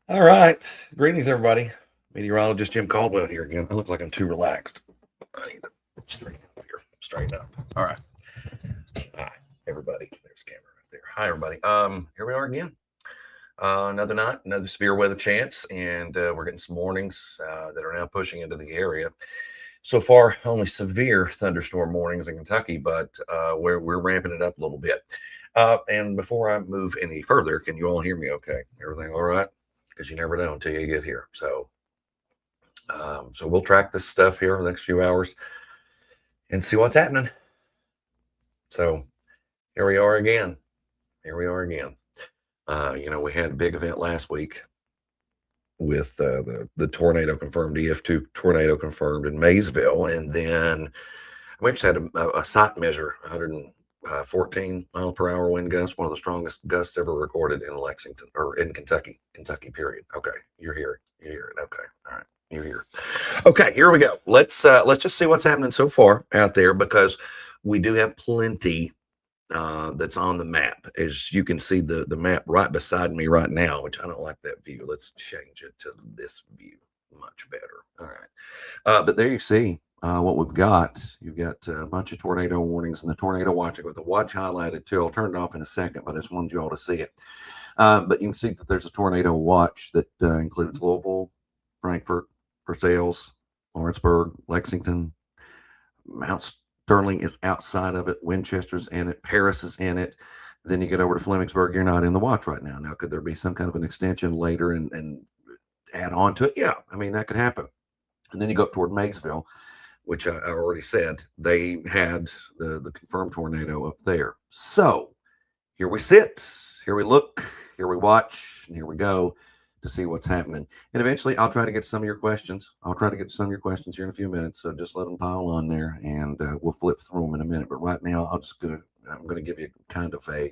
All right. Greetings, everybody. Meteorologist Jim Caldwell here again. I look like I'm too relaxed. I need to straighten up here. Straighten up. All right. Hi, everybody. There's camera right there. Hi, everybody. Here we are again. Another night, another severe weather chance, and we're getting some warnings that are now pushing into the area. So far, only severe thunderstorm warnings in Kentucky, but we're ramping it up a little bit. And before I move any further, can you all hear me okay? Everything all right? Because you never know until you get here. So we'll track this stuff here for the next few hours and see what's happening. So here we are again. Here we are again. We had a big event last week with the tornado confirmed, EF2 tornado confirmed in Maysville, and then we actually had a site measure, 114 mile per hour wind gust, one of the strongest gusts ever recorded in Lexington or in Kentucky. Period. Okay, you're here. You're here. Okay, all right, you're here. Okay, here we go. Let's just see what's happening so far out there, because we do have plenty that's on the map. As you can see, the map right beside me right now, which I don't like that view. Let's change it to this view. Much better. All right. But there you see what we've got. You've got a bunch of tornado warnings and the tornado watch. I've got the watch highlighted too. I'll turn it off in a second, but I just wanted you all to see it. But you can see that there's a tornado watch that includes Louisville, Frankfort, Versailles, Lawrenceburg, Lexington, Mount Sterling is outside of it. Winchester's in it. Paris is in it. Then you get over to Flemingsburg. You're not in the watch right now. Now, could there be some kind of an extension later and add on to it? Yeah, I mean, that could happen. And then you go up toward Maysville, which I already said. They had the confirmed tornado up there. So here we sit. Here we look. Here we watch. And here we go to see what's happening. And eventually I'll try to get some of your questions. I'll try to get some of your questions here in a few minutes. So just let them pile on there and we'll flip through them in a minute. But right now I'm going to give you kind of a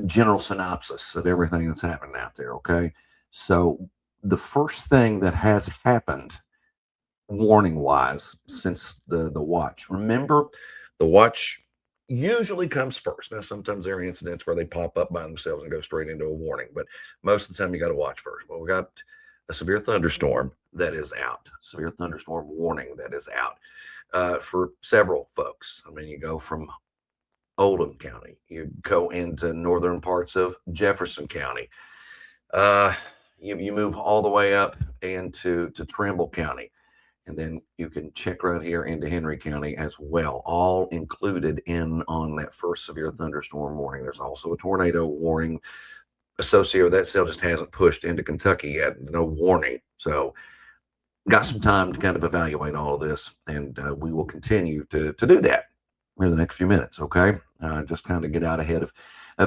general synopsis of everything that's happening out there. Okay. So the first thing that has happened warning wise since the watch, remember the watch usually comes first. Now, sometimes there are incidents where they pop up by themselves and go straight into a warning, but most of the time you got to watch first. Well, we got a severe thunderstorm that is out, severe thunderstorm warning that is out for several folks. I mean, you go from Oldham County, you go into northern parts of Jefferson County, you move all the way up into Trimble County. And then you can check right here into Henry County as well, all included in on that first severe thunderstorm warning. There's also a tornado warning associated with that. Still just hasn't pushed into Kentucky yet. No warning. So got some time to kind of evaluate all of this. And we will continue to do that in the next few minutes. Okay. Just kind of get out ahead of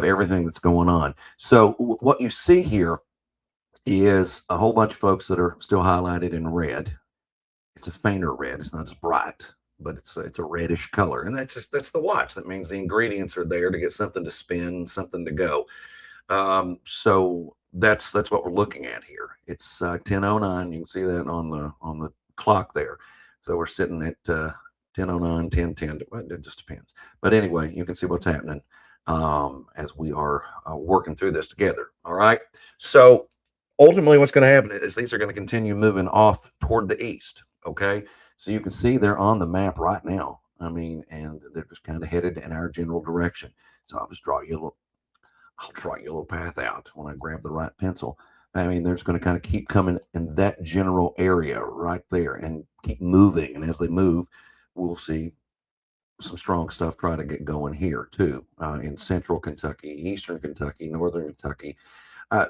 everything that's going on. So what you see here is a whole bunch of folks that are still highlighted in red. It's a fainter red. It's not as bright. but it's a reddish color, and that's the watch. That means the ingredients are there to get something to spin, something to go. So that's what we're looking at here. It's 10:09. You can see that on the clock there. So we're sitting at 10:09, 10:10. Well, it just depends. But anyway, you can see what's happening as we are working through this together. All right. So ultimately, what's going to happen is these are going to continue moving off toward the east. Okay. So you can see they're on the map right now. I mean, and they're just kind of headed in our general direction. So I'll draw you a little path out when I grab the right pencil. I mean, they're just going to kind of keep coming in that general area right there and keep moving. And as they move, we'll see some strong stuff try to get going here too, in central Kentucky, eastern Kentucky, northern Kentucky. Uh,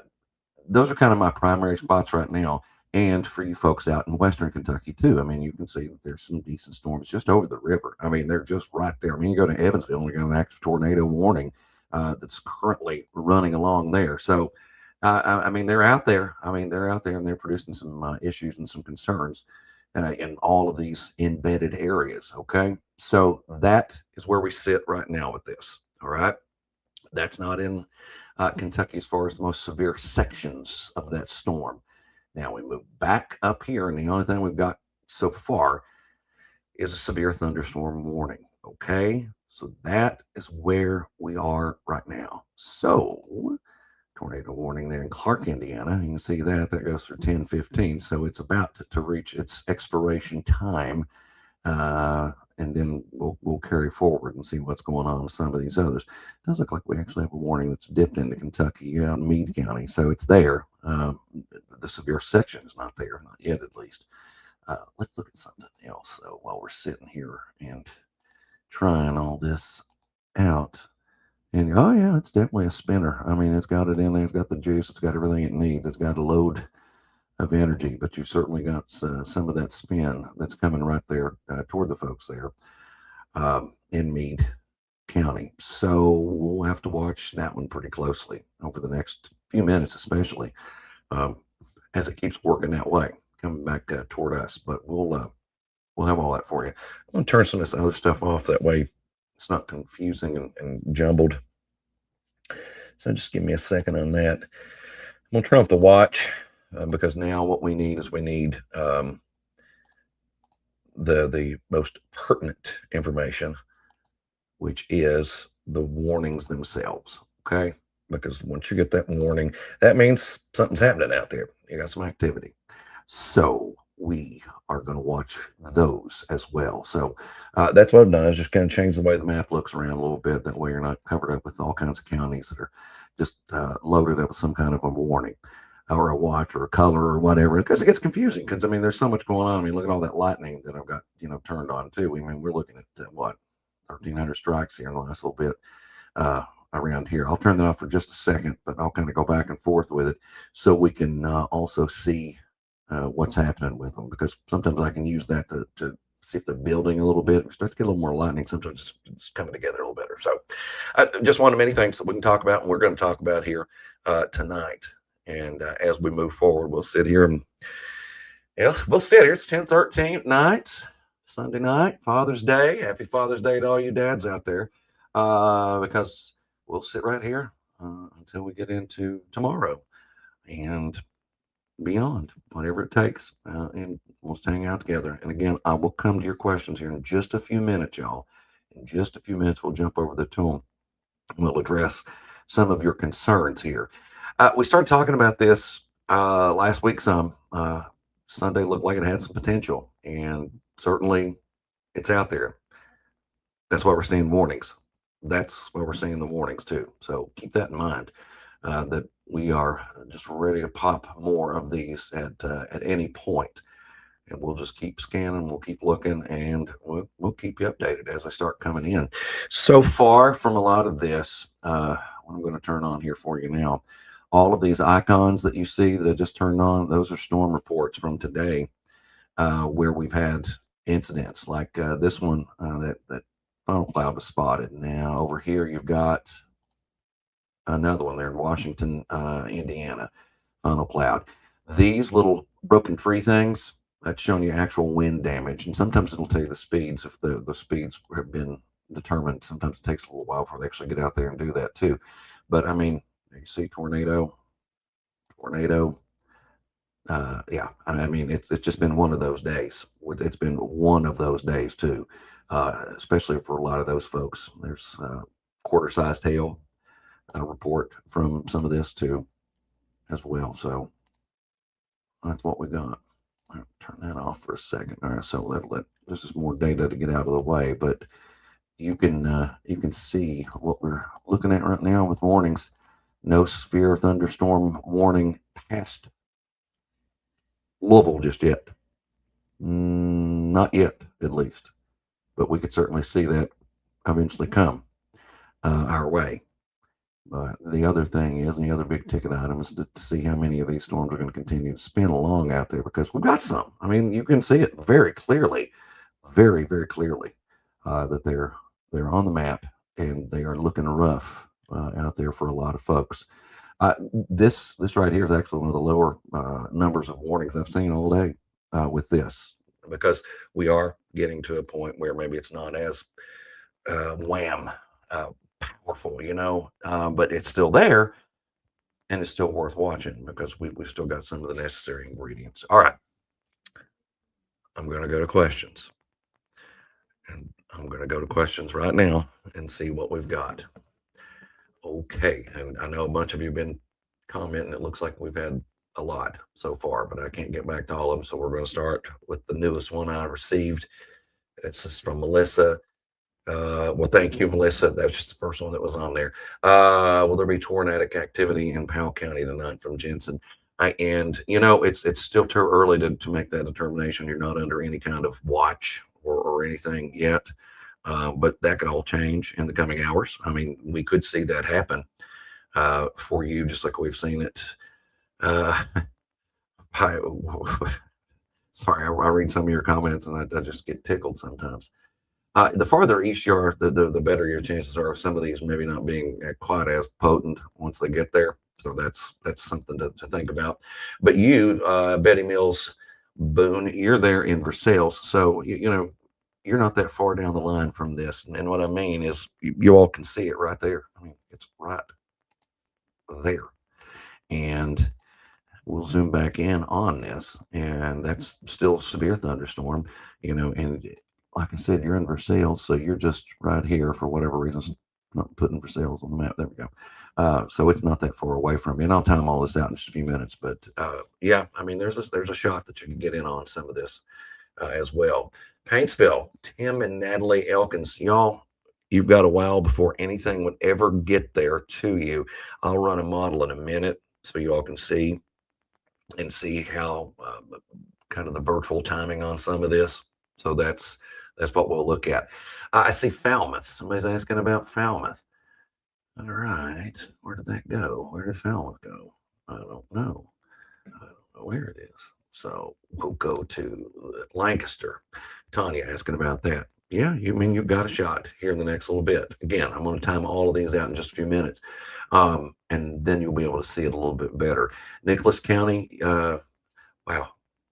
those are kind of my primary spots right now. And for you folks out in western Kentucky too, I mean, you can see that there's some decent storms just over the river. I mean, they're just right there. I mean, you go to Evansville and you got an active tornado warning that's currently running along there. So, I mean, they're out there. I mean, they're out there and they're producing some issues and some concerns in all of these embedded areas. Okay, so that is where we sit right now with this. All right, that's not in Kentucky as far as the most severe sections of that storm. Now we move back up here, and the only thing we've got so far is a severe thunderstorm warning. Okay, so that is where we are right now. So, tornado warning there in Clark, Indiana. You can see that goes through 10:15, so it's about to reach its expiration time, and then we'll carry forward and see what's going on with some of these others. It does look like we actually have a warning that's dipped into Kentucky, Meade County, so it's there. The severe section is not there, not yet at least. Let's look at something else though while we're sitting here and trying all this out. And oh yeah, it's definitely a spinner. I mean, it's got it in there. It's got the juice. It's got everything it needs. It's got a load of energy, but you've certainly got some of that spin that's coming right there toward the folks there in Meade County. So we'll have to watch that one pretty closely over the next few minutes, especially um, as it keeps working that way, coming back toward us. But we'll have all that for you. I'm gonna turn some of this other stuff off that way it's not confusing and jumbled. So just give me a second on that. I'm gonna turn off the watch because now what we need is we need the most pertinent information, which is the warnings themselves. Okay, because once you get that warning, that means something's happening out there. You got some activity. So we are going to watch those as well. So that's what I've done. Is just kind of change the way the map looks around a little bit. That way you're not covered up with all kinds of counties that are just loaded up with some kind of a warning or a watch or a color or whatever. Because it gets confusing. Because I mean, there's so much going on. I mean, look at all that lightning that I've got turned on too. I mean, we're looking at what 1,300 strikes here in the last little bit. Around here. I'll turn that off for just a second, but I'll kind of go back and forth with it so we can also see what's happening with them, because sometimes I can use that to see if they're building a little bit. It starts to get a little more lightning. Sometimes it's coming together a little better. So just one of many things that we can talk about, and we're going to talk about here tonight. And as we move forward, we'll sit here and we'll sit here. It's 10:13 at night, Sunday night, Father's Day. Happy Father's Day to all you dads out there, because we'll sit right here until we get into tomorrow and beyond, whatever it takes, and we'll just hang out together. And again, I will come to your questions here in just a few minutes, y'all. In just a few minutes, we'll jump over to them. We'll address some of your concerns here. We started talking about this last week some. Sunday looked like it had some potential, and certainly it's out there. That's why we're seeing warnings. That's why we're seeing the warnings too. So keep that in mind, that we are just ready to pop more of these at any point, and we'll just keep scanning. We'll keep looking, and we'll keep you updated as they start coming in. So far from a lot of this, what I'm going to turn on here for you now. All of these icons that you see that I just turned on, those are storm reports from today, where we've had incidents like this one that funnel cloud was spotted. Now over here you've got another one there in Washington, Indiana, funnel cloud. These little broken tree things, That's showing you actual wind damage, and sometimes it'll tell you the speeds if the speeds have been determined. Sometimes it takes a little while before they actually get out there and do that too. But I mean, you see tornado, tornado. Yeah, I mean it's just been one of those days. It's been one of those days too, especially for a lot of those folks. There's quarter-sized hail report from some of this too as well. So that's what we got. I'll turn that off for a second. All right, so this is more data to get out of the way, but you can see what we're looking at right now with warnings. No severe thunderstorm warning past Louisville just yet. Not yet, at least, but we could certainly see that eventually come our way. But the other thing is, and the other big ticket item is to see how many of these storms are going to continue to spin along out there because we've got some. I mean, you can see it very clearly, very, very clearly that they're on the map and they are looking rough out there for a lot of folks. This right here is actually one of the lower numbers of warnings I've seen all day with this because we are getting to a point where maybe it's not as wham powerful, but it's still there and it's still worth watching because we've still got some of the necessary ingredients. All right, I'm going to go to questions. And I'm going to go to questions right now and see what we've got. Okay, and I know a bunch of you have been commenting. It looks like we've had a lot so far, but I can't get back to all of them. So we're going to start with the newest one I received. It's just from Melissa. Well, thank you, Melissa. That's just the first one that was on there. Will there be tornadic activity in Powell County tonight from Jensen? And it's still too early to make that determination. You're not under any kind of watch or anything yet, but that could all change in the coming hours. I mean, we could see that happen for you, just like we've seen it. I, sorry, I read some of your comments and I just get tickled sometimes. The farther east you are, the better your chances are of some of these maybe not being quite as potent once they get there. So that's something to think about. But you, Betty Mills Boone, you're there in Versailles, so you're not that far down the line from this. And what I mean is, you all can see it right there. I mean, it's right there, and we'll zoom back in on this, and that's still a severe thunderstorm, and like I said, you're in Versailles, so you're just right here for whatever reasons, not putting Versailles on the map. There we go. So it's not that far away from you, and I'll time all this out in just a few minutes. But yeah, I mean, there's a shot that you can get in on some of this as well. Paintsville, Tim and Natalie Elkins, y'all, you've got a while before anything would ever get there to you. I'll run a model in a minute so you all can see how kind of the virtual timing on some of this. So that's what we'll look at. I see Falmouth. Somebody's asking about Falmouth. All right. Where did that go? Where did Falmouth go? I don't know. I don't know where it is. So we'll go to Lancaster. Tanya asking about that. Yeah, you've got a shot here in the next little bit. Again, I'm going to time all of these out in just a few minutes. And then you'll be able to see it a little bit better. Nicholas County, wow,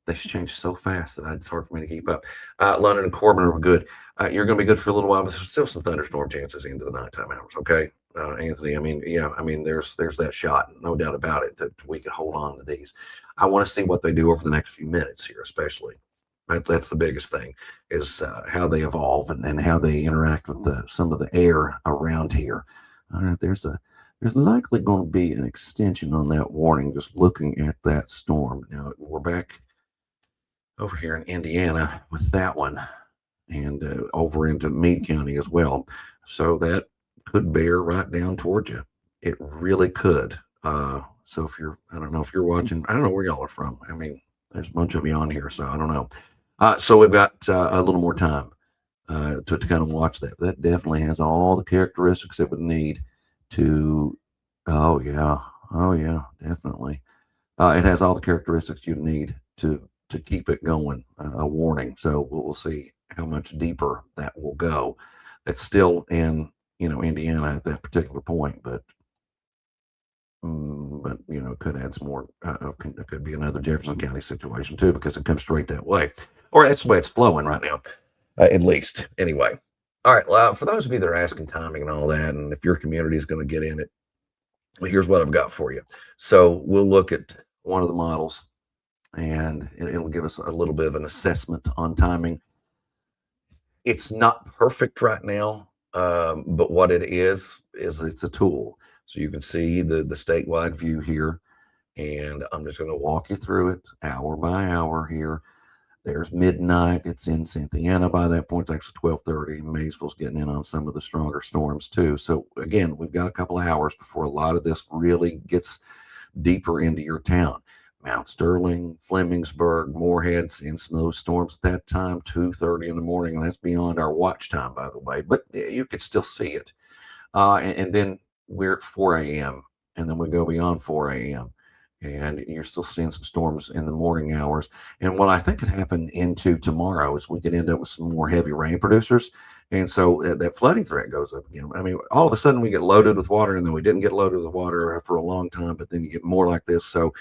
they've changed so fast that it's hard for me to keep up. London and Corbin are good. You're going to be good for a little while, but there's still some thunderstorm chances into the nighttime hours. Okay, Anthony. I mean, there's that shot, no doubt about it, that we can hold on to these. I want to see what they do over the next few minutes here, especially. That's the biggest thing is how they evolve and how they interact with some of the air around here. All right, there's likely going to be an extension on that warning just looking at that storm. Now we're back over here in Indiana with that one and over into Meade County as well. So that could bear right down towards you. It really could. So I don't know if you're watching, I don't know where y'all are from. I mean, there's a bunch of you on here, so I don't know. So we've got a little more time to kind of watch that. That definitely has all the characteristics it would need to, oh yeah, definitely. It has all the characteristics you need to keep it going, a warning. So we'll see how much deeper that will go. It's still in, Indiana at that particular point, but but could add some more. It could be another Jefferson County situation too, because it comes straight that way, or that's the way it's flowing right now, at least. Anyway, all right. Well, for those of you that are asking timing and all that, and if your community is going to get in it, well, here's what I've got for you. So we'll look at one of the models, and it'll give us a little bit of an assessment on timing. It's not perfect right now, but what it is it's a tool. So you can see the statewide view here, and I'm just going to walk you through it hour by hour here. There's midnight. It's in Cynthiana by that point. It's actually 12:30. Maysville's getting in on some of the stronger storms too. So again, we've got a couple of hours before a lot of this really gets deeper into your town. Mount Sterling, Flemingsburg, Moorhead, seeing some of those storms at that time, 2:30 in the morning. And that's beyond our watch time, by the way, but you could still see it. And then we're at 4 a.m. and then we go beyond 4 a.m. and you're still seeing some storms in the morning hours. And what I think could happen into tomorrow is we could end up with some more heavy rain producers. And so that flooding threat goes up again. I mean, all of a sudden we get loaded with water, and then we didn't get loaded with water for a long time, but then you get more like this. So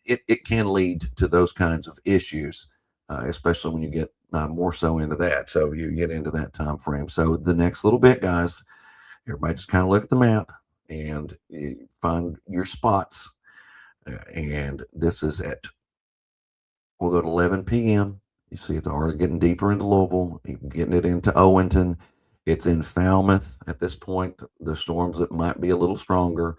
it can lead to those kinds of issues, especially when you get more so into that. So you get into that time frame. So the next little bit, guys, everybody just kind of look at the map and find your spots. And this is we'll go to 11 p.m. You see it's already getting deeper into Louisville, getting it into Owenston. It's in Falmouth at this point, the storms that might be a little stronger.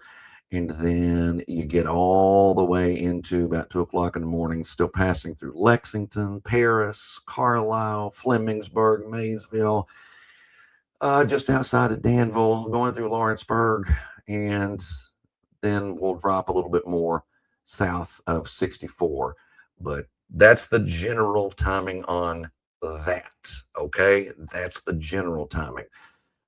And then you get all the way into about 2 o'clock in the morning, still passing through Lexington, Paris, Carlisle, Flemingsburg, Maysville, just outside of Danville, going through Lawrenceburg, and then we'll drop a little bit more south of 64. But that's the general timing on that. Okay, that's the general timing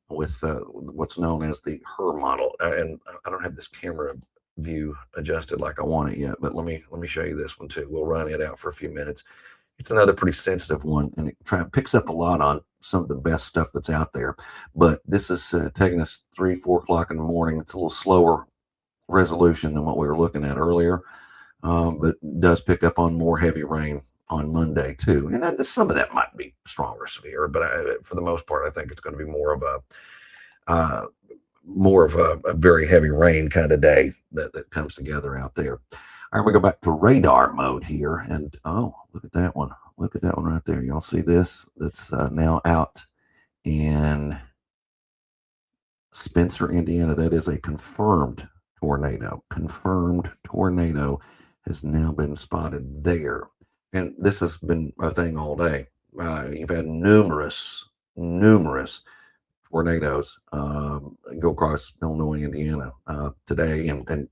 with what's known as the HER model. And I don't have this camera view adjusted like I want it yet, but let me show you this one too. We'll run it out for a few minutes. It's another pretty sensitive one, and it picks up a lot on some of the best stuff that's out there. But this is taking us 3, 4 o'clock in the morning. It's a little slower resolution than what we were looking at earlier, but does pick up on more heavy rain on Monday too. And some of that might be strong or severe, but for the most part, I think it's going to be more of a very heavy rain kind of day that comes together out there. All right, we go back to radar mode here, and oh, look at that one. Look at that one right there. Y'all see this? That's now out in Spencer, Indiana. That is a confirmed tornado. Confirmed tornado has now been spotted there. And this has been a thing all day. You've had numerous tornadoes go across Illinois, Indiana today and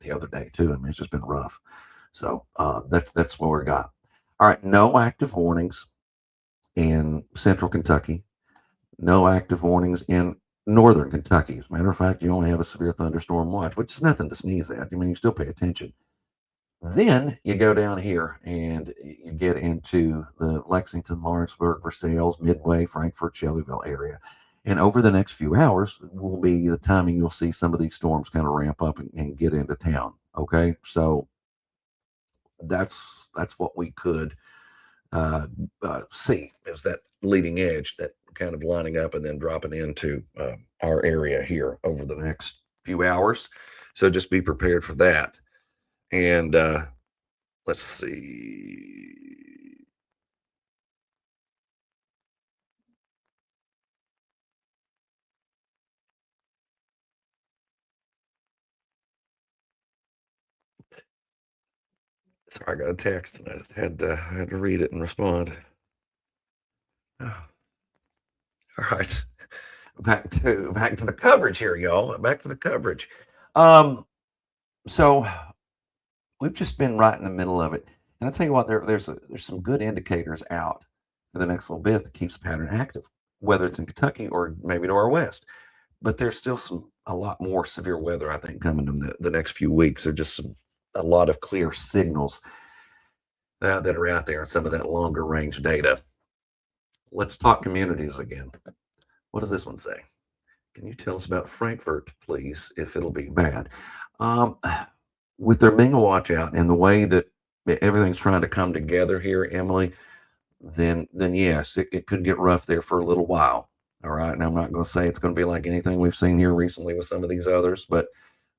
the other day too. I mean, it's just been rough. So that's what we got. All right, no active warnings in central Kentucky. No active warnings in northern Kentucky. As a matter of fact, you only have a severe thunderstorm watch, which is nothing to sneeze at. I mean, you still pay attention. Then you go down here and you get into the Lexington, Lawrenceburg, Versailles, Midway, Frankfort, Shelbyville area. And over the next few hours will be the timing you'll see some of these storms kind of ramp up and get into town. Okay, so that's what we could see is that leading edge, that kind of lining up and then dropping into our area here over the next few hours. So just be prepared for that. And let's see. Sorry, I got a text and I just had to read it and respond. Oh. All right, back to the coverage here, y'all. Back to the coverage. So we've just been right in the middle of it, and I tell you what, there's some good indicators out for the next little bit that keeps the pattern active, whether it's in Kentucky or maybe to our west. But there's still a lot more severe weather, I think, coming in the next few weeks. There's just a lot of clear signals that are out there and some of that longer range data. Let's talk communities again. What does this one say? Can you tell us about Frankfort, please, if it'll be bad? with there being a watch out and the way that everything's trying to come together here, Emily, then yes, it could get rough there for a little while. All right. And I'm not going to say it's going to be like anything we've seen here recently with some of these others, but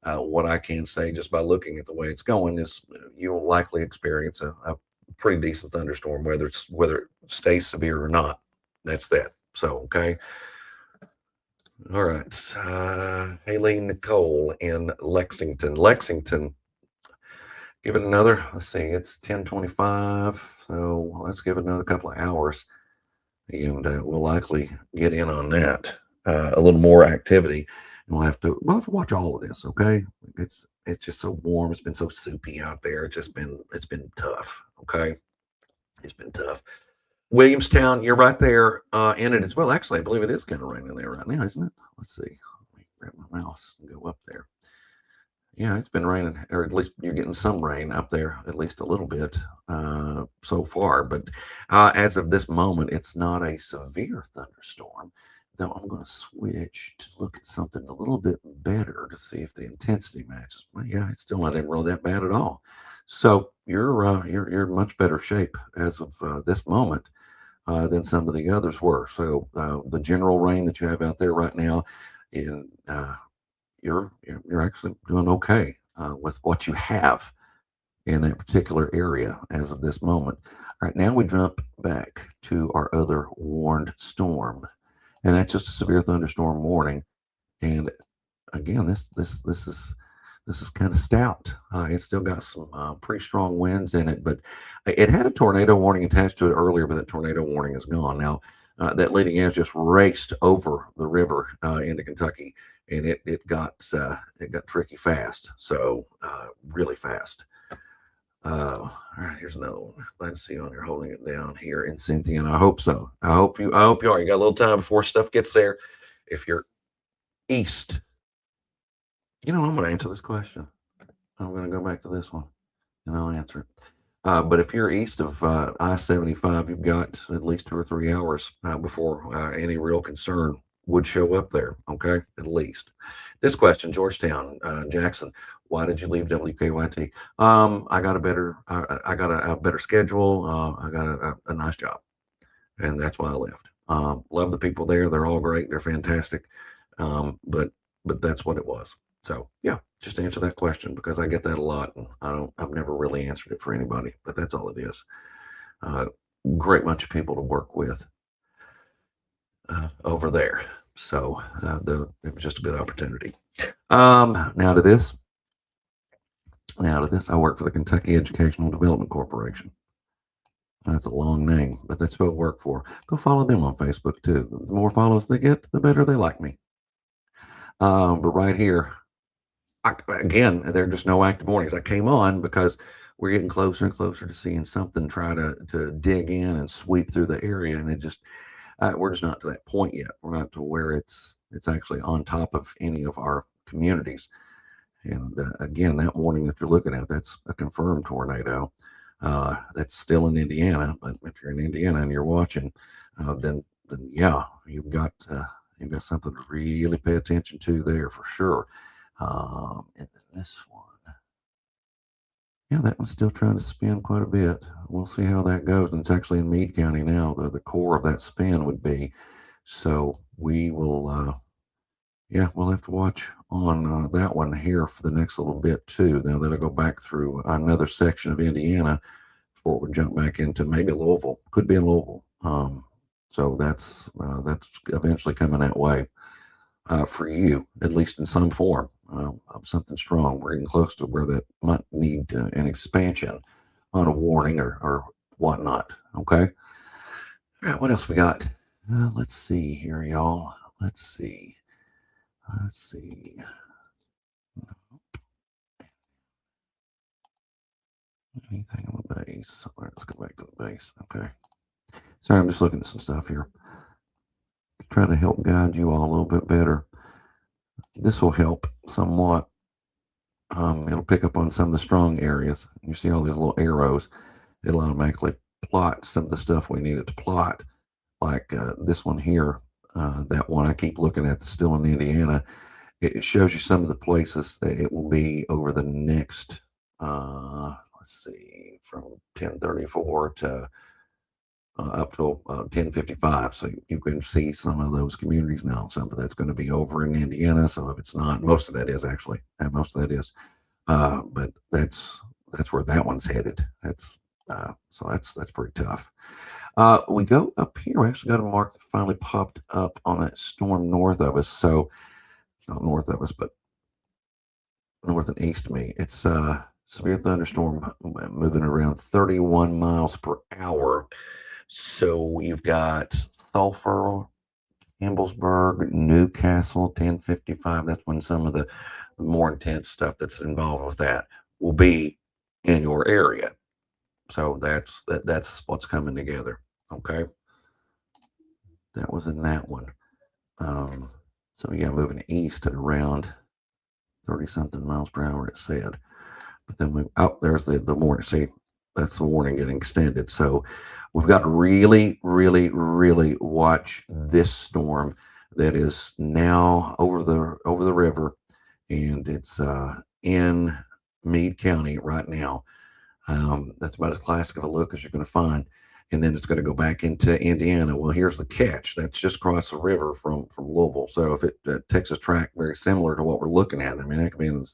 what I can say just by looking at the way it's going is you'll likely experience a pretty decent thunderstorm, whether it stays severe or not. That's that. So okay. All right. Haley Nicole in Lexington. Lexington, give it another. Let's see. It's 10:25, so let's give it another couple of hours, and we'll likely get in on that. A little more activity, and we'll have to watch all of this. Okay, it's just so warm. It's been so soupy out there. It's been tough. Okay, it's been tough. Williamstown, you're right there in it as well. Actually, I believe it is kind of raining there right now, isn't it? Let's see. Let me grab my mouse and go up there. Yeah, it's been raining, or at least you're getting some rain up there, at least a little bit so far. But as of this moment, it's not a severe thunderstorm. Though I'm going to switch to look at something a little bit better to see if the intensity matches. Well, yeah, it's still not even really that bad at all. So you're in much better shape as of this moment than some of the others were. So the general rain that you have out there right now, in you're actually doing okay with what you have in that particular area as of this moment. All right, now we jump back to our other warned storm, and that's just a severe thunderstorm warning. And again, this is kind of stout. It's still got some pretty strong winds in it, but it had a tornado warning attached to it earlier, but that tornado warning is gone now. That leading edge just raced over the river into Kentucky, and it got tricky fast. So really fast. All right, here's another one. Glad to see you on. You're holding it down here in Cynthia, and I hope so. I hope you are. You got a little time before stuff gets there. If you're east, I'm going to answer this question. I'm going to go back to this one, and I'll answer it. But if you're east of I-75, you've got at least 2 or 3 hours before any real concern would show up there. Okay, at least. This question, Georgetown, Jackson, why did you leave WKYT? I got a better schedule. I got a nice job, and that's why I left. Love the people there; they're all great. They're fantastic. But that's what it was. So yeah, just answer that question because I get that a lot, and I've never really answered it for anybody, but that's all it is. Uh, Great bunch of people to work with over there. So it was just a good opportunity. Now to this. I work for the Kentucky Educational Development Corporation. That's a long name, but that's what I work for. Go follow them on Facebook too. The more follows they get, the better they like me. But right here, again, there are just no active warnings. I came on because we're getting closer and closer to seeing something try to dig in and sweep through the area, and we're just not to that point yet. We're not to where it's actually on top of any of our communities. And again, that warning that you're looking at, that's a confirmed tornado. That's still in Indiana, but if you're in Indiana and you're watching, then yeah, you've got something to really pay attention to there for sure. And then this one, yeah, that one's still trying to spin quite a bit. We'll see how that goes. And it's actually in Meade County now. The core of that spin would be. So we will, yeah, we'll have to watch on that one here for the next little bit too. Now that'll go back through another section of Indiana before we jump back into maybe Louisville. Could be in Louisville. So that's eventually coming that way for you, at least in some form of something strong. We're getting close to where that might need an expansion on a warning or whatnot. Okay. All right. What else we got? Let's see here, y'all. Let's see. Anything on the base? Let's go back to the base. Okay. Sorry, I'm just looking at some stuff here. Try to help guide you all a little bit better. This will help somewhat. It'll pick up on some of the strong areas. You see all these little arrows. It'll automatically plot some of the stuff we need it to plot, like this one here. That one I keep looking at, that's still in Indiana. It shows you some of the places that it will be over the next let's see, from 10:34 to up till 10:55. So you can see some of those communities now. Some of that's going to be over in Indiana. Some of it's not. Most of that is actually. Most of that is. But that's where that one's headed. So that's pretty tough. We go up here. We actually got a mark that finally popped up on that storm north of us. So it's not north of us, but north and east of me. It's severe thunderstorm moving around 31 miles per hour. So you've got Sulphur, Campbellsburg, Newcastle, 1055. That's when some of the more intense stuff that's involved with that will be in your area. So that's what's coming together. Okay. That was in that one. So yeah, moving east at around 30 something miles per hour, it said. But then there's the warning. See, that's the warning getting extended. So we've got to really, really, really watch this storm that is now over the river, and it's in Meade County right now. That's about as classic of a look as you're going to find. And then it's going to go back into Indiana. Well, here's the catch. That's just across the river from Louisville. So if it takes a track very similar to what we're looking at, I mean, it could be in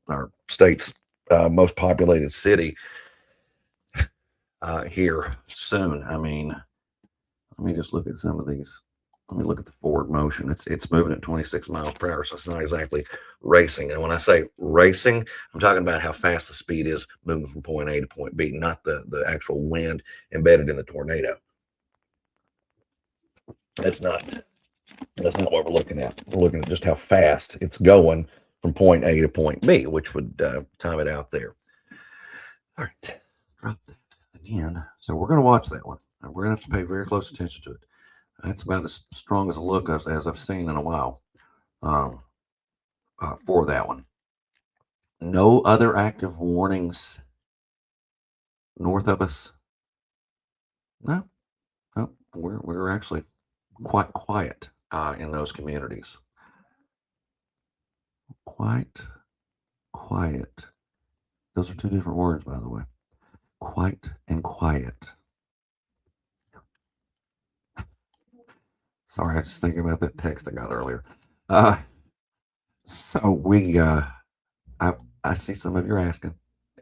our state's most populated city here soon. I mean, let me just look at some of these. Let me look at the forward motion. It's moving at 26 miles per hour, so it's not exactly racing. And when I say racing, I'm talking about how fast the speed is moving from point A to point B, not the actual wind embedded in the tornado. That's not what we're looking at. We're looking at just how fast it's going from point A to point B, which would time it out there. All right, drop that again. So we're going to watch that one. We're going to have to pay very close attention to it. That's about as strong as a look as I've seen in a while for that one. No other active warnings north of us. No, we're actually quite quiet in those communities. Quite quiet. Those are two different words, by the way. Quite and quiet. Sorry, I was just thinking about that text I got earlier. So we, I see some of you asking,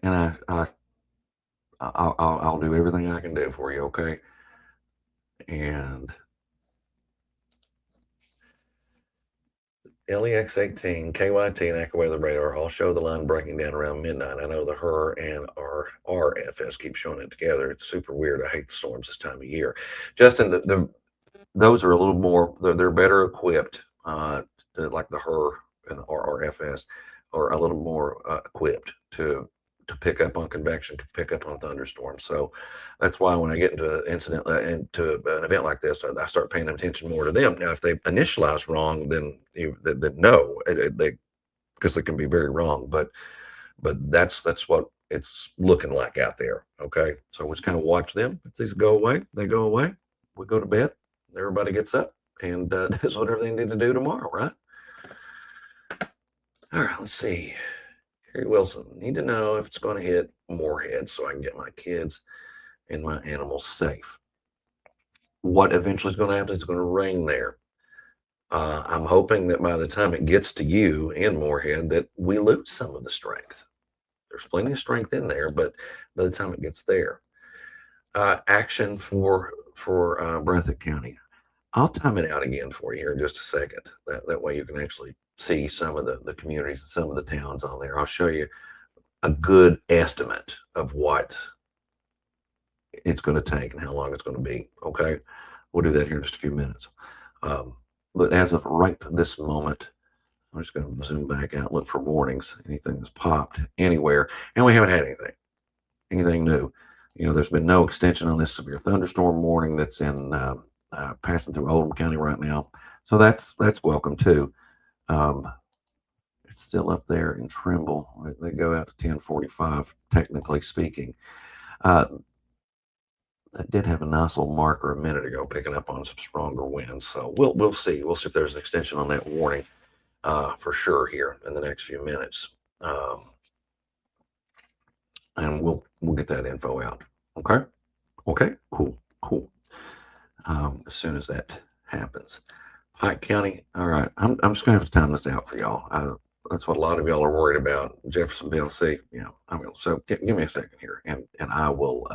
and I'll do everything I can do for you. Okay. And LEX 18, KYT, and AccuWeather radar all show the line breaking down around midnight. I know the HER and our RFS keep showing it together. It's super weird. I hate the storms this time of year. Justin, those are a little more. They're better equipped. Like the HER and the RFS are a little more equipped to pick up on convection, to pick up on thunderstorms. So that's why when I get into an incident, into an event like this, I start paying attention more to them. Now, if they initialize wrong, then no, because they can be very wrong. But that's what it's looking like out there. Okay, so we just kind of watch them. If these go away, they go away. We go to bed. Everybody gets up and does whatever they need to do tomorrow, right? All right, let's see. Harry Wilson, need to know if it's going to hit Moorhead so I can get my kids and my animals safe. What eventually is going to happen is it's going to rain there. I'm hoping that by the time it gets to you in Moorhead that we lose some of the strength. There's plenty of strength in there, but by the time it gets there. Action for Breathitt County. I'll time it out again for you here in just a second. That way you can actually see some of the communities and some of the towns on there. I'll show you a good estimate of what it's going to take and how long it's going to be. Okay. We'll do that here in just a few minutes. But as of right this moment, I'm just going to zoom back out, look for warnings, anything that's popped anywhere. And we haven't had anything new. There's been no extension on this severe thunderstorm warning that's in passing through Oldham County right now. So that's welcome too. It's still up there in Trimble. They go out to 1045, technically speaking. That did have a nice little marker a minute ago, picking up on some stronger winds. So we'll see. We'll see if there's an extension on that warning for sure here in the next few minutes. and we'll get that info out. Okay. Okay. Cool. Cool. As soon as that happens. Pike County. All right. I'm just gonna have to time this out for y'all. That's what a lot of y'all are worried about. Jeffersonville. See, I will. So give me a second here, and I will.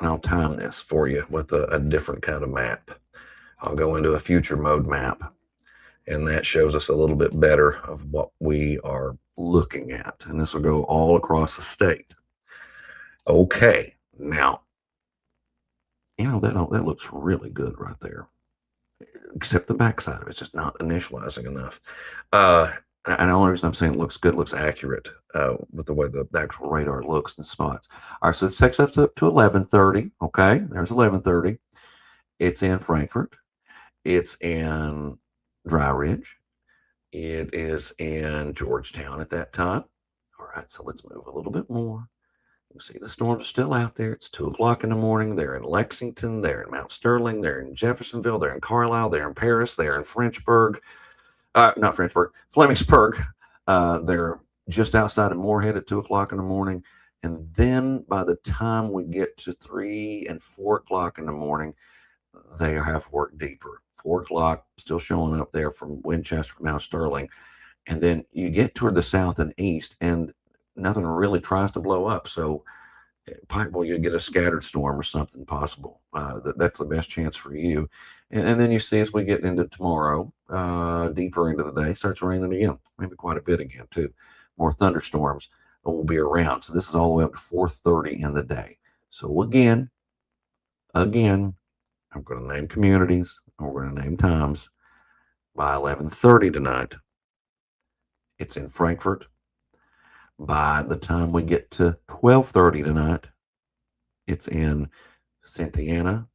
And I'll time this for you with a different kind of map. I'll go into a future mode map, and that shows us a little bit better of what we are looking at. And this will go all across the state. Okay, now, that looks really good right there, except the backside of it's just not initializing enough. And the only reason I'm saying it looks good, looks accurate with the way the actual radar looks and spots. All right, so this takes us up to 11:30. Okay, there's 11:30. It's in Frankfort. It's in Dry Ridge. It is in Georgetown at that time. All right, so let's move a little bit more. You see the storms are still out there. It's 2 o'clock in the morning. They're in Lexington. They're in Mount Sterling. They're in Jeffersonville. They're in Carlisle. They're in Paris. They're in Frenchburg. Not Frenchburg, Flemingsburg. They're just outside of Moorhead at 2 o'clock in the morning. And then by the time we get to 3 and 4 o'clock in the morning, they have worked deeper. 4 o'clock still showing up there from Winchester, Mount Sterling. And then you get toward the south and east, and nothing really tries to blow up. So Pikeville, you get a scattered storm or something possible. That's the best chance for you. And then you see as we get into tomorrow, deeper into the day, starts raining again, maybe quite a bit again too. More thunderstorms will be around. So this is all the way up to 4:30 in the day. So again, I'm going to name communities and we're going to name times. By 11:30 tonight, it's in Frankfort. By the time we get to 12:30 tonight, it's in Cynthiana.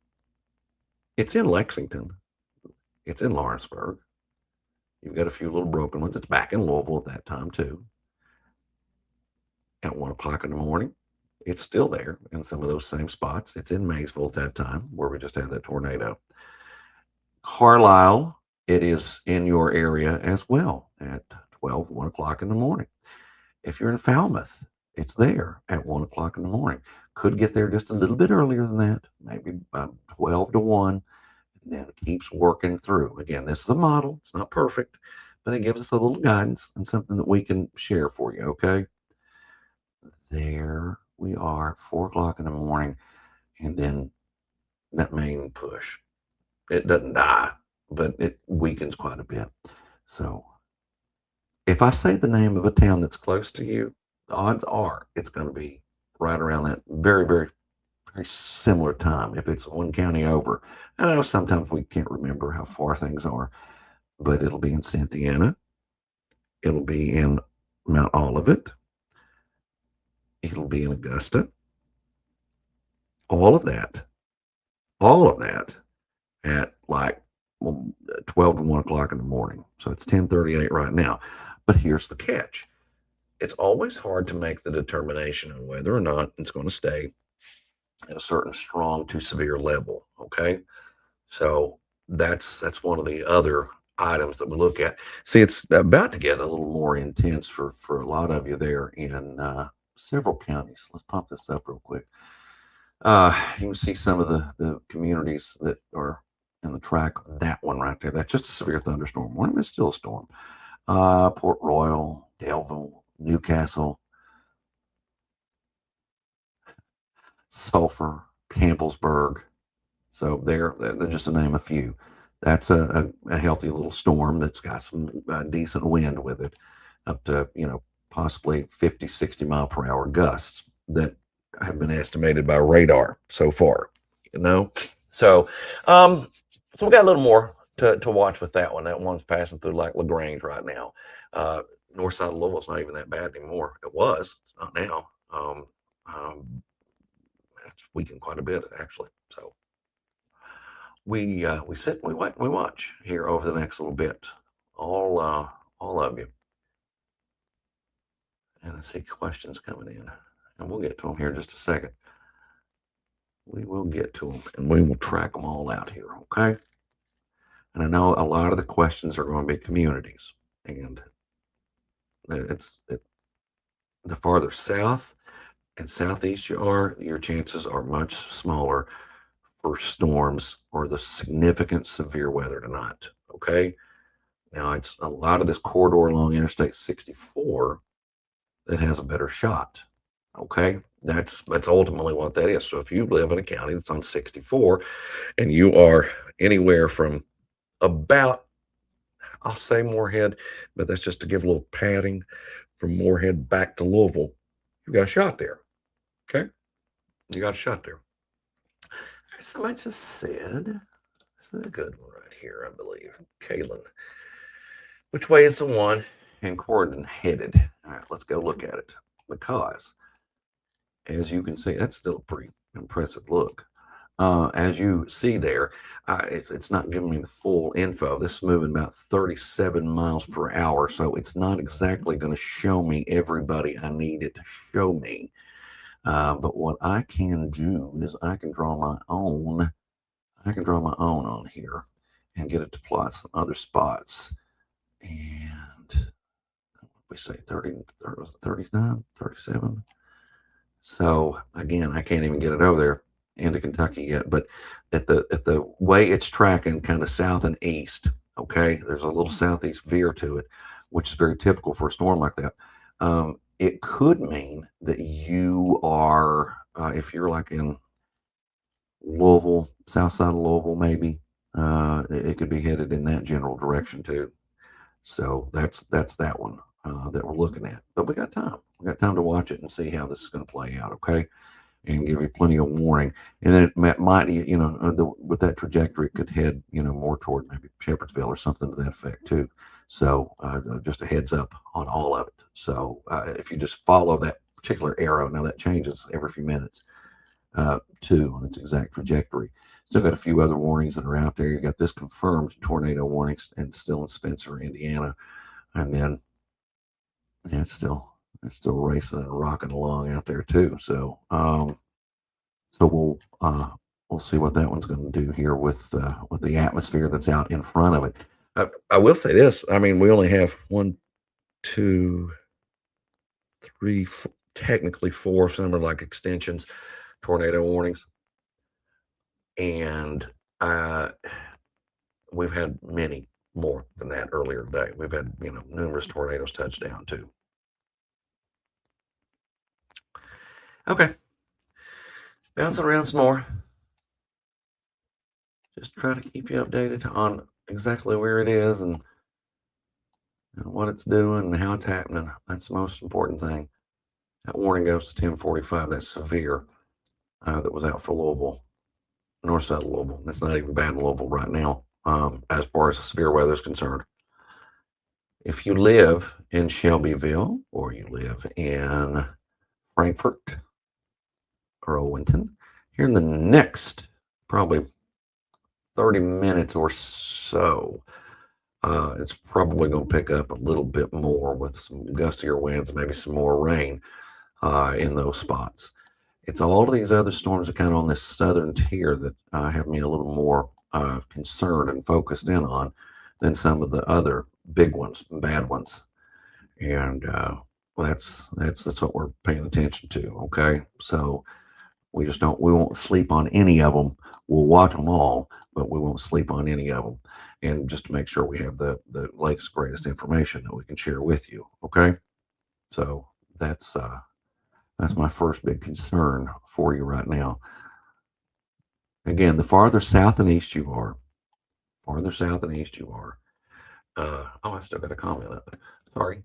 It's in Lexington. It's in Lawrenceburg. You've got a few little broken ones. It's back in Louisville at that time, too. At 1 o'clock in the morning, it's still there in some of those same spots. It's in Maysville at that time, where we just had that tornado. Carlisle, it is in your area as well at 1 o'clock in the morning. If you're in Falmouth, it's there at 1 o'clock in the morning. Could get there just a little bit earlier than that, maybe 12 to 1, and then it keeps working through. Again, this is a model. It's not perfect, but it gives us a little guidance and something that we can share for you, okay? There we are, 4 o'clock in the morning, and then that main push. It doesn't die, but it weakens quite a bit. So if I say the name of a town that's close to you, the odds are it's going to be right around that very, very, very similar time if it's one county over. I know sometimes we can't remember how far things are, but it'll be in Cynthiana. It'll be in Mount Olivet. It'll be in Augusta. All of that at like 12 to 1 o'clock in the morning. So it's 10:38 right now. But here's the catch. It's always hard to make the determination on whether or not it's going to stay at a certain strong to severe level. Okay. So that's one of the other items that we look at. See, it's about to get a little more intense for a lot of you there in several counties. Let's pump this up real quick. You can see some of the communities that are in the track. That one right there. That's just a severe thunderstorm. One of them is still a storm. Port Royal, Daleville, Newcastle, Sulphur, Campbellsburg. So they're just to name a few. That's a healthy little storm that's got some decent wind with it, up to possibly 50, 60 mile per hour gusts that have been estimated by radar so far. So so we got a little more to watch with that one. That one's passing through like LaGrange right now. North side of Louisville's not even that bad anymore. It was. It's not now. It's weakened quite a bit actually. So we sit, we wait, we watch here over the next little bit. All of you. And I see questions coming in, and we'll get to them here in just a second. We will get to them, and we will track them all out here. Okay. And I know a lot of the questions are going to be communities, and the farther south and southeast you are, your chances are much smaller for storms or the significant severe weather tonight. Okay. Now it's a lot of this corridor along Interstate 64 that has a better shot. Okay. That's ultimately what that is. So if you live in a county that's on 64 and you are anywhere from about, I'll say Moorhead, but that's just to give a little padding, from Moorhead back to Louisville, you got a shot there. Okay. You got a shot there. Somebody just said, this is a good one right here, I believe. Kaylin. Which way is the one in Corydon headed? All right, let's go look at it. Because, as you can see, that's still a pretty impressive look. As you see there, it's not giving me the full info. This is moving about 37 miles per hour, so it's not exactly going to show me everybody I need it to show me. But what I can do is I can draw my own. I can draw my own on here and get it to plot some other spots. And we say 30, 39, 37. So again, I can't even get it over there into Kentucky yet, but at the way it's tracking kind of south and east, okay, there's a little southeast veer to it, which is very typical for a storm like that. It could mean that you are, if you're like in Louisville, south side of Louisville, maybe, it could be headed in that general direction too. So that's that one that we're looking at. But we got time. We got time to watch it and see how this is going to play out. Okay, and give you plenty of warning. And then it might, with that trajectory, it could head, more toward maybe Shepherdsville or something to that effect too. So just a heads up on all of it. So if you just follow that particular arrow, now that changes every few minutes too on its exact trajectory. Still got a few other warnings that are out there. You got this confirmed tornado warnings and still in Spencer, Indiana, and then it's still racing and rocking along out there too. So we'll see what that one's going to do here with the atmosphere that's out in front of it. I will say this. I mean, we only have 1, 2, 3, technically 4. Some are like extensions, tornado warnings, and we've had many more than that earlier today. We've had, numerous tornadoes touch down too. Okay. Bouncing around some more. Just try to keep you updated on exactly where it is and what it's doing and how it's happening. That's the most important thing. That warning goes to 10:45. That's severe. That was out for Louisville, north side of Louisville. That's not even bad in Louisville right now, as far as the severe weather is concerned. If you live in Shelbyville or you live in Frankfort or Owington, here in the next probably 30 minutes or so, it's probably going to pick up a little bit more with some gustier winds, maybe some more rain in those spots. It's all of these other storms that are kind of on this southern tier that have me a little more concerned and focused in on than some of the other big ones, bad ones. And that's what we're paying attention to. Okay, so we won't sleep on any of them. We'll watch them all, but we won't sleep on any of them. And just to make sure we have the latest, greatest information that we can share with you. Okay, so that's my first big concern for you right now. Again, the farther south and east you are, I still got a comment up. Sorry,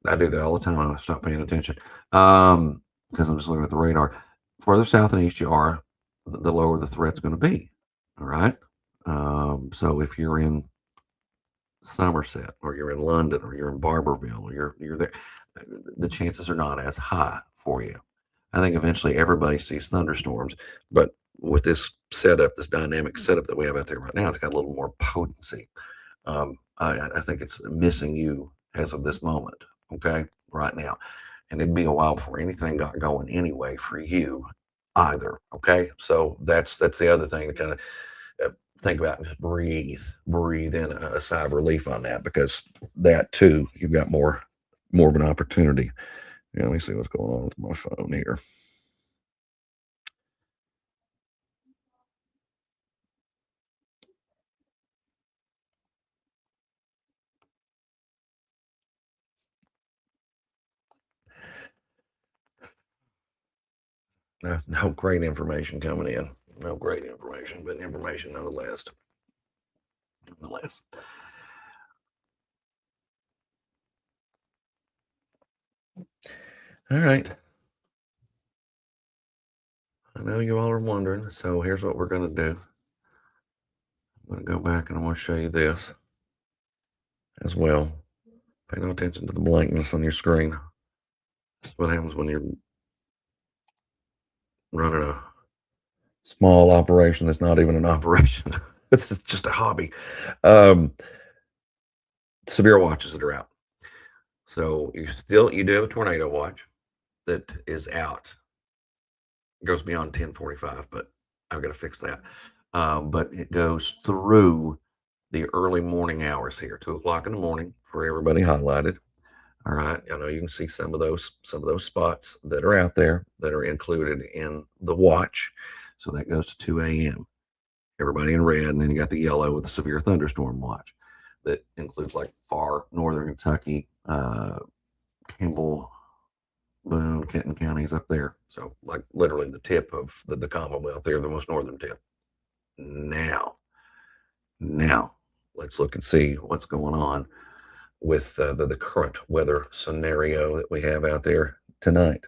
I do that all the time. I stop paying attention because I'm just looking at the radar. Farther south and east you are, the lower the threat's going to be. All right. So if you're in Somerset or you're in London or you're in Barberville or you're there, the chances are not as high for you. I think eventually everybody sees thunderstorms, but with this setup, this dynamic setup that we have out there right now, it's got a little more potency. I think it's missing you as of this moment. Okay, right now, and it'd be a while before anything got going anyway for you either. Okay, so that's the other thing to kind of think about and just breathe in a sigh of relief on that, because that too, you've got more of an opportunity Yeah, let me see what's going on with my phone here. No great information coming in. No great information, but information nonetheless. Nonetheless. All right. I know you all are wondering, so here's what we're going to do. I'm going to go back and I want to show you this as well. Pay no attention to the blankness on your screen. That's what happens when you're running a small operation that's not even an operation. It's just a hobby. Um, Severe watches that are out. So you do have a tornado watch that is out. It goes beyond 10:45, but I've got to fix that. But it goes through the early morning hours here, 2 o'clock in the morning for everybody highlighted. All right. I know you can see some of those spots that are out there that are included in the watch. So that goes to 2 a.m. Everybody in red, and then you got the yellow with the severe thunderstorm watch that includes like far northern Kentucky, Campbell, Boone, Kenton counties up there. So like literally the tip of the Commonwealth there, the most northern tip. Now, let's look and see what's going on with the current weather scenario that we have out there tonight,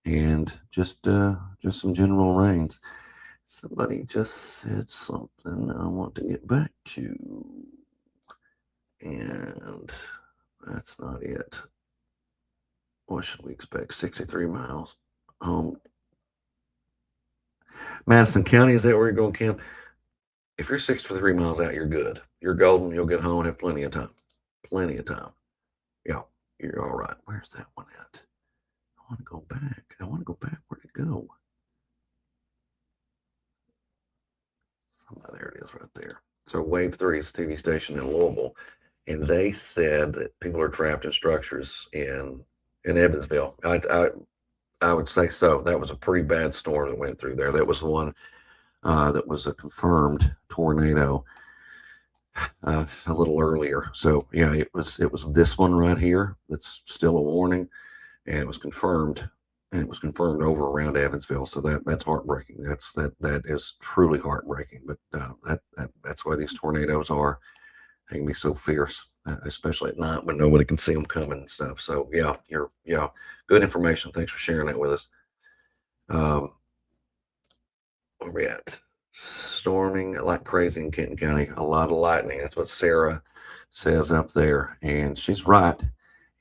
and just some general rains. Somebody just said something I want to get back to, and that's not it. What should we expect? 63 miles. Madison County, is that where you're going, Kim? If you're 63 miles out, you're good. You're golden. You'll get home and have plenty of time. Plenty of time. Yeah, you're all right. Where's that one at? I want to go back. Where'd it go? There it is right there. So Wave 3 is a TV station in Louisville, and they said that people are trapped in structures in Evansville. I would say so. That was a pretty bad storm that went through there. That was the one that was a confirmed tornado a little earlier. So yeah, it was this one right here that's still a warning, and it was confirmed. And it was confirmed over around Evansville, so that's heartbreaking. That is truly heartbreaking. But that's why these tornadoes are. They can be so fierce, especially at night when nobody can see them coming and stuff. So yeah, good information. Thanks for sharing that with us. Where we at? Storming like crazy in Kenton County. A lot of lightning. That's what Sarah says up there, and she's right.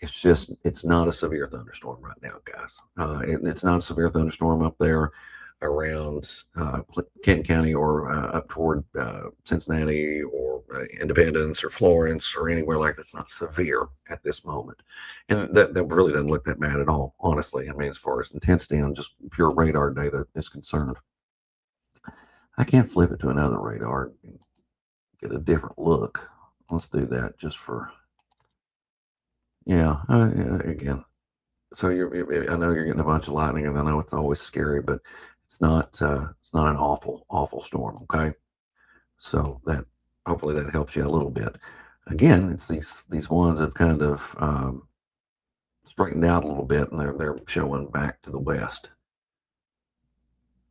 It's not a severe thunderstorm right now, guys. It's not a severe thunderstorm up there around Kenton County or up toward Cincinnati or Independence or Florence or anywhere like that. It's not severe at this moment, and that really doesn't look that bad at all, honestly. I mean, as far as intensity on just pure radar data is concerned. I can't flip it to another radar and get a different look. Let's do that just for, yeah, again. So I know you're getting a bunch of lightning, and I know it's always scary, but it's not an awful storm. Okay, so that hopefully that helps you a little bit. Again, it's these ones that have kind of straightened out a little bit, and they're showing back to the west.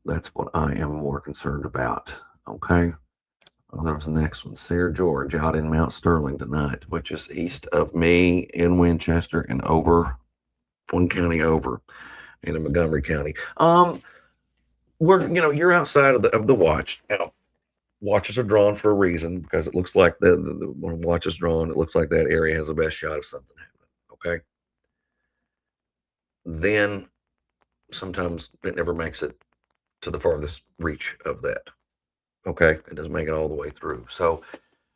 That's what I am more concerned about. Okay. Oh, that was the next one. Sarah George out in Mount Sterling tonight, which is east of me in Winchester and over one county over in Montgomery County. You're outside of the watch. Now, watches are drawn for a reason because it looks like when watch is drawn, it looks like that area has the best shot of something happening. Okay. Then sometimes it never makes it to the farthest reach of that. Okay. It doesn't make it all the way through. So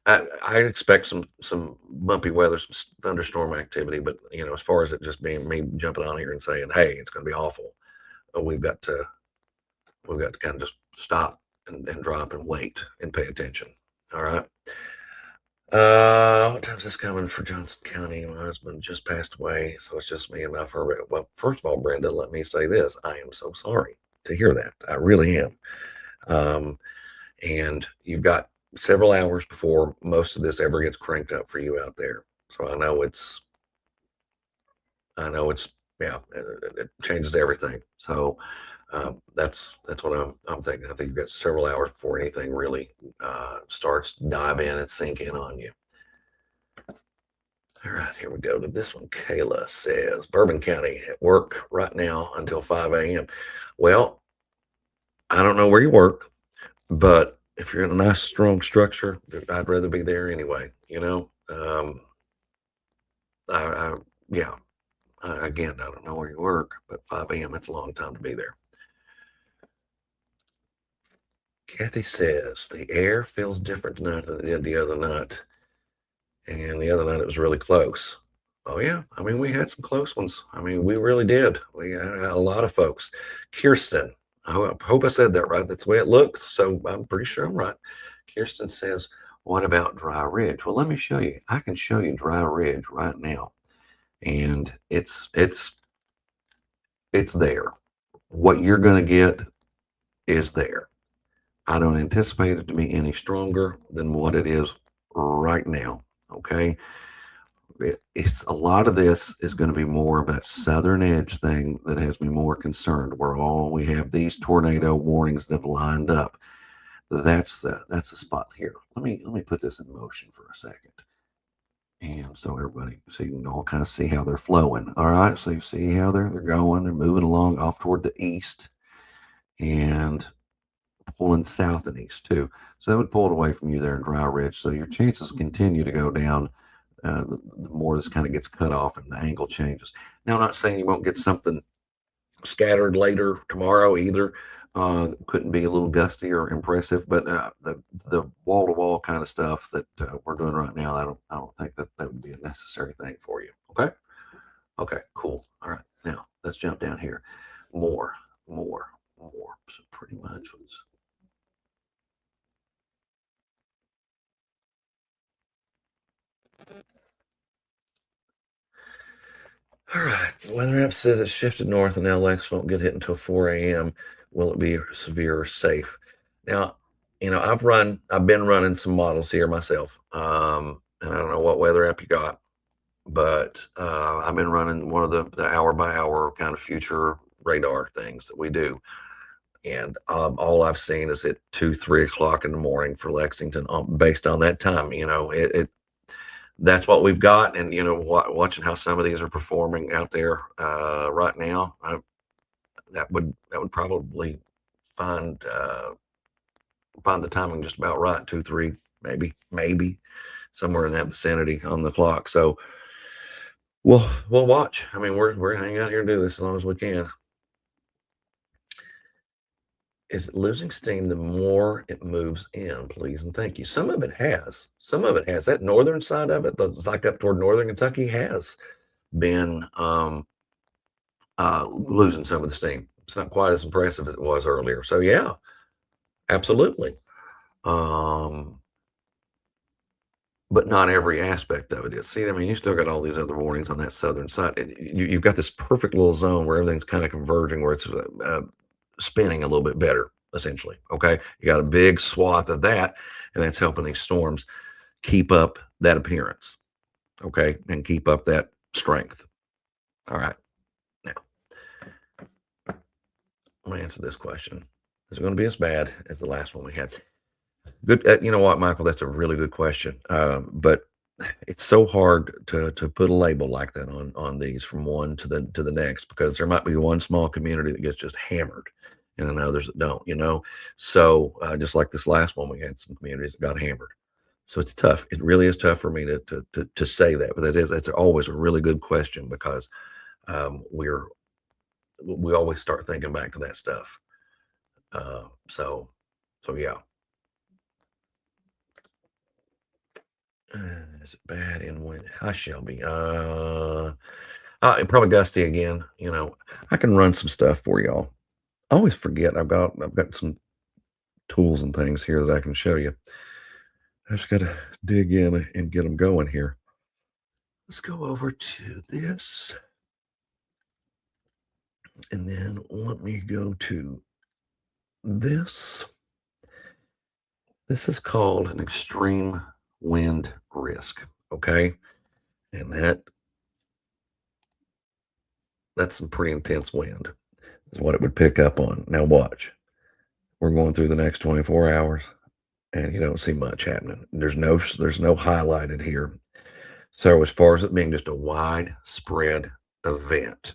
I expect some bumpy weather, some thunderstorm activity, but as far as it just being me jumping on here and saying, "Hey, it's going to be awful," we've got to kind of just stop and drop and wait and pay attention. All right. What time's this coming for Johnson County? My husband just passed away, so it's just me and my fur. Well, first of all, Brenda, let me say this. I am so sorry to hear that. I really am. Um, and you've got several hours before most of this ever gets cranked up for you out there. So I know it's, yeah, it changes everything. So that's what I'm thinking. I think you've got several hours before anything really starts to dive in and sink in on you. All right, here we go to this one. Kayla says, Bourbon County at work right now until 5 a.m. Well, I don't know where you work, but if you're in a nice, strong structure, I'd rather be there anyway. I yeah. Again, I don't know where you work, but 5 a.m. It's a long time to be there. Kathy says the air feels different tonight than it did the other night. And the other night it was really close. Oh yeah, I mean we had some close ones. I mean we really did. We had a lot of folks. Kirsten, I hope I said that right. That's the way it looks. So I'm pretty sure I'm right. Kirsten says, "What about Dry Ridge?" Well, let me show you. I can show you Dry Ridge right now, and it's there. What you're going to get is there. I don't anticipate it to be any stronger than what it is right now. Okay. It's a lot of this is going to be more of that southern edge thing that has me more concerned. Where all we have these tornado warnings that have lined up. That's the spot here. Let me put this in motion for a second, and so everybody, so you can all kind of see how they're flowing. All right, so you see how they're going. They're moving along off toward the east and pulling south and east too. So that would pull it away from you there in Dry Ridge. So your chances continue to go down the more this kind of gets cut off and the angle changes. Now, I'm not saying you won't get something scattered later tomorrow either. Couldn't be a little gusty or impressive, but the wall to wall kind of stuff that we're doing right now, I don't think that would be a necessary thing for you. Okay. Okay. Cool. All right. Now let's jump down here. More, more, more. So pretty much was. All right. Weather app says it's shifted north and now Lex won't get hit until 4 a.m. Will it be severe or safe? Now, I've been running some models here myself. And I don't know what weather app you got, but I've been running one of the hour by hour kind of future radar things that we do. And all I've seen is at 2, 3 o'clock in the morning for Lexington, based on that time. That's what we've got. And watching how some of these are performing out there right now, that would probably find the timing just about right. 2, 3, maybe somewhere in that vicinity on the clock. So we'll watch. I mean, we're hanging out here and do this as long as we can. Is it losing steam the more it moves in? Please and thank you. Some of it has. Some of it has. That northern side of it, that's like up toward northern Kentucky, has been losing some of the steam. It's not quite as impressive as it was earlier. So yeah, absolutely. Um, but not every aspect of it is. See, I mean, you still got all these other warnings on that southern side. You've got this perfect little zone where everything's kind of converging, where it's spinning a little bit better, essentially. Okay, you got a big swath of that, and that's helping these storms keep up that appearance. Okay, and keep up that strength. All right, now I'm gonna answer this question. Is it going to be as bad as the last one we had? Good. You know what, Michael? That's a really good question. But it's so hard to put a label like that on these from one to the next, because there might be one small community that gets just hammered, and then others that don't. So just like this last one, we had some communities that got hammered. So it's tough. It really is tough for me to say that, but that's always a really good question, because we always start thinking back to that stuff. So yeah. Is it bad in wind? Hi, Shelby. Probably gusty again. I can run some stuff for y'all. I always forget I've got some tools and things here that I can show you. I just got to dig in and get them going here. Let's go over to this. And then let me go to this. This is called an extreme wind risk. Okay. And that's some pretty intense wind is what it would pick up on. Now watch. We're going through the next 24 hours and you don't see much happening. There's no highlighted here. So as far as it being just a widespread event,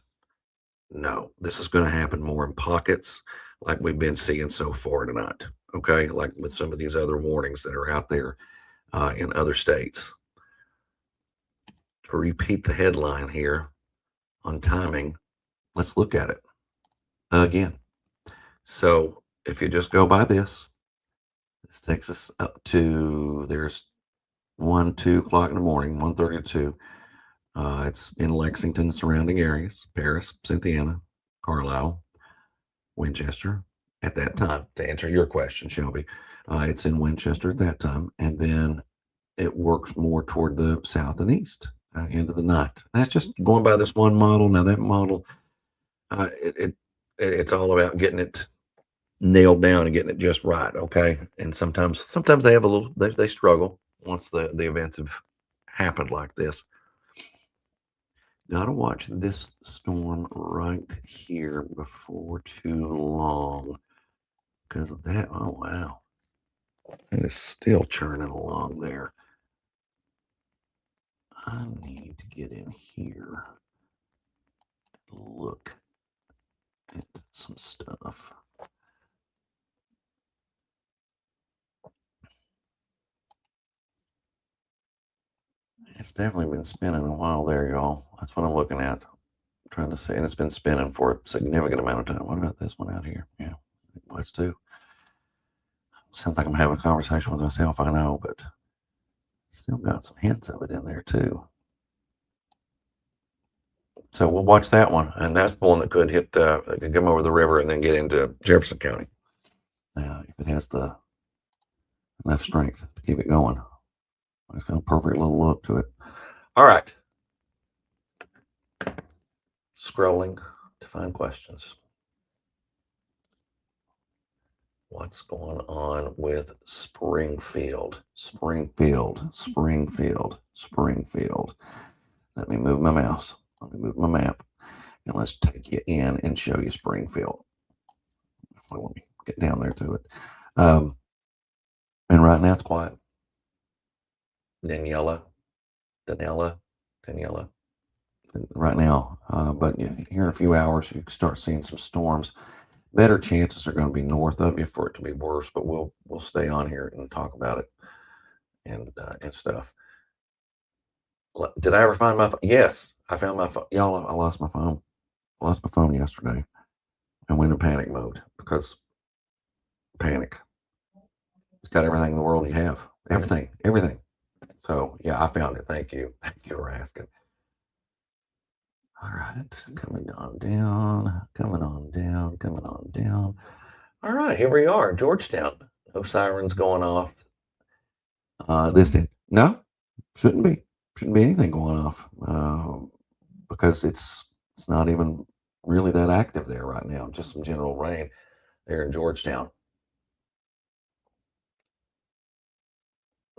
no, this is going to happen more in pockets like we've been seeing so far tonight. Okay. Like with some of these other warnings that are out there in other states. To repeat the headline here on timing, let's look at it again. So if you just go by this takes us up to there's 2 o'clock in the morning, 1:30 to 2. It's in Lexington, surrounding areas, Paris, Cynthiana, Carlisle, Winchester. At that time, to answer your question, Shelby, it's in Winchester at that time, and then it works more toward the south and east into the night. That's just going by this one model. Now that model, it's all about getting it nailed down and getting it just right. Okay, and sometimes they have a little they struggle once the events have happened like this. Gotta watch this storm right here before too long. Because of that, oh wow. It is still churning along there. I need to get in here and look at some stuff. It's definitely been spinning a while there, y'all. That's what I'm looking at. I'm trying to see, and it's been spinning for a significant amount of time. What about this one out here? Yeah, let's do. Sounds like I'm having a conversation with myself, I know, but still got some hints of it in there too. So we'll watch that one, and that's the one that could hit, could come over the river and then get into Jefferson County. Now, if it has enough strength to keep it going, it's got a perfect little look to it. All right, scrolling to find questions. What's going on with Springfield? Springfield. Let me move my mouse. Let me move my map. And let's take you in and show you Springfield. Let me get down there to it. And right now it's quiet. Daniela. Right now. But here in a few hours, you can start seeing some storms. Better chances are going to be north of you for it to be worse, but we'll stay on here and talk about it and stuff. Did I ever find my phone? Yes, I found my phone. Y'all, I lost my phone. I lost my phone yesterday and went in panic mode because panic. It's got everything in the world you have. Everything. So yeah, I found it. Thank you. Thank you for asking. All right, coming on down. All right, here we are, Georgetown. No sirens going off. This end. No, shouldn't be anything going off because it's not even really that active there right now. Just some general rain there in Georgetown.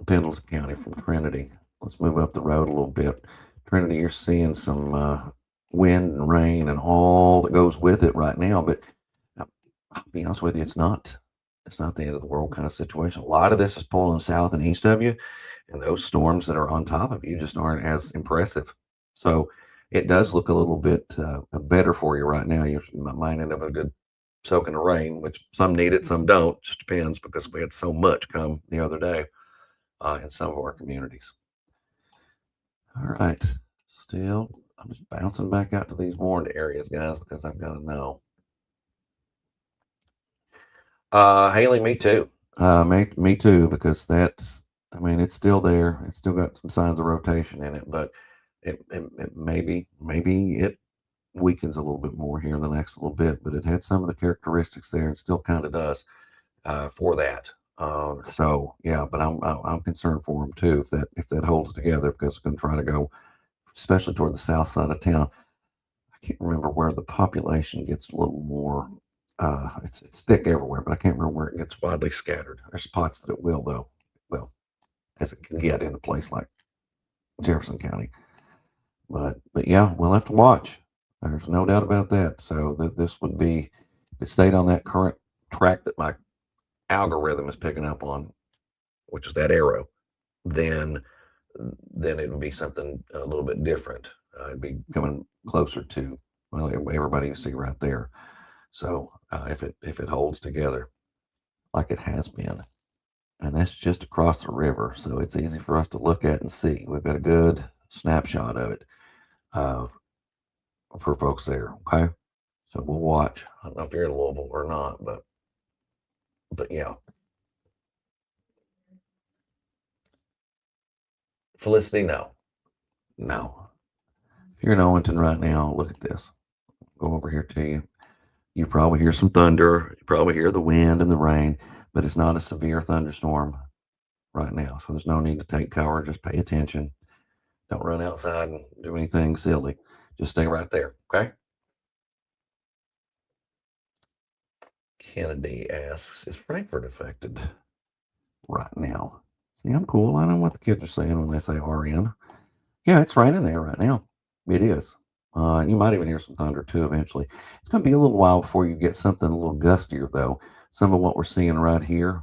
Pendleton County from Trinity. Let's move up the road a little bit. Trinity, you're seeing some wind and rain and all that goes with it right now. But I'll be honest with you, it's not the end of the world kind of situation. A lot of this is pulling south and east of you, and those storms that are on top of you just aren't as impressive. So it does look a little bit better for you right now. You might end up a good soak in the rain, which some need it, some don't. Just depends because we had so much come the other day in some of our communities. All right. Still, I'm just bouncing back out to these warned areas, guys, because I've got to know. Haley, me too. Me too, because it's still there. It's still got some signs of rotation in it, but it maybe it weakens a little bit more here in the next little bit, but it had some of the characteristics there and still kind of does for that. So yeah, but I'm concerned for them too if that holds together because it's going to try to go, especially toward the south side of town. I can't remember where the population gets a little more. It's thick everywhere, but I can't remember where it gets widely scattered. There's spots that it will though. Well, as it can get in a place like Jefferson County. But yeah, we'll have to watch. There's no doubt about that. So this would be if it stayed on that current track that my algorithm is picking up on, which is that arrow, then it would be something a little bit different. It'd be coming closer to well everybody you see right there. So if it holds together like it has been, and that's just across the river, so it's easy for us to look at and see. We've got a good snapshot of it uh, for folks there. Okay, so we'll watch. I don't know if you're in Louisville or not, but yeah, Felicity, no, no. If you're in Owington right now, look at this. Go over here to you. You probably hear some thunder. You probably hear the wind and the rain, but it's not a severe thunderstorm right now. So there's no need to take cover. Just pay attention. Don't run outside and do anything silly. Just stay right there. Okay. Kennedy asks, is Frankfurt affected right now? See, I'm cool. I know what the kids are saying when they say RN. Yeah, it's raining there right now. It is. You might even hear some thunder too eventually. It's going to be a little while before you get something a little gustier, though. Some of what we're seeing right here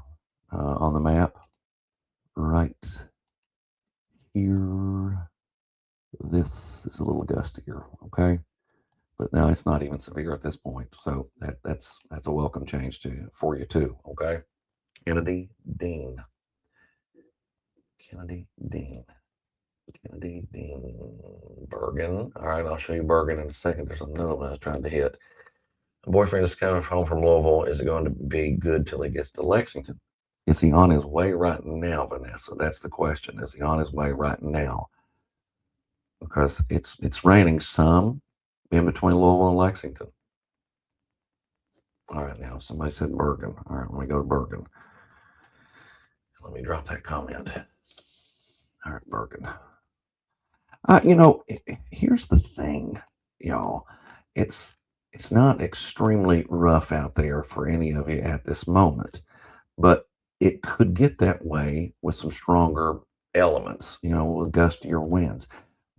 on the map, right here, this is a little gustier, okay? But now it's not even severe at this point, so that's a welcome change for you too, okay? Kennedy Dean, Kennedy Dean. Kennedy Dean Bergen. All right, I'll show you Bergen in a second. There's another one I was trying to hit. A boyfriend is coming home from Louisville. Is it going to be good till he gets to Lexington? Is he on his way right now, Vanessa? That's the question. Is he on his way right now? Because it's raining some in between Louisville and Lexington. All right, now somebody said Bergen. All right, let me go to Bergen. Let me drop that comment. All right, Bergen. Here's the thing, y'all. It's not extremely rough out there for any of you at this moment, but it could get that way with some stronger elements, with gustier winds.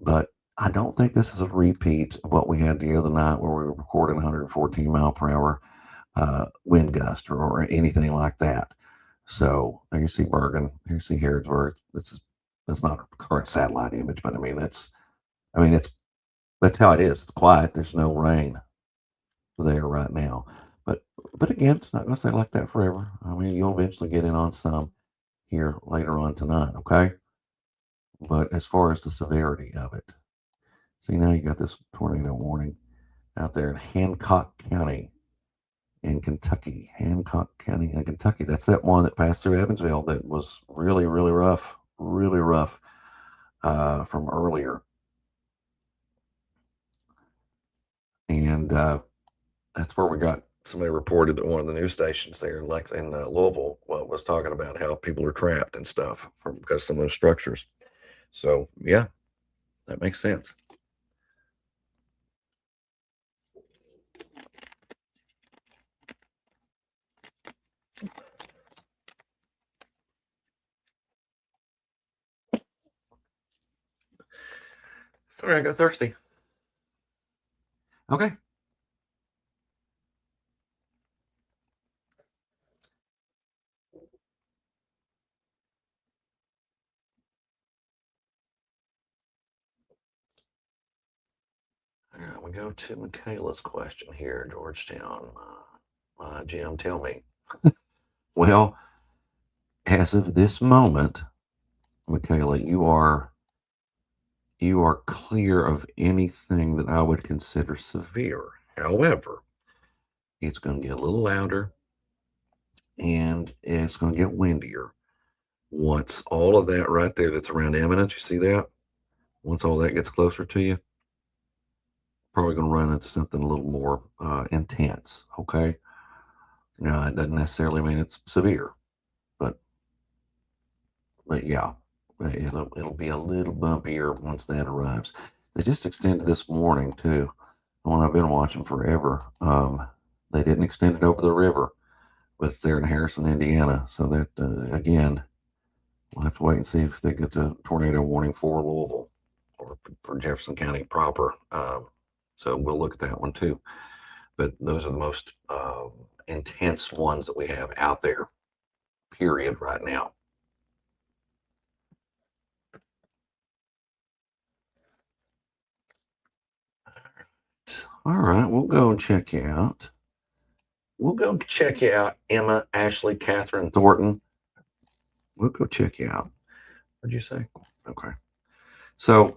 But I don't think this is a repeat of what we had the other night where we were recording 114 mile per hour wind gust or anything like that. So there you see Bergen, here you see Harrodsburg. That's not a current satellite image, but that's how it is. It's quiet. There's no rain there right now. But again, it's not going to stay like that forever. I mean, you'll eventually get in on some here later on tonight, okay? But as far as the severity of it, see now you got this tornado warning out there in Hancock County in Kentucky. Hancock County in Kentucky. That's that one that passed through Evansville that was really, really rough from earlier. And that's where we got somebody reported that one of the news stations there in Louisville was talking about how people are trapped and stuff because of some of those structures. So yeah, that makes sense. Sorry, I got thirsty. Okay. All right, we go to Michaela's question here, Georgetown. Jim, tell me. Well, as of this moment, Michaela, you are clear of anything that I would consider severe. However, it's going to get a little louder and it's going to get windier. Once all of that right there that's around Eminence, you see that? Once all that gets closer to you, probably going to run into something a little more intense. Okay. Now, it doesn't necessarily mean it's severe, but But yeah, it'll be a little bumpier once that arrives. They just extended this morning too. The one I've been watching forever. They didn't extend it over the river, but it's there in Harrison, Indiana. So that again, we'll have to wait and see if they get the tornado warning for Louisville or for Jefferson County proper. So we'll look at that one too. But those are the most intense ones that we have out there, period, right now. All right, we'll go and check you out. We'll go check you out, Emma, Ashley, Catherine, Thornton. We'll go check you out. What'd you say? Okay. So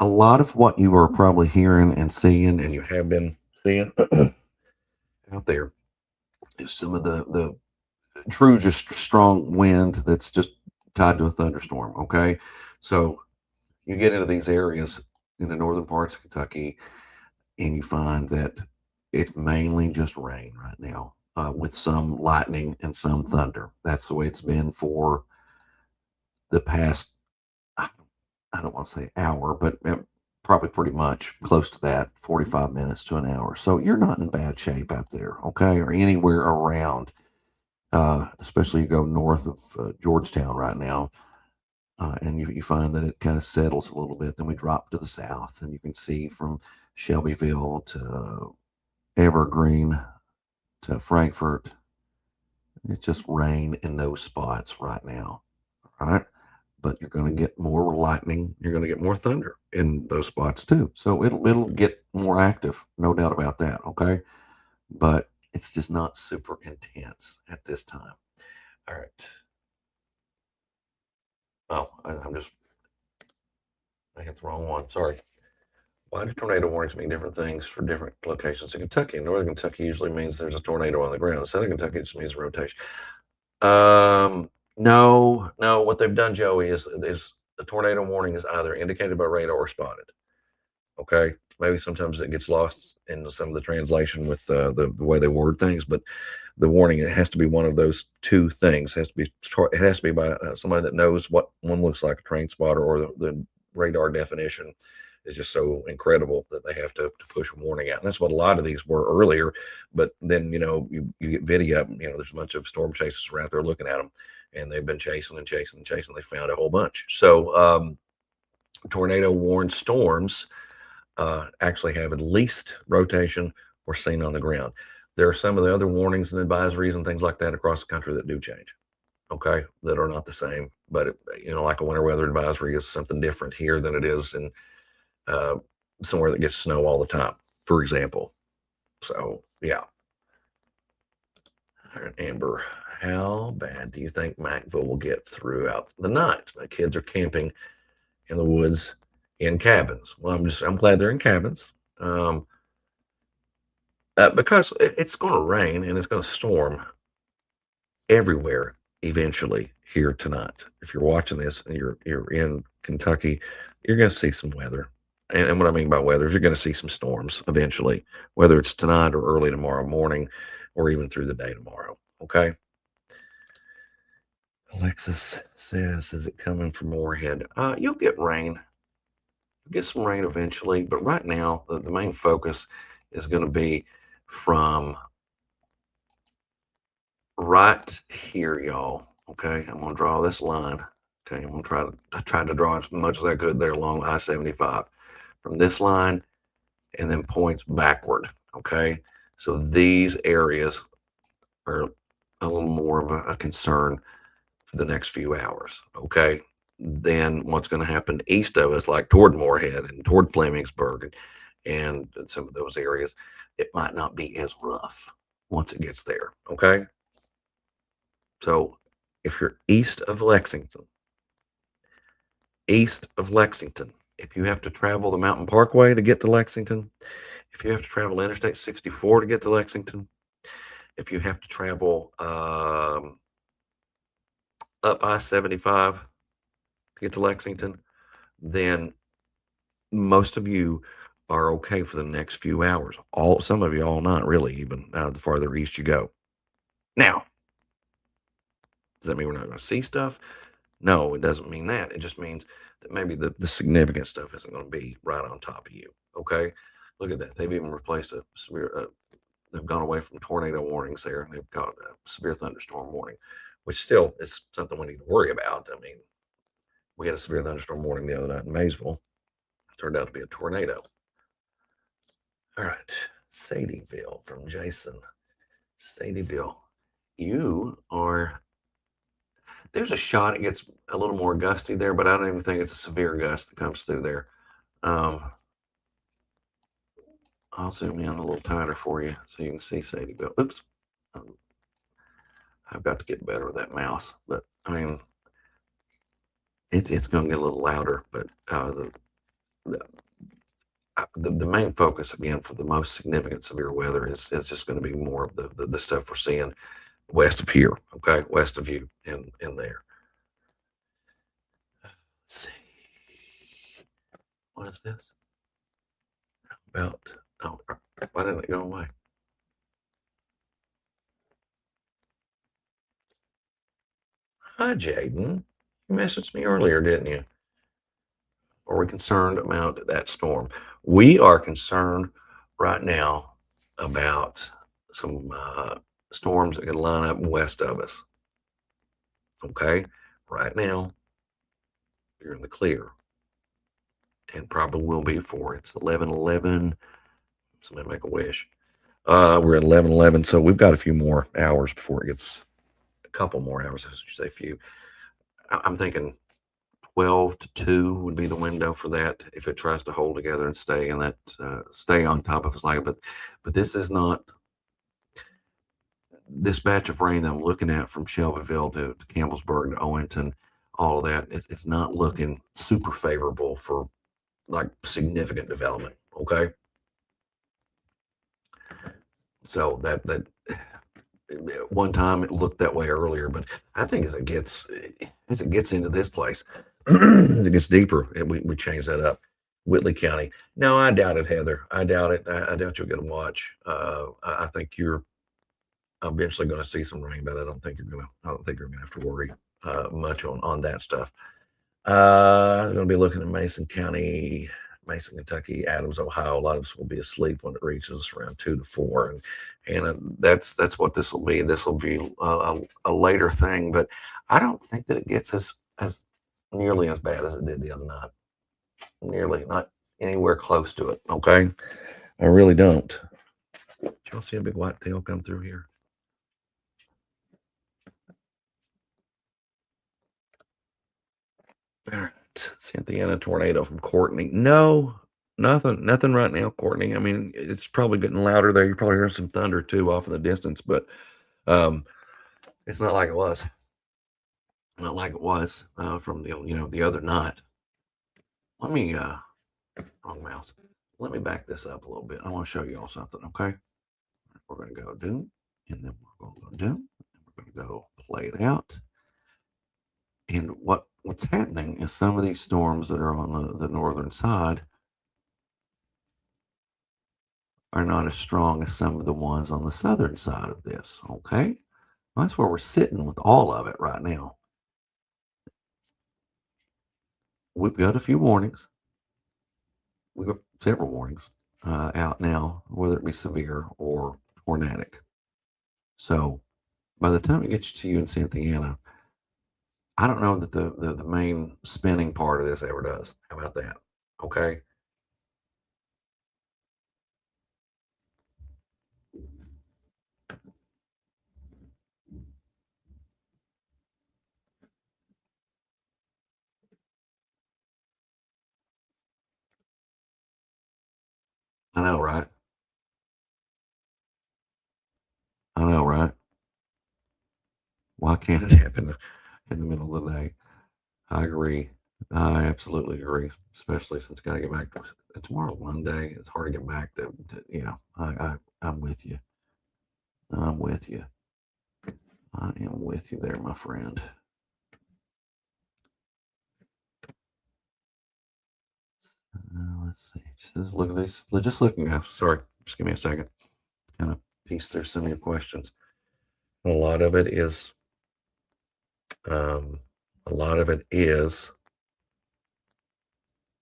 a lot of what you are probably hearing and seeing, and you have been seeing out there, is some of the true, just strong wind that's just tied to a thunderstorm. Okay, so you get into these areas in the northern parts of Kentucky, and you find that it's mainly just rain right now, with some lightning and some thunder. That's the way it's been for the past, I don't want to say hour, but probably pretty much close to that, 45 minutes to an hour. So you're not in bad shape out there, okay, or anywhere around. Especially you go north of Georgetown right now, and you find that it kind of settles a little bit. Then we drop to the south, and you can see from Shelbyville to Evergreen to Frankfort. It's just rain in those spots right now. All right. But you're going to get more lightning. You're going to get more thunder in those spots too. So it'll get more active, no doubt about that. Okay. But it's just not super intense at this time. All right. Oh, I hit the wrong one. Sorry. Why do tornado warnings mean different things for different locations in Kentucky? Northern Kentucky usually means there's a tornado on the ground. Southern Kentucky just means rotation. No, no. What they've done, Joey, is a tornado warning is either indicated by radar or spotted. Okay, maybe sometimes it gets lost in some of the translation with the way they word things, but the warning, it has to be one of those two things. It has to be by somebody that knows what one looks like, a train spotter, or the radar definition is just so incredible that they have to push a warning out. And that's what a lot of these were earlier. But then, you get video, there's a bunch of storm chasers around there looking at them, and they've been chasing and chasing and chasing. They found a whole bunch. So tornado warned storms actually have at least rotation or seen on the ground. There are some of the other warnings and advisories and things like that across the country that do change. Okay, that are not the same, but like a winter weather advisory is something different here than it is in somewhere that gets snow all the time, for example. So yeah. All right, Amber, how bad do you think Macville will get throughout the night? My kids are camping in the woods in cabins. Well, I'm glad they're in cabins. Because it's going to rain and it's going to storm everywhere eventually here tonight. If you're watching this and you're in Kentucky, you're going to see some weather. And what I mean by weather is you're going to see some storms eventually, whether it's tonight or early tomorrow morning or even through the day tomorrow. Okay. Alexis says, is it coming from Moorhead? You'll get rain. You'll get some rain eventually, but right now the main focus is going to be from right here, y'all. Okay, I'm gonna draw this line. Okay, I'm gonna try to draw as much as I could there along I-75 from this line, and then points backward. Okay, so these areas are a little more of a concern for the next few hours. Okay, then what's going to happen east of us, like toward Moorhead and toward Flemingsburg and some of those areas, it might not be as rough once it gets there. Okay. So if you're east of Lexington, if you have to travel the Mountain Parkway to get to Lexington, if you have to travel Interstate 64 to get to Lexington, if you have to travel up I-75 to get to Lexington, then most of you are okay for the next few hours. Some of you all not really, even the farther east you go. Now, does that mean we're not going to see stuff? No, it doesn't mean that. It just means that maybe the significant stuff isn't going to be right on top of you. Okay. Look at that. They've even replaced a severe, they've gone away from tornado warnings there and they've got a severe thunderstorm warning, which still is something we need to worry about. I mean, we had a severe thunderstorm warning the other night in Maysville. It turned out to be a tornado. All right. Sadieville from Jason. Sadieville, you are, there's a shot it gets a little more gusty there, but I don't even think it's a severe gust that comes through there. I'll zoom in a little tighter for you so you can see Sadieville. Oops. Um, I've got to get better with that mouse, but I mean, it's going to get a little louder, but the, the main focus again for the most significant severe weather is just going to be more of the stuff we're seeing west of here, okay, west of you in there. Let's see, what is this about? Oh, why didn't it go away? Hi, Jaden. You messaged me earlier, didn't you? Are we concerned about that storm? We are concerned right now about some storms that could line up west of us. Okay, right now you're in the clear, and probably will be for it's 11:11. Somebody make a wish. We're at 11:11, so we've got a few more hours before it gets a couple more hours. I should say few. I'm thinking 12 to 2 would be the window for that if it tries to hold together and stay in that stay on top of us like it. But this is not this batch of rain that I'm looking at from Shelbyville to Campbellsburg to Owington, all of that. It's not looking super favorable for like significant development. Okay, so that one time it looked that way earlier, but I think as it gets into this place, as it gets deeper, we change that up. Whitley County. No, I doubt it, Heather. I doubt it. I doubt you'll get a watch. I think you're eventually going to see some rain, but I don't think you're going to. I don't think you're going to have to worry much on that stuff. I'm going to be looking at Mason County, Mason, Kentucky, Adams, Ohio. A lot of us will be asleep when it reaches around 2 to 4, and that's what this will be. This will be a later thing, but I don't think that it gets as nearly as bad as it did the other night. Nearly, not anywhere close to it. Okay, I really don't. Did y'all see a big white tail come through here? All right. Cynthiana tornado from Courtney. No, nothing right now, Courtney. I mean, it's probably getting louder there. You're probably hearing some thunder too off in the distance, but um, it's not like it was. Not like it was from the other night. Let me wrong mouse. Let me back this up a little bit. I want to show you all something. Okay, we're going to go do, and then we're going to go do, and we're going to go play it out. And what's happening is some of these storms that are on the northern side are not as strong as some of the ones on the southern side of this. Okay, that's where we're sitting with all of it right now. We've got a few warnings. We've got several warnings out now, whether it be severe or tornadic. So by the time it gets to you in Cynthiana, I don't know that the main spinning part of this ever does. How about that? Okay. I know, right? I know, right? Why can't it happen in the middle of the day? I agree. I absolutely agree, especially since I got to get back to tomorrow, Monday. It's hard to get back I'm with you. I'm with you. I am with you there, my friend. Let's see. Just look at this. Just looking. Sorry. Just give me a second. Kind of piece through some of your questions. A lot of it is, um, a lot of it is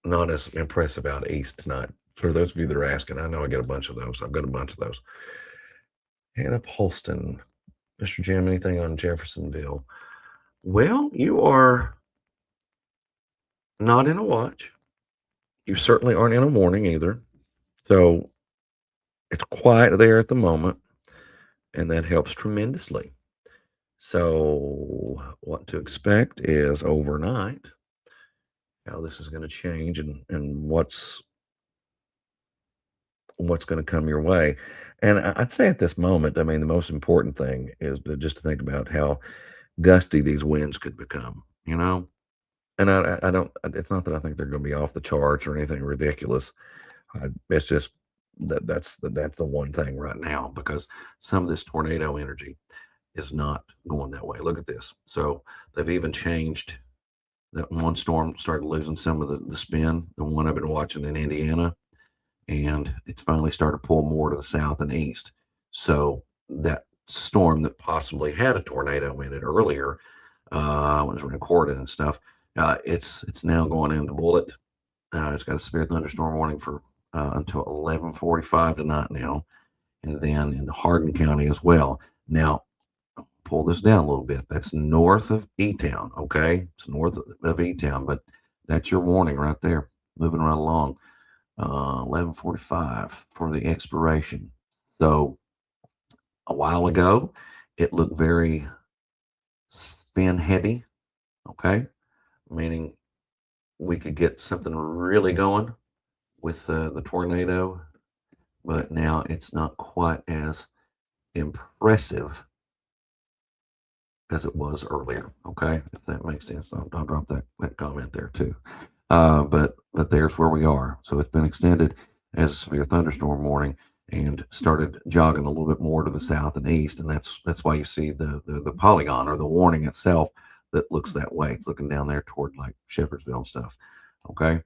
not as impressive out east tonight. For those of you that are asking, I know I get a bunch of those. I've got a bunch of those. Hannah Polston, Mr. Jim, anything on Jeffersonville? Well, you are not in a watch. You certainly aren't in a warning either. So it's quiet there at the moment, and that helps tremendously. So what to expect is overnight how this is going to change and what's going to come your way. And I'd say at this moment, I mean, the most important thing is just to think about how gusty these winds could become, you know? And I don't, it's not that I think they're going to be off the charts or anything ridiculous. It's just that's the one thing right now because some of this tornado energy is not going that way. Look at this. So they've even changed that one storm started losing some of the spin, the one I've been watching in Indiana, and it's finally started to pull more to the south and east. So that storm that possibly had a tornado in it earlier, when it was recorded and stuff, it's now going into bullet. It's got a severe thunderstorm warning for until 11:45 tonight now, and then in Hardin County as well. Now, pull this down a little bit. That's north of E-Town, okay? It's north of E-Town, but that's your warning right there. Moving right along. 11:45 for the expiration. So a while ago, it looked very spin heavy, okay? Meaning we could get something really going with the tornado, but now it's not quite as impressive as it was earlier. Okay, if that makes sense, I'll drop that comment there too. But there's where we are. So it's been extended as a severe thunderstorm warning and started jogging a little bit more to the south and east, and that's why you see the polygon or the warning itself that looks that way. It's looking down there toward like Shepherdsville and stuff. Okay,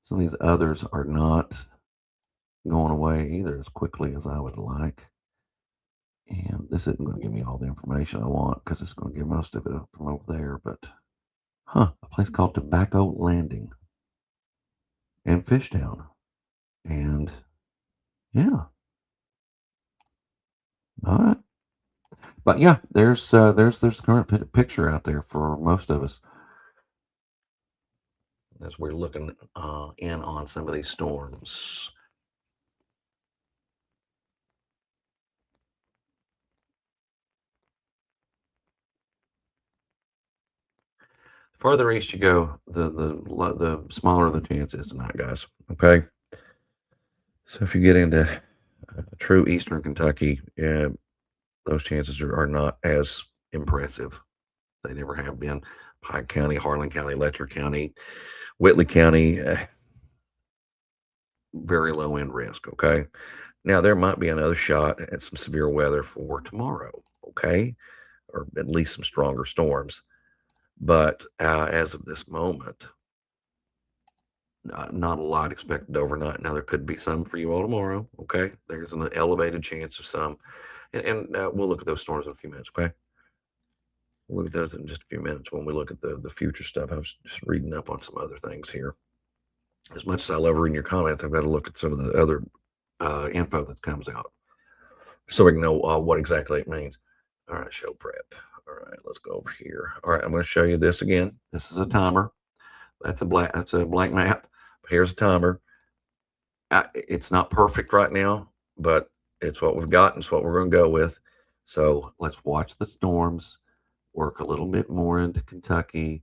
some of these others are not going away either as quickly as I would like. And this isn't going to give me all the information I want because it's going to give most of it from over there. But, a place called Tobacco Landing and Fishtown. And yeah, all right. But yeah, there's current picture out there for most of us as we're looking in on some of these storms. Farther east you go, the smaller the chance is tonight, guys. Okay, so if you get into true eastern Kentucky, yeah, those chances are not as impressive. They never have been. Pike County, Harlan County, Letcher County, Whitley County, very low end risk. Okay. Now, there might be another shot at some severe weather for tomorrow. Okay. Or at least some stronger storms. But as of this moment, not a lot expected overnight. Now, there could be some for you all tomorrow. Okay. There's an elevated chance of some. And we'll look at those storms in a few minutes. Okay. We'll look at those in just a few minutes when we look at the future stuff. I was just reading up on some other things here. As much as I love reading your comments, I've got to look at some of the other info that comes out so we can know what exactly it means. All right, show prep. All right, let's go over here. All right, I'm going to show you this again. This is a timer. That's a blank map. Here's a timer. It's not perfect right now, but it's what we've got and it's what we're going to go with. So let's watch the storms. Work a little bit more into Kentucky.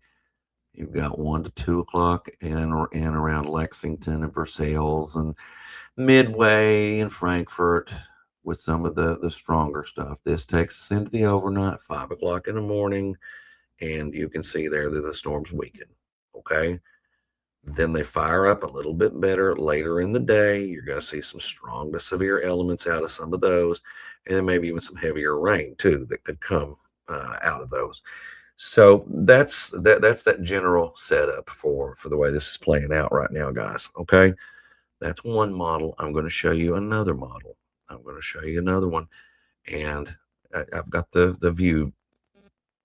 You've got 1 to 2 o'clock and around Lexington and Versailles and Midway and Frankfort with some of the stronger stuff. This takes us into the overnight, 5 o'clock in the morning, and you can see there that the storms weaken. Okay. Then they fire up a little bit better later in the day. You're going to see some strong to severe elements out of some of those, and then maybe even some heavier rain too that could come out of those. So that's that general setup for the way this is playing out right now, guys. Okay, that's one model. I'm going to show you another model. I'm going to show you another one, and I've got the view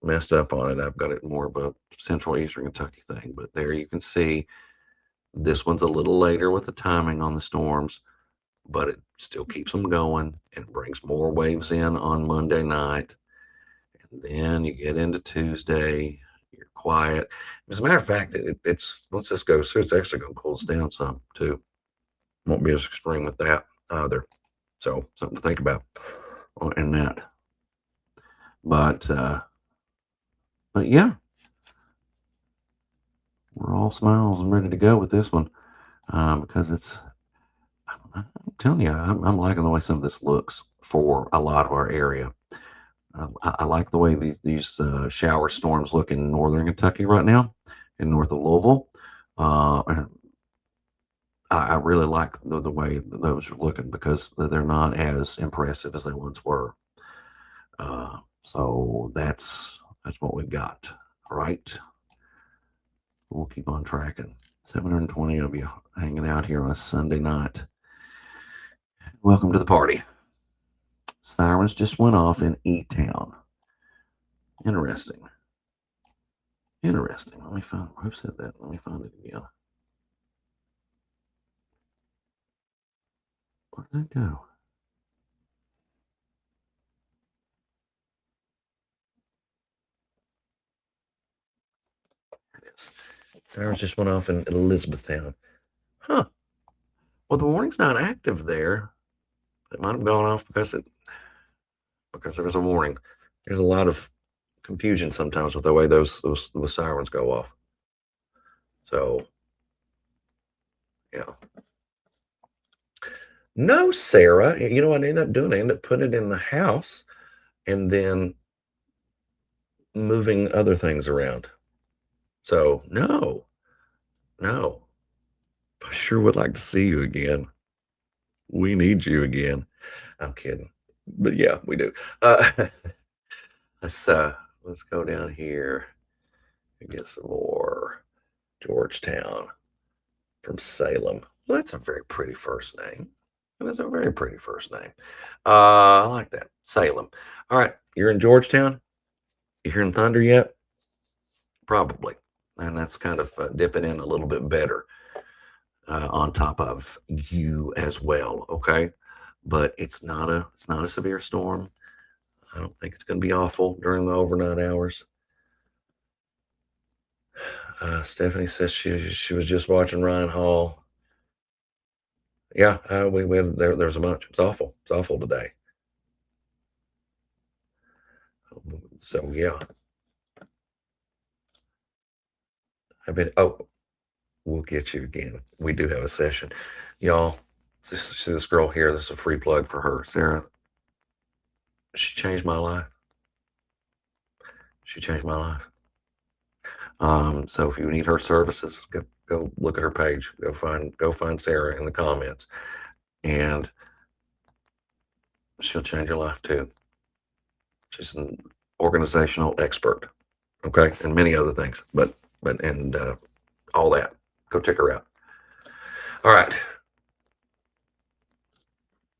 messed up on it. I've got it more of a central eastern Kentucky thing, but there you can see this one's a little later with the timing on the storms, but it still keeps them going and brings more waves in on Monday night. And then you get into Tuesday, you're quiet. As a matter of fact, it's once this goes through, it's actually going to cool us down some too. Won't be as extreme with that either. So something to think about in that. But yeah, we're all smiles and ready to go with this one because it's. I'm telling you, I'm liking the way some of this looks for a lot of our area. I like the way these shower storms look in northern Kentucky right now, in north of Louisville. And I really like the way those are looking because they're not as impressive as they once were. So that's what we've got. All right. We'll keep on tracking. 720 of you hanging out here on a Sunday night. Welcome to the party. Sirens just went off in E-Town. Interesting. Interesting. Let me find who said that. Let me find it again. Where did that go? There it is. Sirens just went off in Elizabethtown. Huh. Well, the warning's not active there. It might have gone off because there was a warning. There's a lot of confusion sometimes with the way those sirens go off. So, yeah. No, Sarah. You know what I ended up doing? I ended up putting it in the house and then moving other things around. So, no. I sure would like to see you again. We need you again. I'm kidding. But yeah, we do. Let's go down here and get some more Georgetown from Salem. Well, that's a very pretty first name. That's a very pretty first name. I like that. Salem. All right. You're in Georgetown? You hearing thunder yet? Probably. And that's kind of dipping in a little bit better on top of you as well. Okay. But it's not a severe storm. I don't think it's going to be awful during the overnight hours. Stephanie says she was just watching Ryan Hall. Yeah, we had, there's a bunch. It's awful. It's awful today. So yeah, we'll get you again. We do have a session, y'all. See this girl here. This is a free plug for her, Sarah. She changed my life. She changed my life. So if you need her services, go look at her page. Go find Sarah in the comments, and she'll change your life too. She's an organizational expert, okay, and many other things, but all that. Go check her out. All right,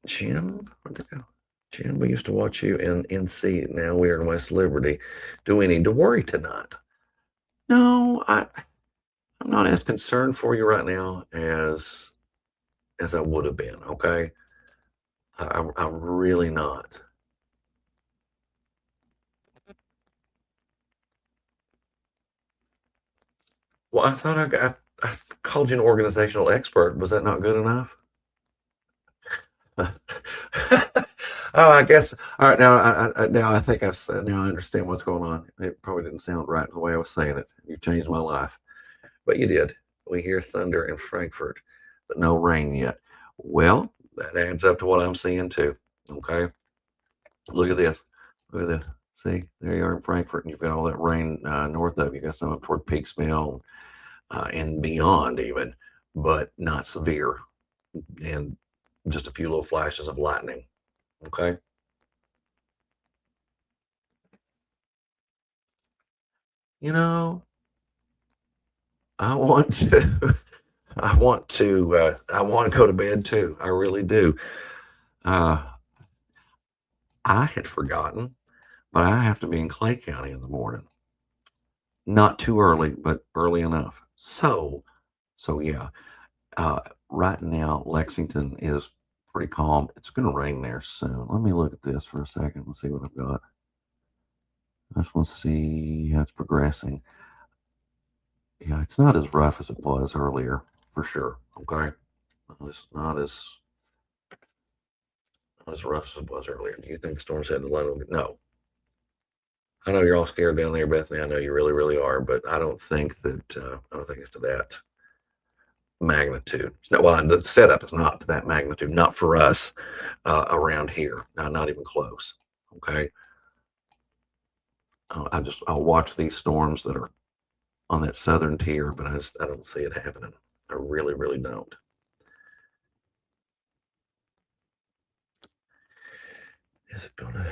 Jim, where'd it go? Jim, we used to watch you in NC. Now we are in West Liberty. Do we need to worry tonight? No, I'm not as concerned for you right now as I would have been. Okay, I'm really not. Well, I thought I called you an organizational expert. Was that not good enough? Oh, I guess. All right, now I think now I understand what's going on. It probably didn't sound right the way I was saying it. You changed my life, but you did. We hear thunder in Frankfurt, but no rain yet. Well, that adds up to what I'm seeing too. Okay, look at this. Look at this. See, there you are in Frankfurt, and you've got all that rain north of you. You got some up toward Peaksville and beyond, even, but not severe, and just a few little flashes of lightning. Okay. You know, I want to, I want to, I want to go to bed too. I really do. Uh, I had forgotten but I have to be in Clay County in the morning. Not too early, but early enough. So yeah. Right now, Lexington is pretty calm. It's going to rain there soon. Let me look at this for a second and see what I've got. I just want to see how it's progressing. Yeah, it's not as rough as it was earlier, for sure. Okay, it's not as rough as it was earlier. Do you think the storm's headed to London? No. I know you're all scared down there, Bethany. I know you really, really are, but I don't think that I don't think it's to that magnitude. No, well, the setup is not to that magnitude. Not for us around here. Not even close. Okay. I'll watch these storms that are on that southern tier, but I don't see it happening. I really, really don't. Is it gonna?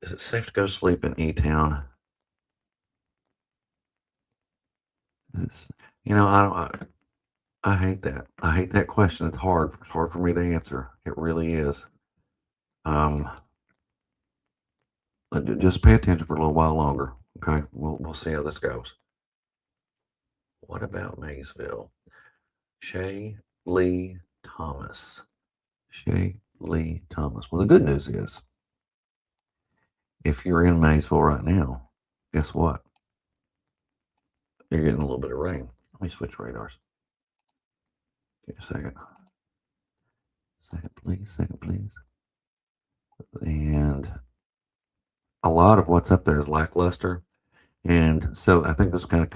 Is it safe to go to sleep in E-Town? It's, I hate that. I hate that question. It's hard. It's hard for me to answer. It really is. Um, just pay attention for a little while longer. Okay, we'll see how this goes. What about Maysville? Shay Lee Thomas. Shay Lee Thomas. Well, the good news is, if you're in Maysville right now, guess what? You're getting a little bit of rain. Let me switch radars. Give me a second. Second, please. Second, please. And a lot of what's up there is lackluster. And so I think this kind of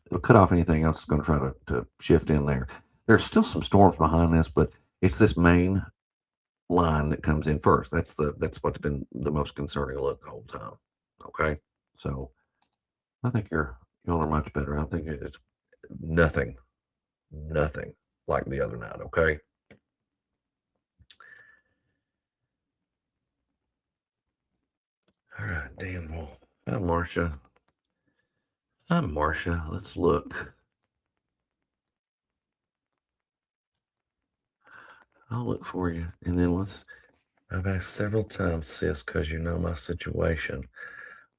it'll cut off anything else that's going to try to shift in there. There's still some storms behind this, but it's this main line that comes in first. That's what's been the most concerning look the whole time. Okay. So I think y'all are much better. I think it's nothing like the other night. Okay. All right, Dan. Well, I'm Marcia. Let's look. I'll look for you, and then I've asked several times, sis, because you know my situation.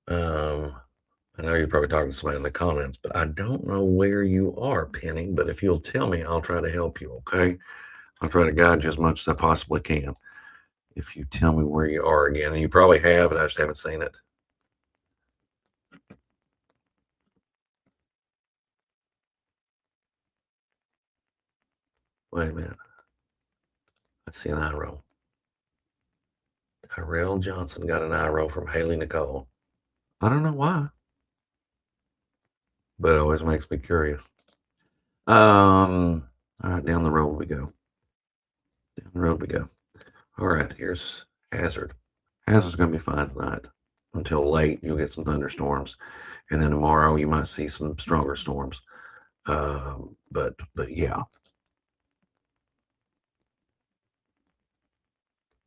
I know you're probably talking to somebody in the comments, but I don't know where you are, Penny. But if you'll tell me, I'll try to help you. Okay, I'll try to guide you as much as I possibly can. If you tell me where you are again, and you probably have, and I just haven't seen it. Wait a minute. I see an eye roll. Tyrell Johnson got an eye roll from Haley Nicole. I don't know why, but it always makes me curious. All right, down the road we go. Down the road we go. All right, here's Hazard. Hazard's going to be fine tonight. Until late, you'll get some thunderstorms, and then tomorrow you might see some stronger storms. But yeah,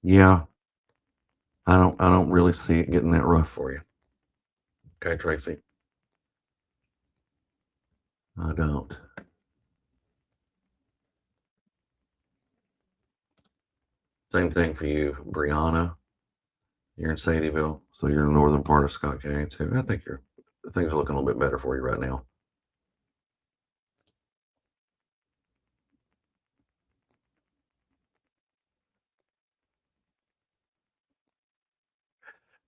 yeah. I don't really see it getting that rough for you. Okay, Tracy. I don't. Same thing for you, Brianna. You're in Sadieville, so you're in the northern part of Scott County too. I think things are looking a little bit better for you right now.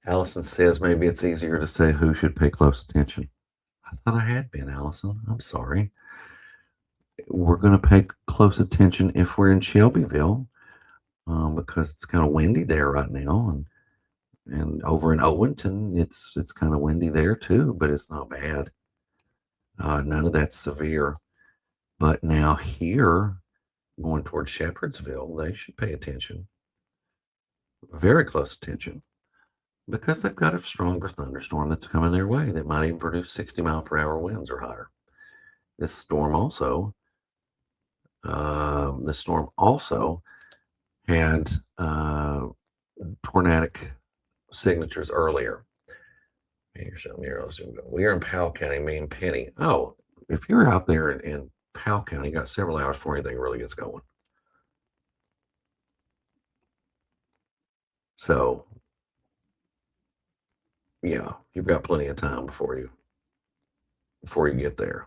Allison says maybe it's easier to say who should pay close attention. I thought I had been, Allison. I'm sorry. We're going to pay close attention if we're in Shelbyville, because it's kind of windy there right now, and over in Owenton, it's kind of windy there too, but it's not bad. None of that's severe. But now here, going towards Shepherdsville, they should pay attention, very close attention, because they've got a stronger thunderstorm that's coming their way that might even produce 60-mile-per-hour winds or higher. This storm also had tornadic signatures earlier. We are in Powell County, me and Penny. Oh, if you're out there in Powell County, you got several hours before anything really gets going. So yeah, you've got plenty of time before you get there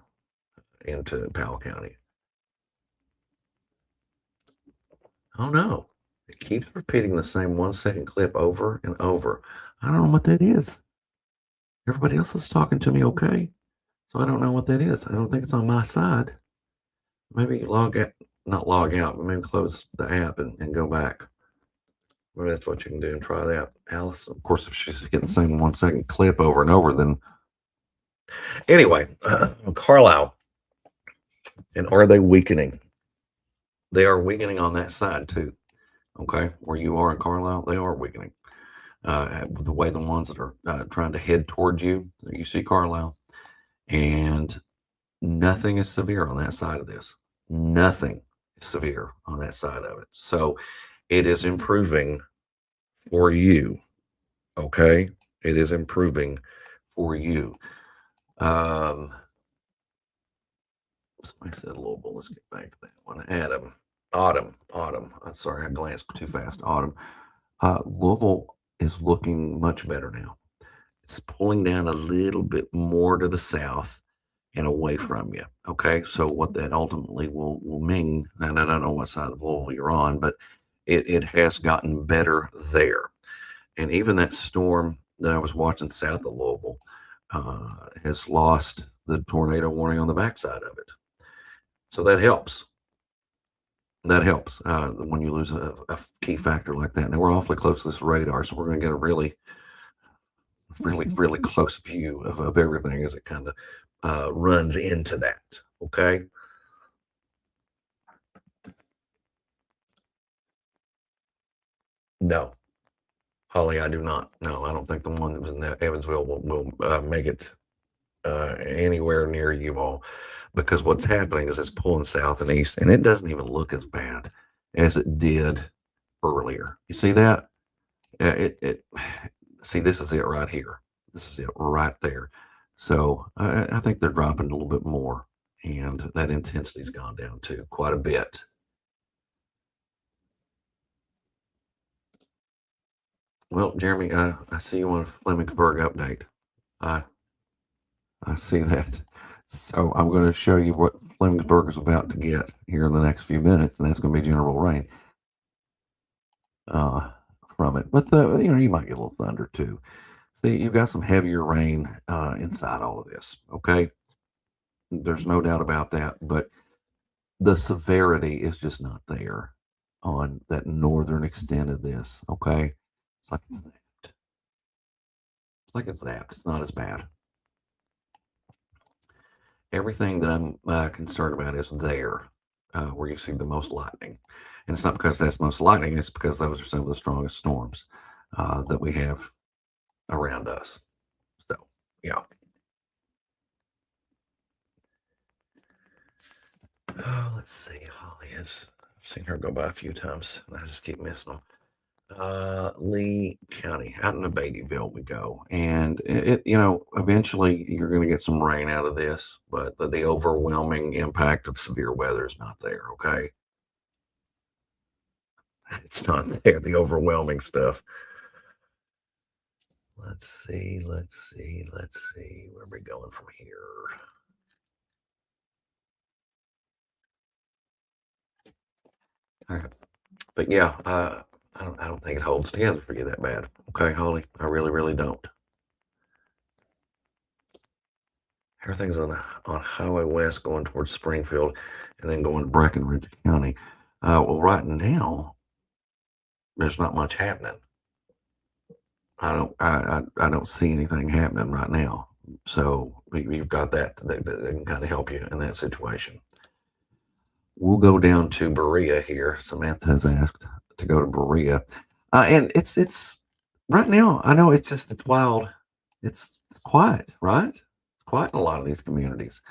into Powell County. Oh no, it keeps repeating the same 1 second clip over and over. I don't know what that is. Everybody else is talking to me okay, so I don't know what that is. I don't think it's on my side. Maybe log out, not log out, but maybe close the app and go back. Well, that's what you can do and try that. Alice, of course, if she's getting the same 1 second clip over and over, then anyway, Carlisle, and are they weakening? They are weakening on that side too. Okay, where you are in Carlisle, they are weakening. The way the ones that are trying to head toward you, you see Carlisle, and nothing is severe on that side of this. Nothing is severe on that side of it. So it is improving for you. Okay, it is improving for you. Somebody said Louisville. Let's get back to that one. Autumn. I'm sorry, I glanced too fast. Autumn. Louisville is looking much better now. It's pulling down a little bit more to the south and away from you. Okay, so what that ultimately will mean, and I don't know what side of Louisville you're on, but it has gotten better there. And even that storm that I was watching south of Louisville has lost the tornado warning on the backside of it. So that helps. That helps when you lose a key factor like that. Now we're awfully close to this radar, so we're going to get a really, really close view of everything as it kind of runs into that. Okay. No, Holly, I do not. No, I don't think the one that was in Evansville will make it anywhere near you all, because what's happening is it's pulling south and east, and it doesn't even look as bad as it did earlier. You see that? It see, this is it right here. This is it right there. So I think they're dropping a little bit more, and that intensity's gone down too quite a bit. Well, Jeremy, I see you want a Flemingsburg update. I see that. So I'm going to show you what Flemingsburg is about to get here in the next few minutes, and that's going to be general rain from it. But you might get a little thunder too. See, you've got some heavier rain inside all of this. Okay, there's no doubt about that. But the severity is just not there on that northern extent of this. Okay, it's like it's zapped. It's like it's zapped. It's not as bad. Everything that I'm concerned about is there, where you see the most lightning. And it's not because that's most lightning, it's because those are some of the strongest storms that we have around us. So, yeah. Oh, let's see. Holly is, I've seen her go by a few times, and I just keep missing them. Lee County, out in Beattyville we go, and eventually you're going to get some rain out of this, but the overwhelming impact of severe weather is not there. Okay, it's not there. The overwhelming stuff. Let's see. Where are we going from here? All right. But yeah, I don't think it holds together for you that bad. Okay, Holly, I really, really don't. Everything's on Highway West going towards Springfield, and then going to Breckenridge County. Well, right now there's not much happening. I don't see anything happening right now. So you've got that can kind of help you in that situation. We'll go down to Berea here. Samantha has asked to go to Berea, and it's right now. I know it's wild. It's quiet, right? It's quiet in a lot of these communities,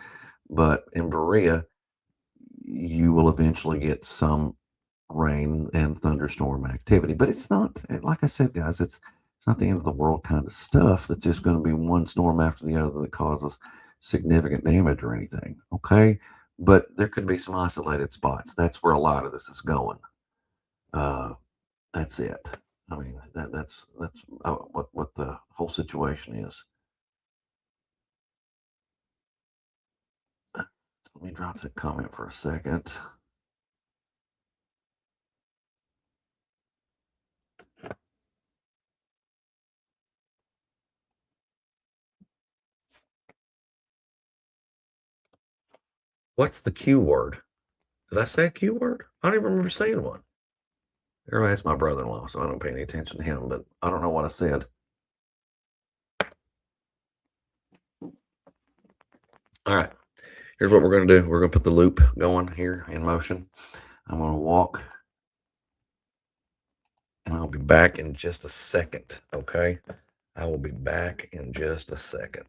but in Berea, you will eventually get some rain and thunderstorm activity. But it's not, like I said, guys. It's not the end of the world kind of stuff that's just going to be one storm after the other that causes significant damage or anything. Okay. But there could be some isolated spots. That's where a lot of this is going. That's it. I mean, that's what the whole situation is. Let me drop that comment for a second. What's the Q word? Did I say a Q word? I don't even remember saying one. Everybody's my brother-in-law, so I don't pay any attention to him, but I don't know what I said. All right, here's what we're going to do. We're going to put the loop going here in motion. I'm going to walk, and I'll be back in just a second, okay? I will be back in just a second.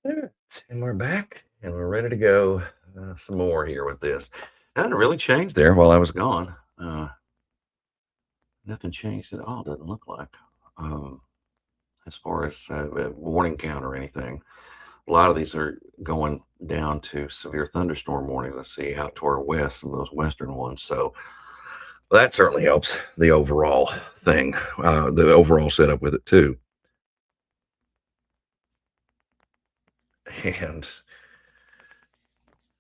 And we're back and we're ready to go some more here with this. Nothing really changed there while I was gone. Nothing changed at all, doesn't look like. Um, as far as warning count or anything. A lot of these are going down to severe thunderstorm warnings. I see out to our west, some of those western ones. So that certainly helps the overall thing, the overall setup with it too. And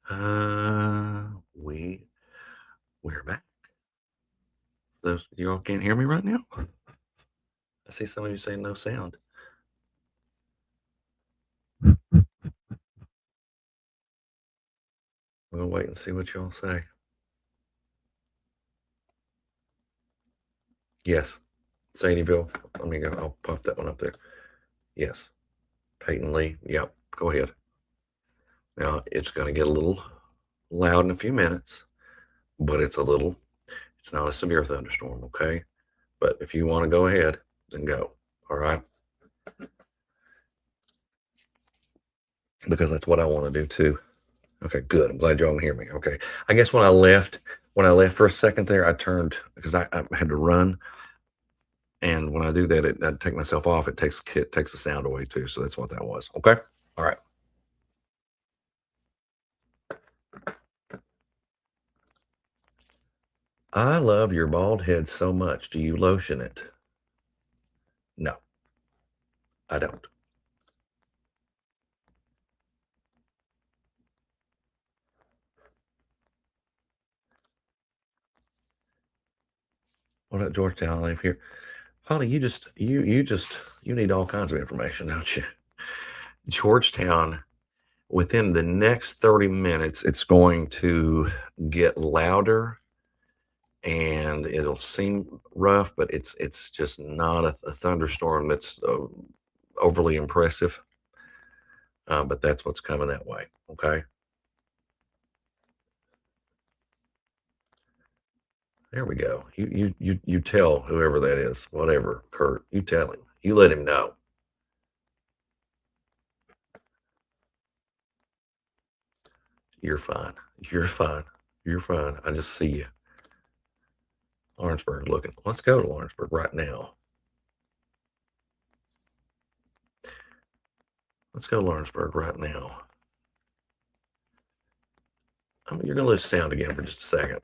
uh, we we're back. Those you all can't hear me right now. I see some of you saying no sound. We'll wait and see what y'all say. Yes, Sadie'ville. Let me go. I'll pop that one up there. Yes. Peyton Lee. Yep. Go ahead. Now it's going to get a little loud in a few minutes, but it's not a severe thunderstorm. Okay. But if you want to go ahead, then go. All right. Because that's what I want to do too. Okay, good. I'm glad y'all can hear me. Okay. I guess when I left for a second there, I turned because I had to run. And when I do that, I take myself off. It takes the sound away too. So that's what that was. Okay. All right. I love your bald head so much. Do you lotion it? No, I don't. What up, Georgetown? I live here. Holly, you need all kinds of information, don't you? Georgetown, within the next 30 minutes, it's going to get louder and it'll seem rough, but it's just not a thunderstorm that's overly impressive. But that's what's coming that way. Okay. There we go. You tell whoever that is, whatever, Kurt. You tell him. You let him know. You're fine. You're fine. You're fine. I just see you. Lawrenceburg looking. Let's go to Lawrenceburg right now. Let's go to Lawrenceburg right now. You're going to lose sound again for just a second.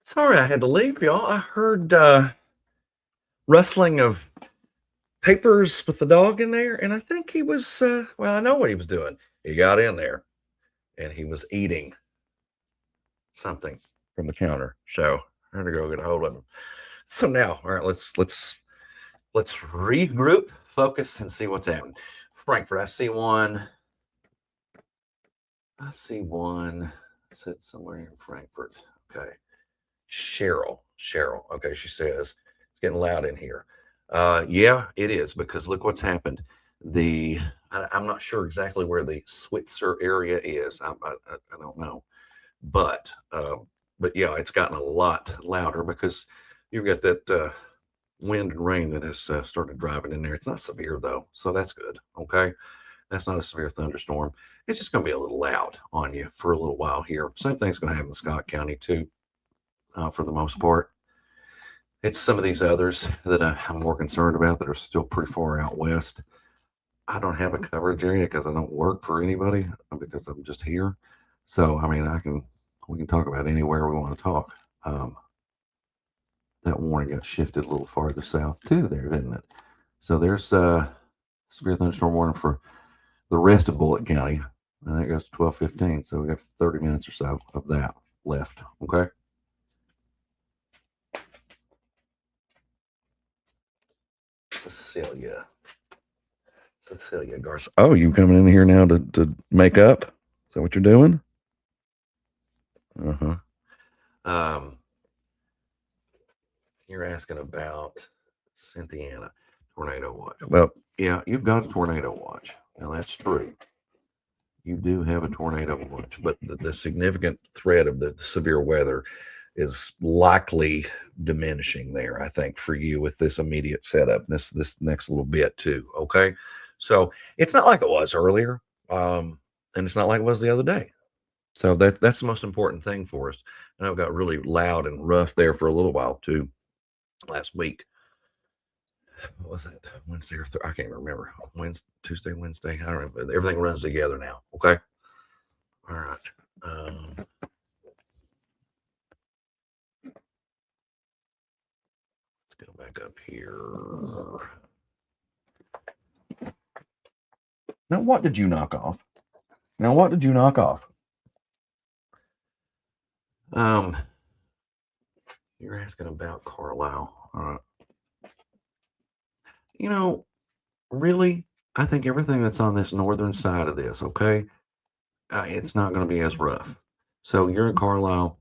Sorry I had to leave, y'all. I heard rustling of papers with the dog in there, and I think he was, well, I know what he was doing. He got in there and he was eating something from the counter. So I had to go get a hold of him. So now, all right, let's regroup, focus, and see what's happening. Frankfurt, I see one. Said somewhere in Frankfurt. Okay. Cheryl. Okay, she says it's getting loud in here. Yeah, it is because look what's happened. I'm not sure exactly where the Switzer area is. I don't know, but yeah, it's gotten a lot louder because you've got that wind and rain that has started driving in there. It's not severe though, so that's good. Okay, that's not a severe thunderstorm. It's just going to be a little loud on you for a little while here. Same thing's going to happen in Scott County too, for the most part. It's some of these others that I'm more concerned about that are still pretty far out west. I don't have a coverage area because I don't work for anybody because I'm just here. So I mean, we can talk about anywhere we want to talk. That warning got shifted a little farther south too, there, didn't it? So there's severe thunderstorm warning for the rest of Bullitt County. I think it goes to 12:15. So we got 30 minutes or so of that left. Okay. Cecilia Garza. Oh, you coming in here now to make up? Is that what you're doing? Uh huh. You're asking about Cynthiana tornado watch. Well, yeah, you've got a tornado watch. Now that's true. You do have a tornado watch, but the significant threat of the severe weather is likely diminishing there, I think, for you with this immediate setup, this next little bit too. Okay. So it's not like it was earlier. And it's not like it was the other day. So that's the most important thing for us. And I've got really loud and rough there for a little while too last week. What was that? Wednesday or I can't remember. Wednesday, Tuesday, Wednesday. I don't remember. Everything runs together now. Okay. All right. Let's go back up here. Now, what did you knock off? You're asking about Carlisle. All right. You know, really, I think everything that's on this northern side of this, okay, it's not going to be as rough. So you're in Carlisle,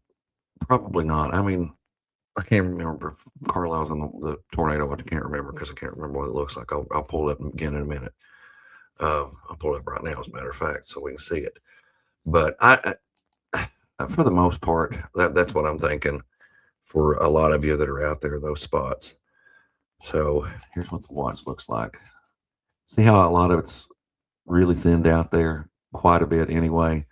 probably not. I mean, I can't remember if Carlisle's on the tornado. I can't remember because I can't remember what it looks like. I'll pull it up again in a minute. I'll pull it up right now, as a matter of fact, so we can see it. But I for the most part, that's what I'm thinking for a lot of you that are out there, those spots. So here's what the watch looks like. See how a lot of it's really thinned out there quite a bit anyway.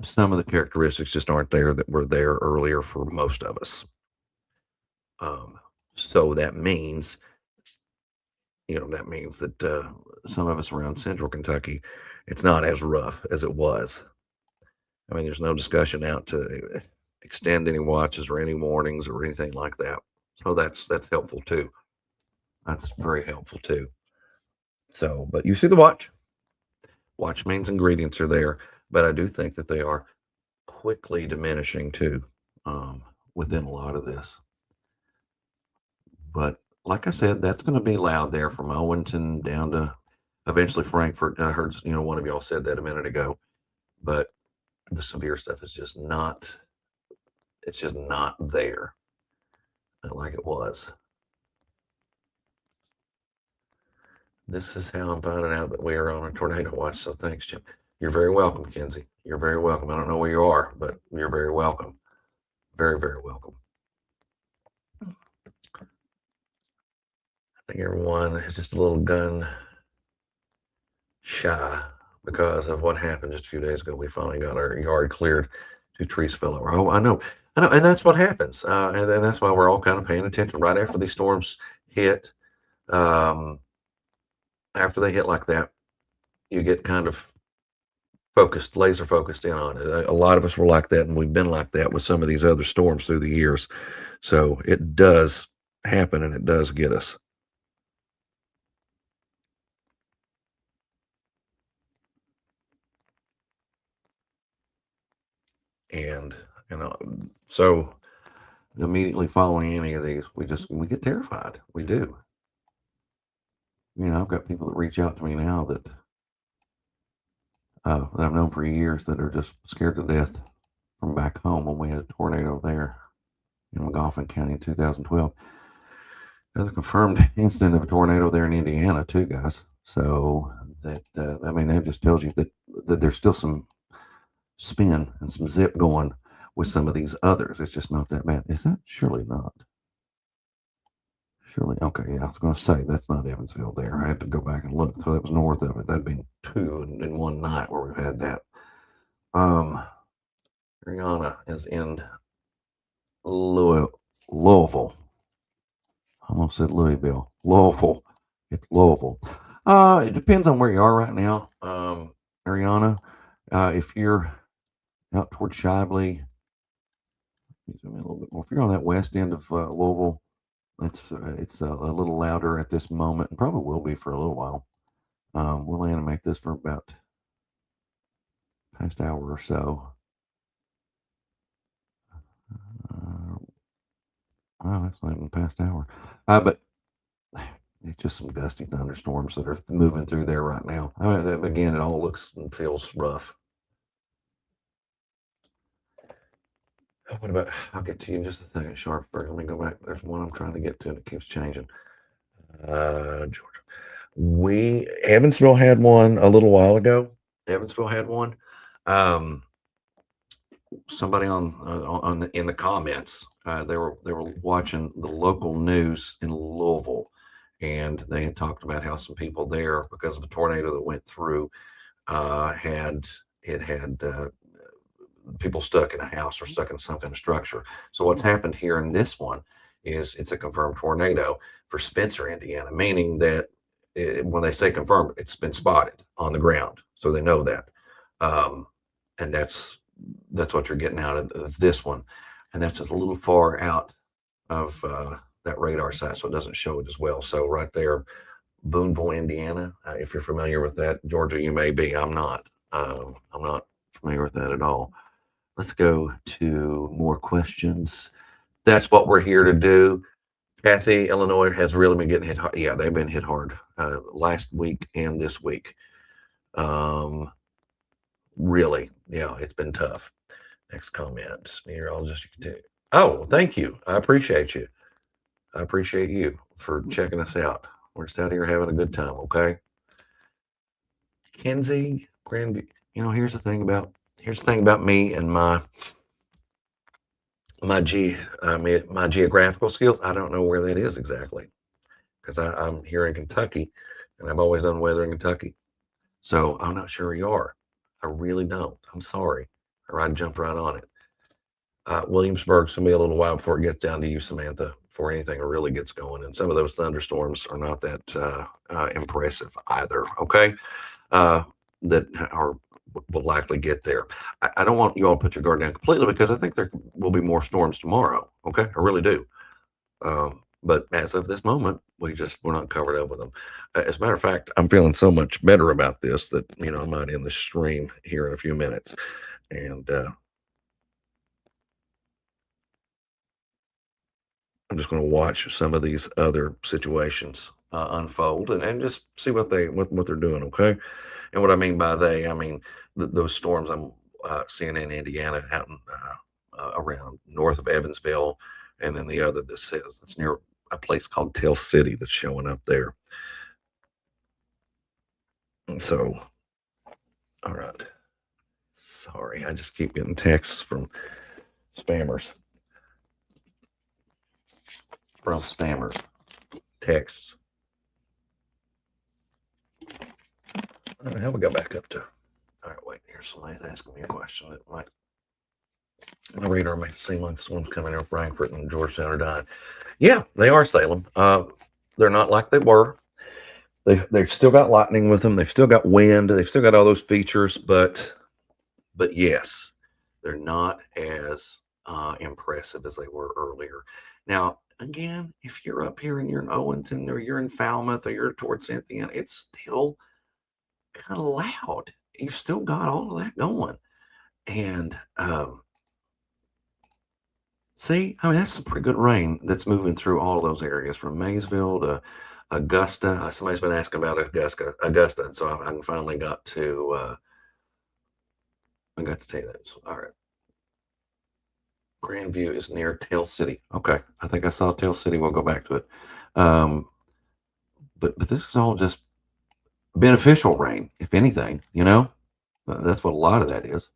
Some of the characteristics just aren't there that were there earlier for most of us. So that means that some of us around central Kentucky, it's not as rough as it was. I mean, there's no discussion out to extend any watches or any warnings or anything like that. So that's helpful too. That's very helpful too. So, but you see the watch. Watch means ingredients are there, but I do think that they are quickly diminishing too within a lot of this. But like I said, that's going to be loud there from Owington down to eventually Frankfort. I heard one of y'all said that a minute ago, but the severe stuff is just not. It's just not there like it was. This is how I'm finding out that we are on a tornado watch. So thanks, Jim. You're very welcome, Kenzie. You're very welcome. I don't know where you are, but you're very welcome. Very, very welcome. I think everyone is just a little gun shy because of what happened just a few days ago. We finally got our yard cleared. 2 trees fell over. Oh, I know, and that's what happens. And then that's why we're all kind of paying attention right after these storms hit. After they hit like that, you get kind of focused, laser focused in on it. A lot of us were like that, and we've been like that with some of these other storms through the years. So it does happen, and it does get us. And so immediately following any of these, we get terrified. We do. I've got people that reach out to me now that I've known for years that are just scared to death from back home when we had a tornado there in McGoffin County in 2012. Another confirmed incident of a tornado there in Indiana too, guys. So that that just tells you that there's still some spin and some zip going with some of these others. It's just not that bad. Is that? Surely not. Surely. Okay. Yeah, I was going to say that's not Evansville there. I had to go back and look. So that was north of it. That'd been 2 in one night where we've had that. Ariana is in Louisville. I almost said Louisville. Louisville. It's Louisville. It depends on where you are right now, Ariana. If you're out towards Shibley, a little bit more. If you're on that west end of Louisville, it's a little louder at this moment, and probably will be for a little while. We'll animate this for about past hour or so. Well, that's not even past hour. But it's just some gusty thunderstorms that are moving through there right now. I mean, again, it all looks and feels rough. What about? I'll get to you in just a second, Sharpsburg. Let me go back. There's one I'm trying to get to, and it keeps changing. Georgia. We Evansville had one a little while ago. Evansville had one. Um, Somebody on in the comments, they were watching the local news in Louisville, and they had talked about how some people there, because of a tornado that went through, had it had people stuck in a house or stuck in some kind of structure. So what's happened here in this one is it's a confirmed tornado for Spencer, Indiana, meaning that when they say confirmed, it's been spotted on the ground, so they know that, um, and that's what you're getting out of this one, and that's just a little far out of that radar site, so it doesn't show it as well. So right there, Boonville, Indiana. If you're familiar with that, Georgia, you may be. I'm not. I'm not familiar with that at all. Let's go to more questions. That's what we're here to do. Kathy, Illinois has really been getting hit hard. Yeah, they've been hit hard last week and this week. Um, really, yeah, it's been tough. Next comment, meteorologist. You can take. Oh, thank you. I appreciate you. I appreciate you for checking us out. We're just out here having a good time. Okay, Kenzie, Grandview. Here's the thing about me and my geographical skills. I don't know where that is exactly because I'm here in Kentucky, and I've always done weather in Kentucky. So I'm not sure where you are. I really don't. I'm sorry, or I'd jump right on it. Williamsburg's gonna be a little while before it gets down to you, Samantha, before anything really gets going. And some of those thunderstorms are not that impressive either. Okay, uh, that are will likely get there. I don't want you all to put your guard down completely because I think there will be more storms tomorrow. Okay, I really do. But as of this moment, we're not covered up with them. As a matter of fact, I'm feeling so much better about this that I might end the stream here in a few minutes, and I'm just going to watch some of these other situations unfold and just see what they're doing. Okay, and what I mean by they, I mean those storms I'm seeing in Indiana, out in, around north of Evansville, and then the other that says that's near a place called Tell City that's showing up there. And so, all right. Sorry, I just keep getting texts from spammers. From spammers. Texts. All right, how we go back up to? All right, wait. Here's somebody asking me a question that might. My radar makes it seem like someone's coming in from Frankfurt and Georgetown are dying. Yeah, they are Salem. They're not like they were. They've still got lightning with them. They've still got wind. They've still got all those features, but yes, they're not as impressive as they were earlier. Now, again, if you're up here and you're in Owenton or you're in Falmouth or you're towards Cynthia, it's still kind of loud. You've still got all of that going. And see, I mean, that's some pretty good rain that's moving through all those areas from Maysville to Augusta. Somebody's been asking about Augusta, and so I finally got to tell you that. So, all right. Grandview is near Tell City. Okay, I think I saw Tell City. We'll go back to it. But this is all just beneficial rain, if anything. That's what a lot of that is.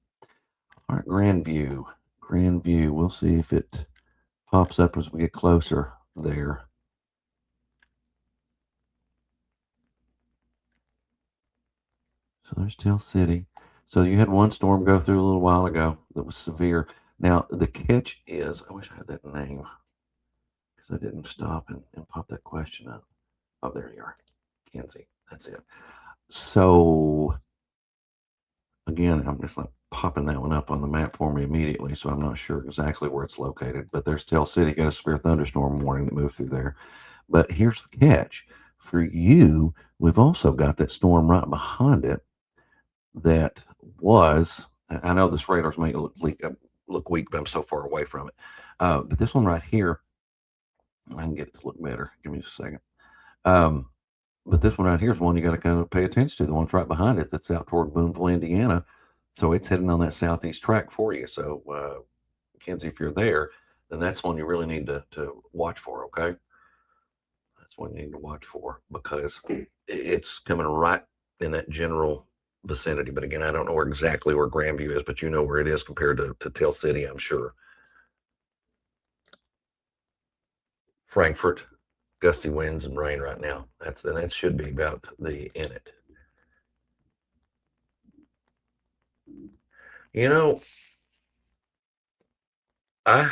All right, Grandview. We'll see if it pops up as we get closer there. So there's Tell City. So you had one storm go through a little while ago that was severe. Now the catch is, I wish I had that name because I didn't stop and pop that question up. Oh, there you are, Kenzie. That's it. So again, I'm just like popping that one up on the map for me immediately, so I'm not sure exactly where it's located. But there's Tell City, got a severe thunderstorm warning that moved through there. But here's the catch: for you, we've also got that storm right behind it. That was, I know this radar's making it look weak, but I'm so far away from it. But this one right here, I can get it to look better. Give me just a second. But this one right here is one you got to kind of pay attention to. The one's right behind it that's out toward Boonville, Indiana. So it's heading on that southeast track for you. So Kenzie, if you're there, then that's one you really need to watch for. Okay, that's one you need to watch for because it's coming right in that general vicinity. But again, I don't know exactly where Grandview is, but you know where it is compared to Tell City, I'm sure. Frankfort, gusty winds and rain right now. That should be about the in it. You know, I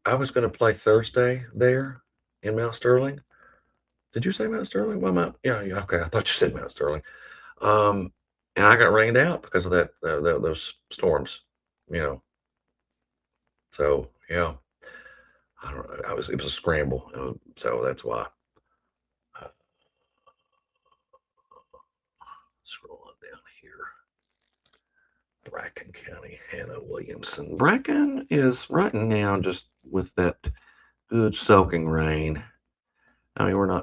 I was going to play Thursday there in Mount Sterling. Did you say Mount Sterling? Well, yeah. Okay, I thought you said Mount Sterling. Um, and I got rained out because of those storms. You know, so yeah, I don't know. It was a scramble, so that's why. Uh, scroll on down here. Bracken County, Hannah Williamson. Bracken is right now just with that good soaking rain. I mean,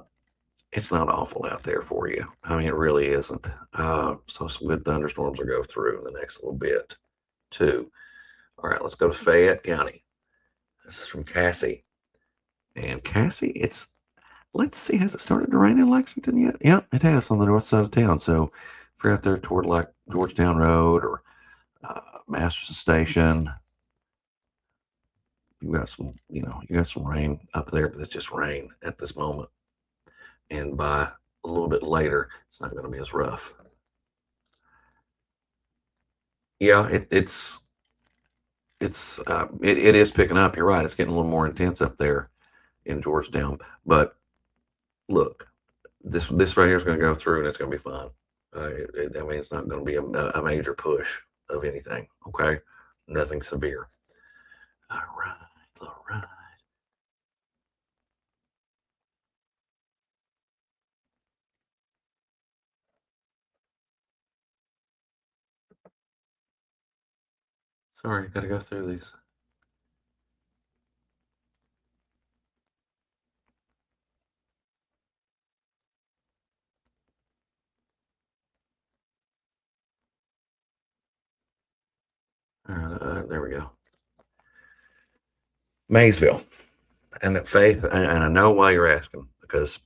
it's not awful out there for you. I mean, it really isn't. So some good thunderstorms will go through in the next little bit, too. All right, let's go to Fayette County. This is from Cassie. And Cassie, let's see, has it started to rain in Lexington yet? Yeah, it has on the north side of town. So if you're out there toward like Georgetown Road or Masterson Station, you got some rain up there, but it's just rain at this moment. And by a little bit later, it's not going to be as rough. Yeah, it is picking up. You're right. It's getting a little more intense up there in Georgetown. But look, this right here is going to go through, and it's going to be fine. I mean, it's not going to be a major push of anything. Okay, nothing severe. All right, all right. Sorry, got to go through these. All right, there we go. Maysville and that Faith, and I know why you're asking because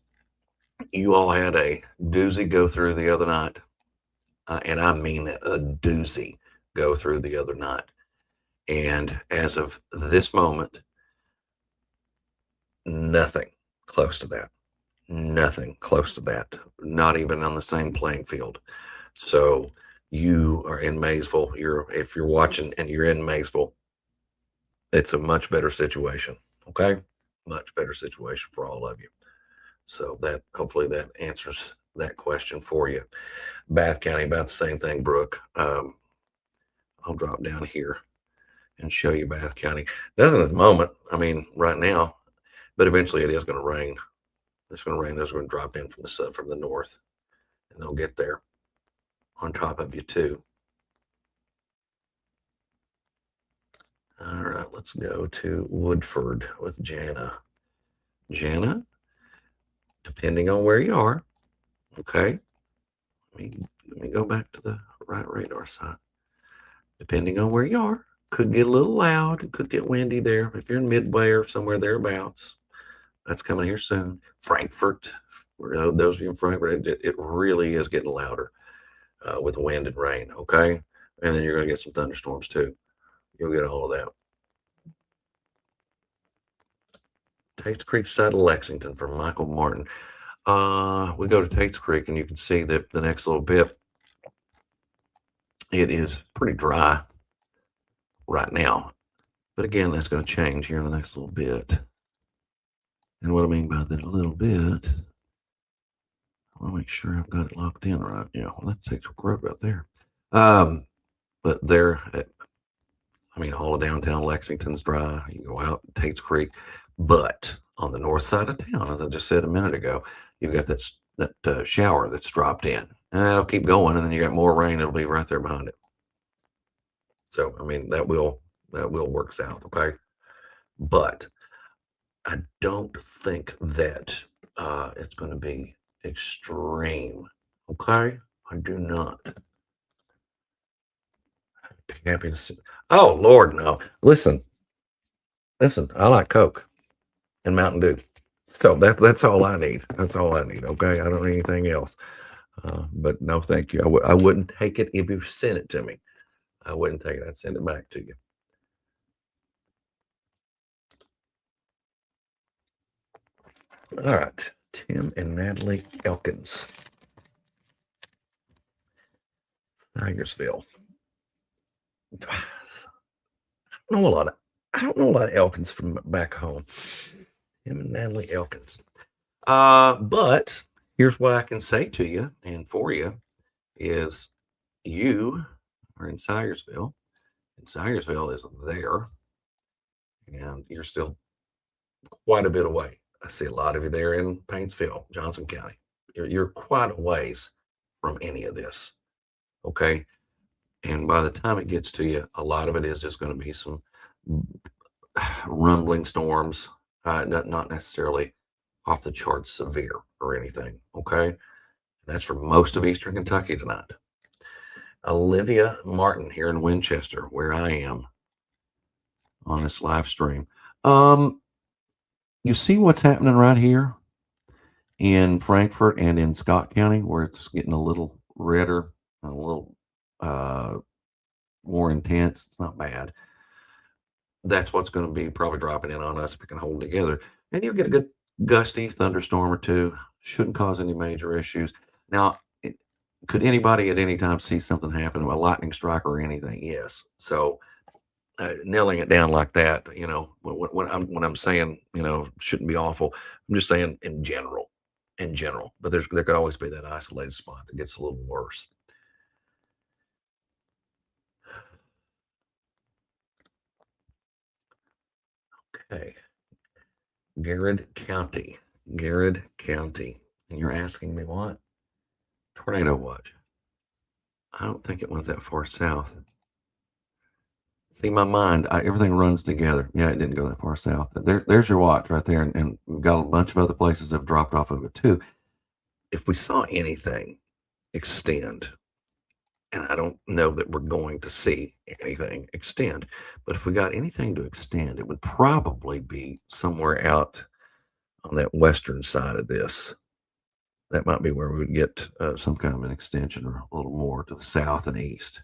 you all had a doozy go through the other night, and I mean a doozy go through the other night. And as of this moment, nothing close to that. Nothing close to that. Not even on the same playing field. So you are in Maysville. If you're watching and you're in Maysville, it's a much better situation. Okay, much better situation for all of you. So that hopefully that answers that question for you. Bath County, about the same thing, Brooke. I'll drop down here and show you Bath County. Doesn't at the moment. I mean, right now, but eventually it is going to rain. It's going to rain. Those are going to drop in from the north, and they'll get there on top of you too. All right, let's go to Woodford with Jana. Jana, depending on where you are, okay. Let me go back to the right radar side. Depending on where you are, could get a little loud. It could get windy there. If you're in Midway or somewhere thereabouts, that's coming here soon. Frankfort, those of you in Frankfort, it really is getting louder with wind and rain. Okay, and then you're going to get some thunderstorms too. You'll get all of that. Tates Creek side of Lexington from Michael Martin. We go to Tates Creek, and you can see that the next little bit, it is pretty dry right now. But again, that's going to change here in the next little bit. And what I mean by that a little bit, I want to make sure I've got it locked in right. Yeah, well, that takes a road right there. But there, I mean, all of downtown Lexington's dry. You can go out Tates Creek, but on the north side of town, as I just said a minute ago, you've got that shower that's dropped in, and it'll keep going, and then you got more rain. It'll be right there behind it. So, I mean, that will work out, okay? But I don't think that it's going to be extreme, okay? I do not. Happy to see. Oh Lord, no! Listen, Listen, I like Coke and Mountain Dew. So that's all I need. That's all I need. Okay, I don't need anything else. But no, thank you. I wouldn't take it if you sent it to me. I wouldn't take it. I'd send it back to you. All right, Tim and Natalie Elkins, Tigersville. I don't know a lot of I don't know a lot of Elkins from back home. Tim and Natalie Elkins. But here's what I can say to you and for you is you are in Syersville, and Syersville is there, and you're still quite a bit away. I see a lot of you there in Paintsville, Johnson County. You're quite a ways from any of this. Okay. And by the time it gets to you, a lot of it is just going to be some rumbling storms, not necessarily off the charts severe or anything. Okay. That's for most of Eastern Kentucky tonight. Olivia Martin here in Winchester, where I am on this live stream. You see what's happening right here in Frankfort and in Scott County, where it's getting a little redder and a little more intense. It's not bad. That's what's going to be probably dropping in on us if we can hold together. And you'll get a good gusty thunderstorm or two. Shouldn't cause any major issues. Now, could anybody at any time see something happen, a lightning strike or anything? Yes. So nailing it down like that, when I'm saying, shouldn't be awful, I'm just saying in general. But there could always be that isolated spot that gets a little worse. Okay. Garrett County. And you're asking me what? Tornado watch. I don't think it went that far south. See, my mind, everything runs together. Yeah, it didn't go that far south. There's your watch right there, and we've got a bunch of other places that have dropped off of it too. If we saw anything extend, and I don't know that we're going to see anything extend, but if we got anything to extend, it would probably be somewhere out on that western side of this. That might be where we would get some kind of an extension or a little more to the south and east.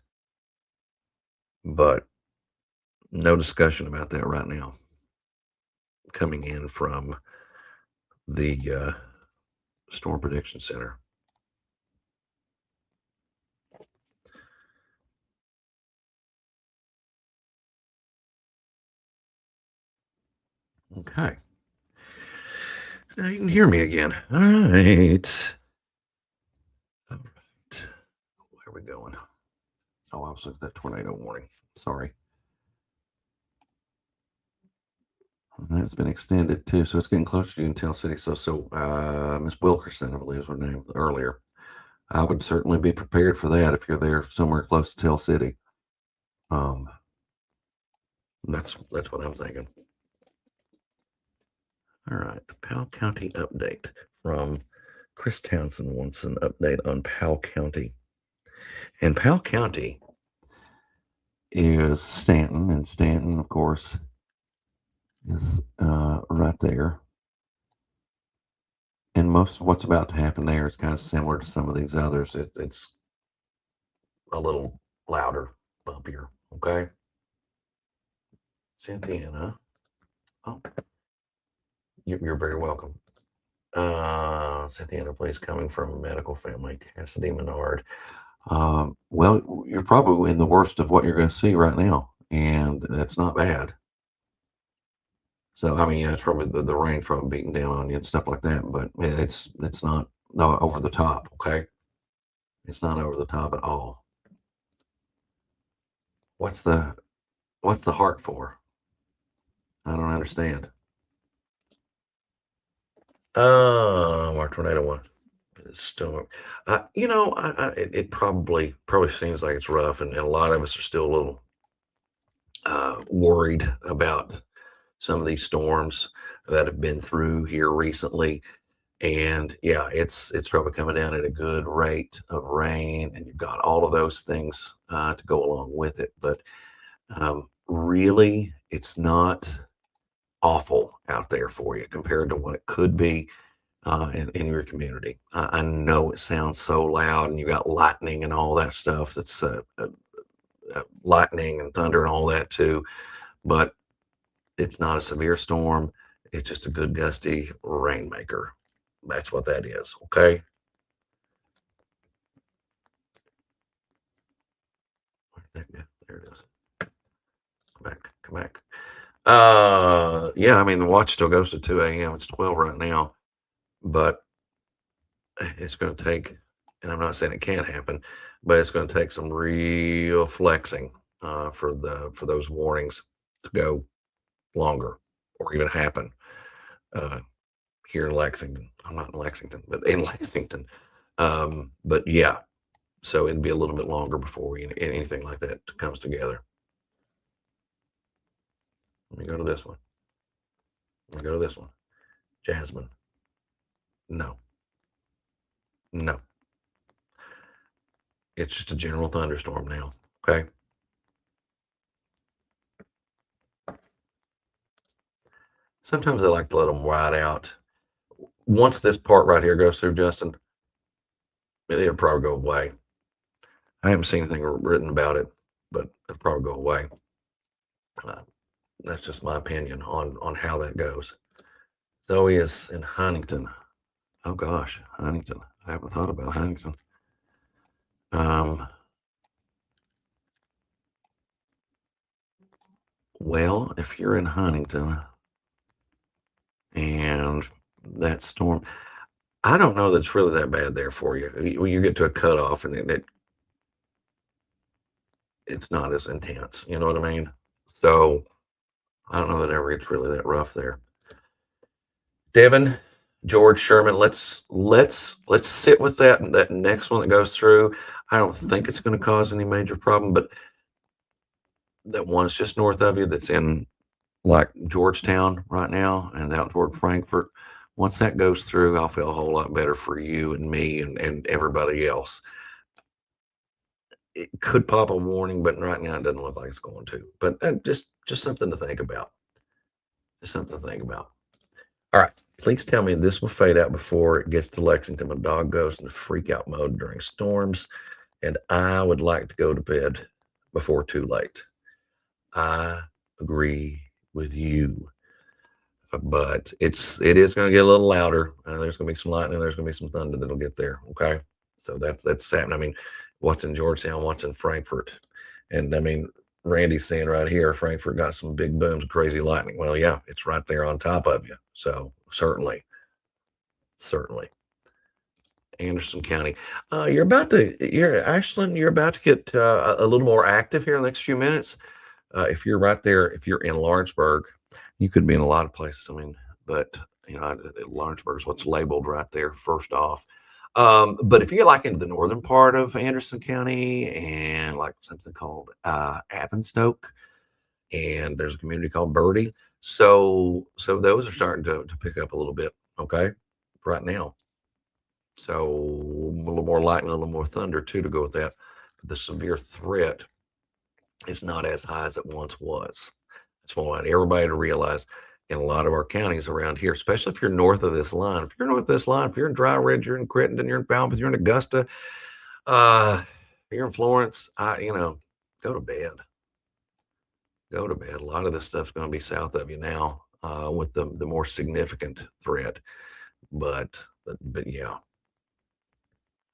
But no discussion about that right now. Coming in from the Storm Prediction Center. Okay. Now you can hear me again. All right. All right. Where are we going? Oh, I was looking at that tornado warning. Sorry. And it's been extended too, so it's getting closer to Tell City. So Miss Wilkerson, I believe is her name earlier. I would certainly be prepared for that if you're there somewhere close to Tell City. That's what I'm thinking. All right, the Powell County update from Chris Townsend wants an update on Powell County. And Powell County is Stanton, and Stanton, of course, is right there. And most of what's about to happen there is kind of similar to some of these others. It's a little louder, bumpier. Okay. Cynthia, oh, you're very welcome. Cynthia, please, coming from a medical family, Cassidy Menard. Well, you're probably in the worst of what you're going to see right now, and that's not bad. So, I mean, yeah, it's probably the rain's probably beating down on you and stuff like that, but it's not over the top. Okay, it's not over the top at all. What's the heart for? I don't understand. Our tornado one. It's still, it probably seems like it's rough, and a lot of us are still a little worried about some of these storms that have been through here recently. And yeah, it's probably coming down at a good rate of rain, and you've got all of those things to go along with it. But really, it's not awful out there for you compared to what it could be in your community. I know it sounds so loud, and you got lightning and all that stuff. That's lightning and thunder and all that too, but it's not a severe storm. It's just a good gusty rainmaker. That's what that is. Okay. There it is. Come back. Come back. Yeah, I mean, the watch still goes to 2 a.m. It's 12 right now, but it's going to take, and I'm not saying it can't happen, but it's going to take some real flexing for those warnings to go longer or even happen uh, here in Lexington. I'm not in Lexington, but in Lexington. But yeah, so it'd be a little bit longer before anything like that comes together. Let me go to this one. Let me go to this one. Jasmine. No, no. It's just a general thunderstorm now. Okay. Sometimes I like to let them ride out. Once this part right here goes through, Justin, it'll probably go away. I haven't seen anything written about it, but it'll probably go away. Uh, that's just my opinion on how that goes. Zoe is in Huntington. Oh gosh, Huntington. I haven't thought about Huntington. Well, if you're in Huntington and that storm, I don't know that it's really that bad there for you. When you get to a cutoff and it's not as intense. You know what I mean? So I don't know that ever gets really that rough there. Devin, George Sherman, let's sit with that next one that goes through. I don't think it's going to cause any major problem, but that one's just north of you that's in like Georgetown right now and out toward Frankfort. Once that goes through, I'll feel a whole lot better for you and me and everybody else. It could pop a warning, but right now it doesn't look like it's going to. But just something to think about. Just something to think about. All right. Please tell me this will fade out before it gets to Lexington. My dog goes into freak out mode during storms, and I would like to go to bed before too late. I agree with you, but it is going to get a little louder. There's going to be some lightning. There's going to be some thunder that'll get there. Okay, so that's happening. I mean, what's in Georgetown? What's in Frankfort? And I mean, Randy's saying right here, Frankfort got some big booms, crazy lightning. Well, yeah, it's right there on top of you. So certainly. Anderson County. You're Ashland, you're about to get a little more active here in the next few minutes. If you're right there, if you're in Lawrenceburg, you could be in a lot of places. I mean, but Lawrenceburg is what's labeled right there first off. But if you get like into the northern part of Anderson County and like something called Avenstoke, and there's a community called Birdie, so those are starting to pick up a little bit. Okay, right now. So a little more lightning, a little more thunder too to go with that. But the severe threat is not as high as it once was. That's what I want everybody to realize in a lot of our counties around here, especially if you're north of this line. If you're north of this line, if you're in Dry Ridge, you're in Crittenden, you're in Falmouth, you're in Augusta, you're in Florence, go to bed. Go to bed. A lot of this stuff's going to be south of you now with the more significant threat. But yeah.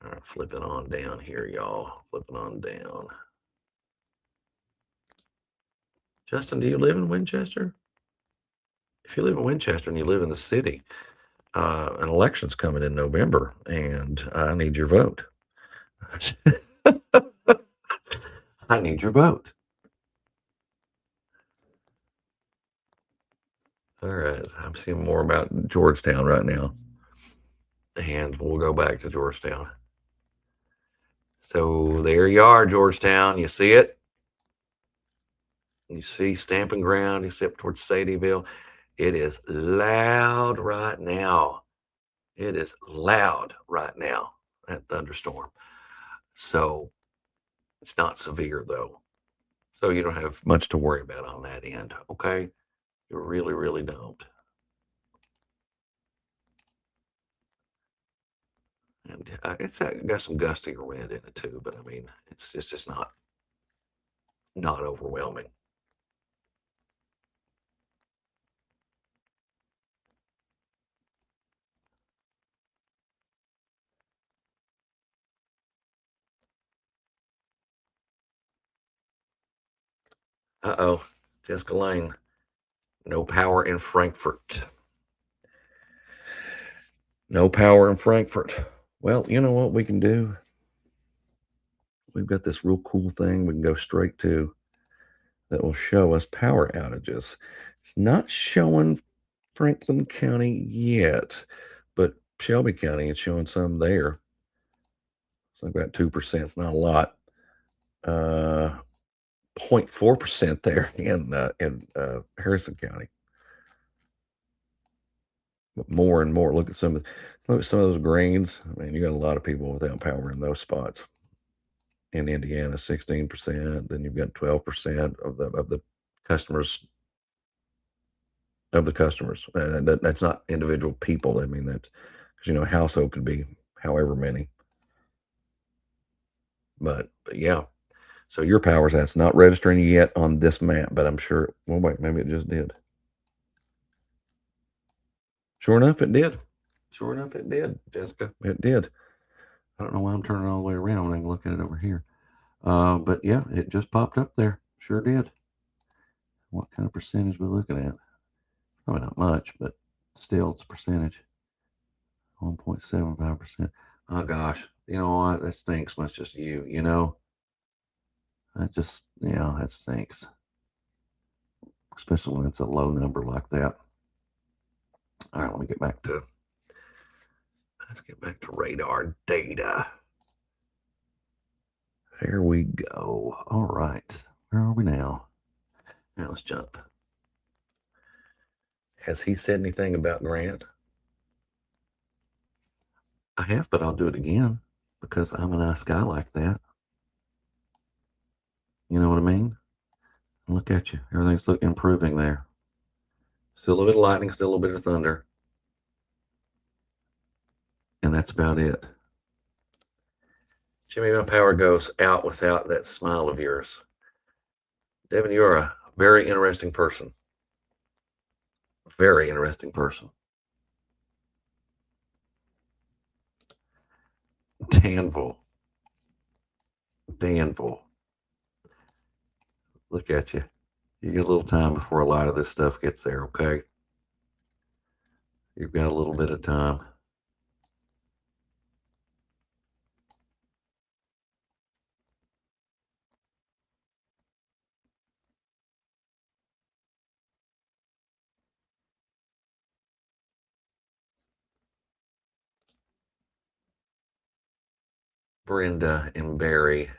All right, flipping on down here, y'all. Flipping on down. Justin, do you live in Winchester? If you live in Winchester and you live in the city, an election's coming in November, and I need your vote. I need your vote. All right, I'm seeing more about Georgetown right now, and we'll go back to Georgetown. So there you are, Georgetown. You see it? You see Stamping Ground. You see up towards Sadieville. It is loud right now. It is loud right now, that thunderstorm. So it's not severe though. So you don't have much to worry about on that end. Okay. You really, really don't. And it's got some gustier wind in it too, but I mean, it's just not overwhelming. Uh-oh, Jessica Lane, no power in Frankfurt. No power in Frankfurt. Well, you know what we can do? We've got this real cool thing we can go straight to that will show us power outages. It's not showing Franklin County yet, but Shelby County is showing some there. So I've got 2%. It's not a lot. 0.4% there in Harrison County. But more and more. Look at some of those greens. I mean, you got a lot of people without power in those spots. In Indiana, 16%. Then you've got 12% of the customers that's not individual people. I mean, that's because a household could be however many. But yeah. So your power's that's not registering yet on this map, but I'm sure. Well, wait, maybe it just did. Sure enough, it did. Sure enough, it did, Jessica. It did. I don't know why I'm turning all the way around. I can look at it over here. But yeah, it just popped up there. Sure did. What kind of percentage we looking at? Probably not much, but still, it's a percentage. 1.75%. Oh gosh, you know what? That stinks when it's just you. That stinks. Especially when it's a low number like that. All right, let's get back to radar data. There we go. All right, where are we now? Now let's jump. Has he said anything about Grant? I have, but I'll do it again because I'm a nice guy like that. You know what I mean? Look at you. Everything's improving there. Still a little bit of lightning, still a little bit of thunder. And that's about it. Jimmy, my power goes out without that smile of yours. Devin, you're a very interesting person. Very interesting person. Danville. Look at you. You get a little time before a lot of this stuff gets there, okay? You've got a little bit of time. Brenda and Barry.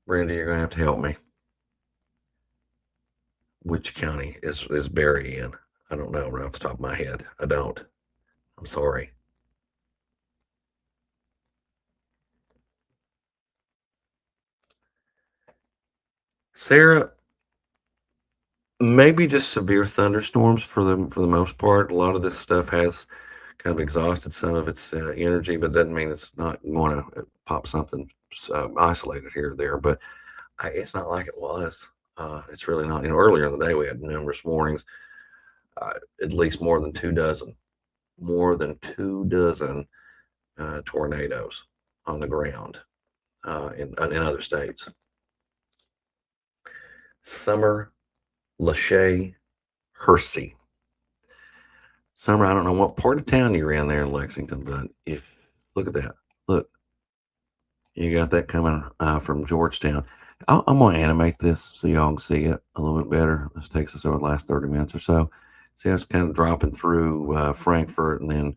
Brenda, you're going to have to help me. Which county is Barry in? I don't know right off the top of my head. I don't. I'm sorry. Sarah, maybe just severe thunderstorms for the most part. A lot of this stuff has kind of exhausted some of its energy, but doesn't mean it's not going to pop something isolated here or there. But it's not like it was. It's really not. Earlier in the day we had numerous warnings, at least more than 24 tornadoes on the ground in other states. Summer Lachey Hersey. Summer, I don't know what part of town you're in there in Lexington, but look at that. Look, you got that coming from Georgetown. I'm going to animate this so y'all can see it a little bit better. This takes us over the last 30 minutes or so. See how it's kind of dropping through Frankfurt and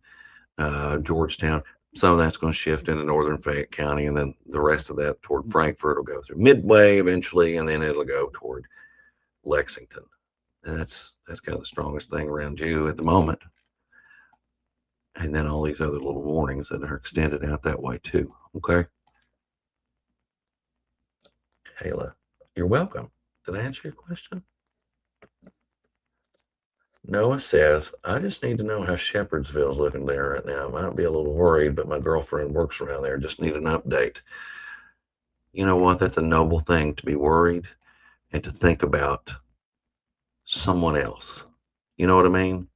then Georgetown. Some of that's going to shift into northern Fayette County, and then the rest of that toward Frankfurt will go through Midway eventually, and then it'll go toward Lexington. And that's kind of the strongest thing around you at the moment. And then all these other little warnings that are extended out that way too. Okay. Kayla, you're welcome. Did I answer your question? Noah says, I just need to know how Shepherdsville's looking there right now. I might be a little worried, but my girlfriend works around there. Just need an update. You know what? That's a noble thing to be worried and to think about someone else. You know what I mean?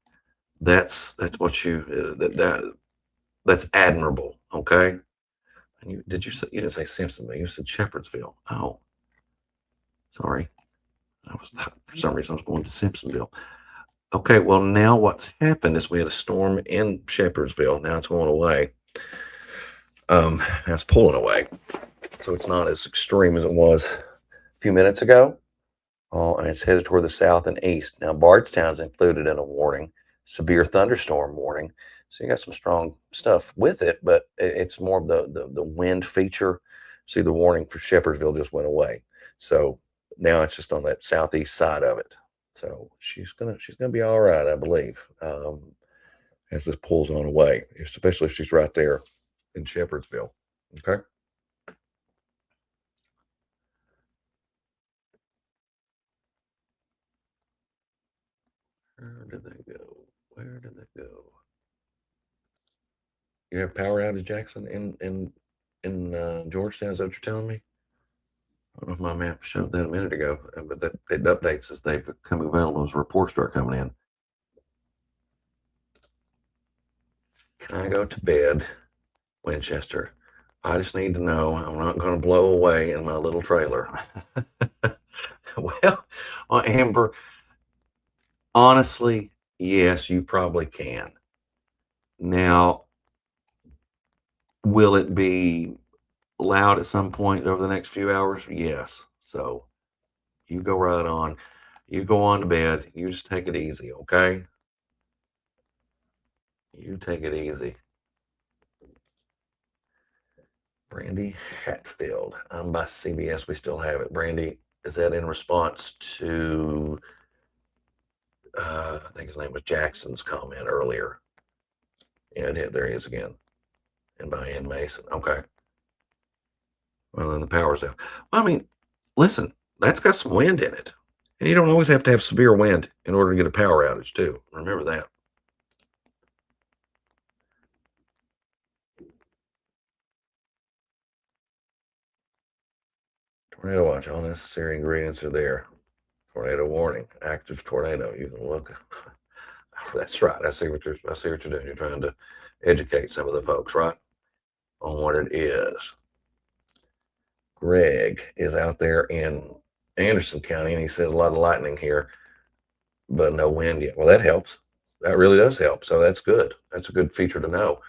That's what you that's admirable. Okay. And did you say you didn't say Simpsonville? You said Shepherdsville. Oh, sorry. For some reason I was going to Simpsonville. Okay, well now what's happened is we had a storm in Shepherdsville. Now it's going away. Now it's pulling away, so it's not as extreme as it was a few minutes ago. And it's headed toward the south and east. Now Bardstown's included in a warning, severe thunderstorm warning. So you got some strong stuff with it, but it's more of the wind feature. See, the warning for Shepherdsville just went away, so now it's just on that southeast side of it. So she's gonna be all right, I believe, as this pulls on away, especially if she's right there in Shepherdsville. Okay. Where did they go? Where did they go? You have power outage, Jackson, in Georgetown. Is that what you're telling me? I don't know if my map showed that a minute ago, but that it updates as they become available as reports start coming in. Can I go to bed, Winchester? I just need to know I'm not going to blow away in my little trailer. Well, Amber, honestly, yes, you probably can. Now, will it be loud at some point over the next few hours? Yes. So you go right on. You go on to bed. You just take it easy, okay? You take it easy. Brandy Hatfield. I'm by CBS. We still have it. Brandy, is that in response to, I think his name was Jackson's comment earlier? Yeah, there he is again. And by Ann Mason. Okay. Well, then the power's out. Well, I mean, listen, that's got some wind in it. And you don't always have to have severe wind in order to get a power outage, too. Remember that. Tornado watch. All necessary ingredients are there. Tornado warning. Active tornado. You can look. That's right. I see what you're doing. You're trying to educate some of the folks, right? On what it is. Greg is out there in Anderson County, and he says a lot of lightning here, but no wind yet. Well, that helps. That really does help. So that's good. That's a good feature to know,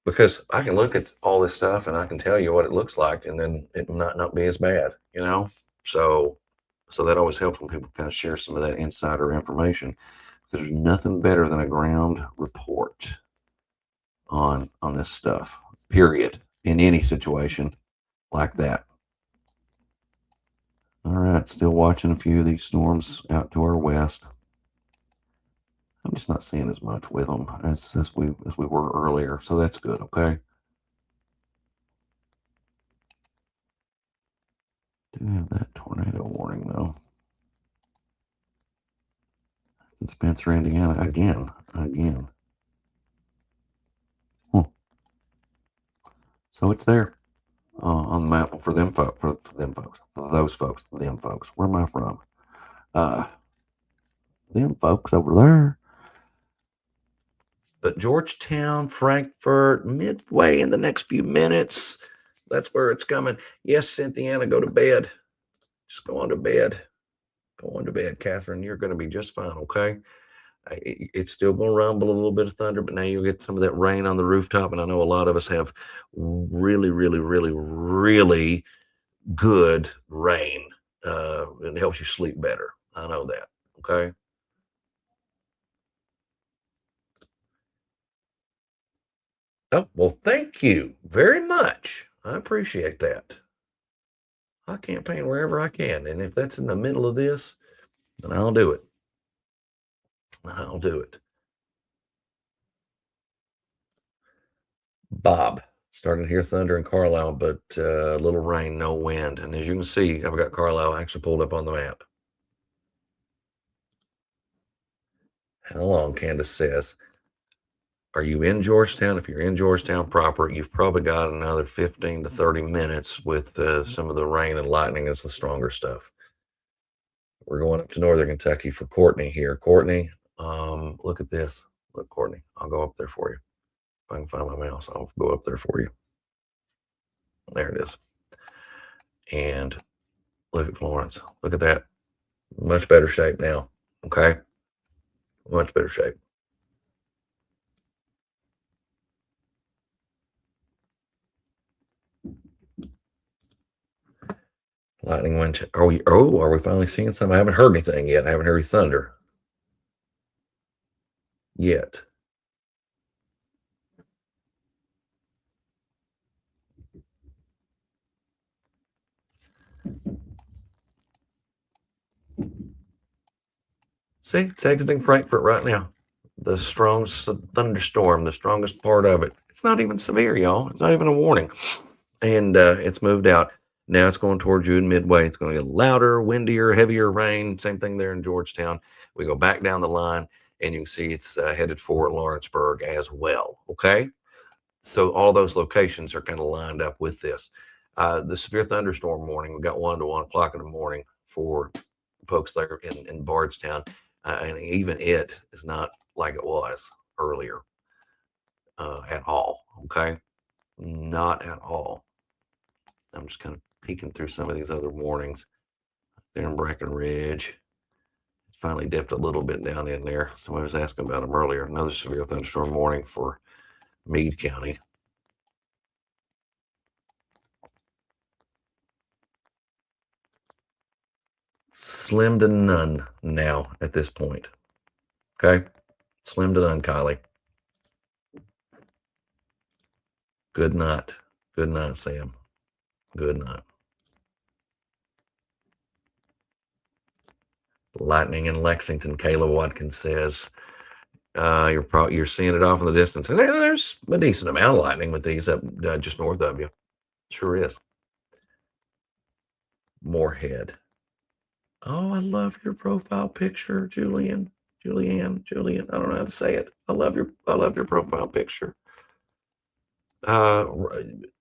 because I can look at all this stuff and I can tell you what it looks like, and then it might not be as bad, you know? So that always helps when people kind of share some of that insider information, because there's nothing better than a ground report on this stuff, period, in any situation like that. All right, still watching a few of these storms out to our west. I'm just not seeing as much with them as we were earlier, so that's good. Okay. Do have that tornado warning though. In Spencer, Indiana, again. So it's there on the map for them folks, for those folks, them folks. Where am I from? Them folks over there. But Georgetown, Frankfurt, Midway in the next few minutes. That's where it's coming. Yes, Cynthiana, go to bed. Just go on to bed. Go on to bed, Catherine. You're going to be just fine, okay? It's still going to rumble a little bit of thunder, but now you'll get some of that rain on the rooftop. And I know a lot of us have really, really, really, really good rain. It helps you sleep better. I know that, okay? Oh, well, thank you very much. I appreciate that. I campaign wherever I can. And if that's in the middle of this, then I'll do it. I'll do it. Bob. Starting to hear thunder in Carlisle, but little rain, no wind. And as you can see, I've got Carlisle actually pulled up on the map. How long, Candace says. Are you in Georgetown? If you're in Georgetown proper, you've probably got another 15 to 30 minutes with some of the rain and lightning as the stronger stuff. We're going up to Northern Kentucky for Courtney here. Courtney, look at this. Look, Courtney, I'll go up there for you. If I can find my mouse, I'll go up there for you. There it is. And look at Florence. Look at that. Much better shape now. Okay. Much better shape. Lightning wind. Are we finally seeing some? I haven't heard anything yet. I haven't heard any thunder yet. See, it's exiting Frankfurt right now. The strongest thunderstorm, the strongest part of it. It's not even severe, y'all. It's not even a warning. And it's moved out. Now it's going toward June Midway. It's going to get louder, windier, heavier rain. Same thing there in Georgetown. We go back down the line, and you can see it's headed for Lawrenceburg as well. Okay. So all those locations are kind of lined up with this. The severe thunderstorm warning, we got 1 to 1 o'clock in the morning for folks there in Bardstown. And even it is not like it was earlier at all. Okay. Not at all. I'm just kind of peeking through some of these other warnings there in Breckenridge. It finally dipped a little bit down in there. Somebody was asking about them earlier. Another severe thunderstorm warning for Meade County. Slim to none now at this point. Okay. Slim to none, Kylie. Good night. Good night, Sam. Good night. Lightning in Lexington, Kayla Watkins says. You're seeing it off in the distance. And there's a decent amount of lightning with these up just north of you. Sure is. Moorhead. Oh, I love your profile picture, Julian. Julian. I don't know how to say it. I love your profile picture.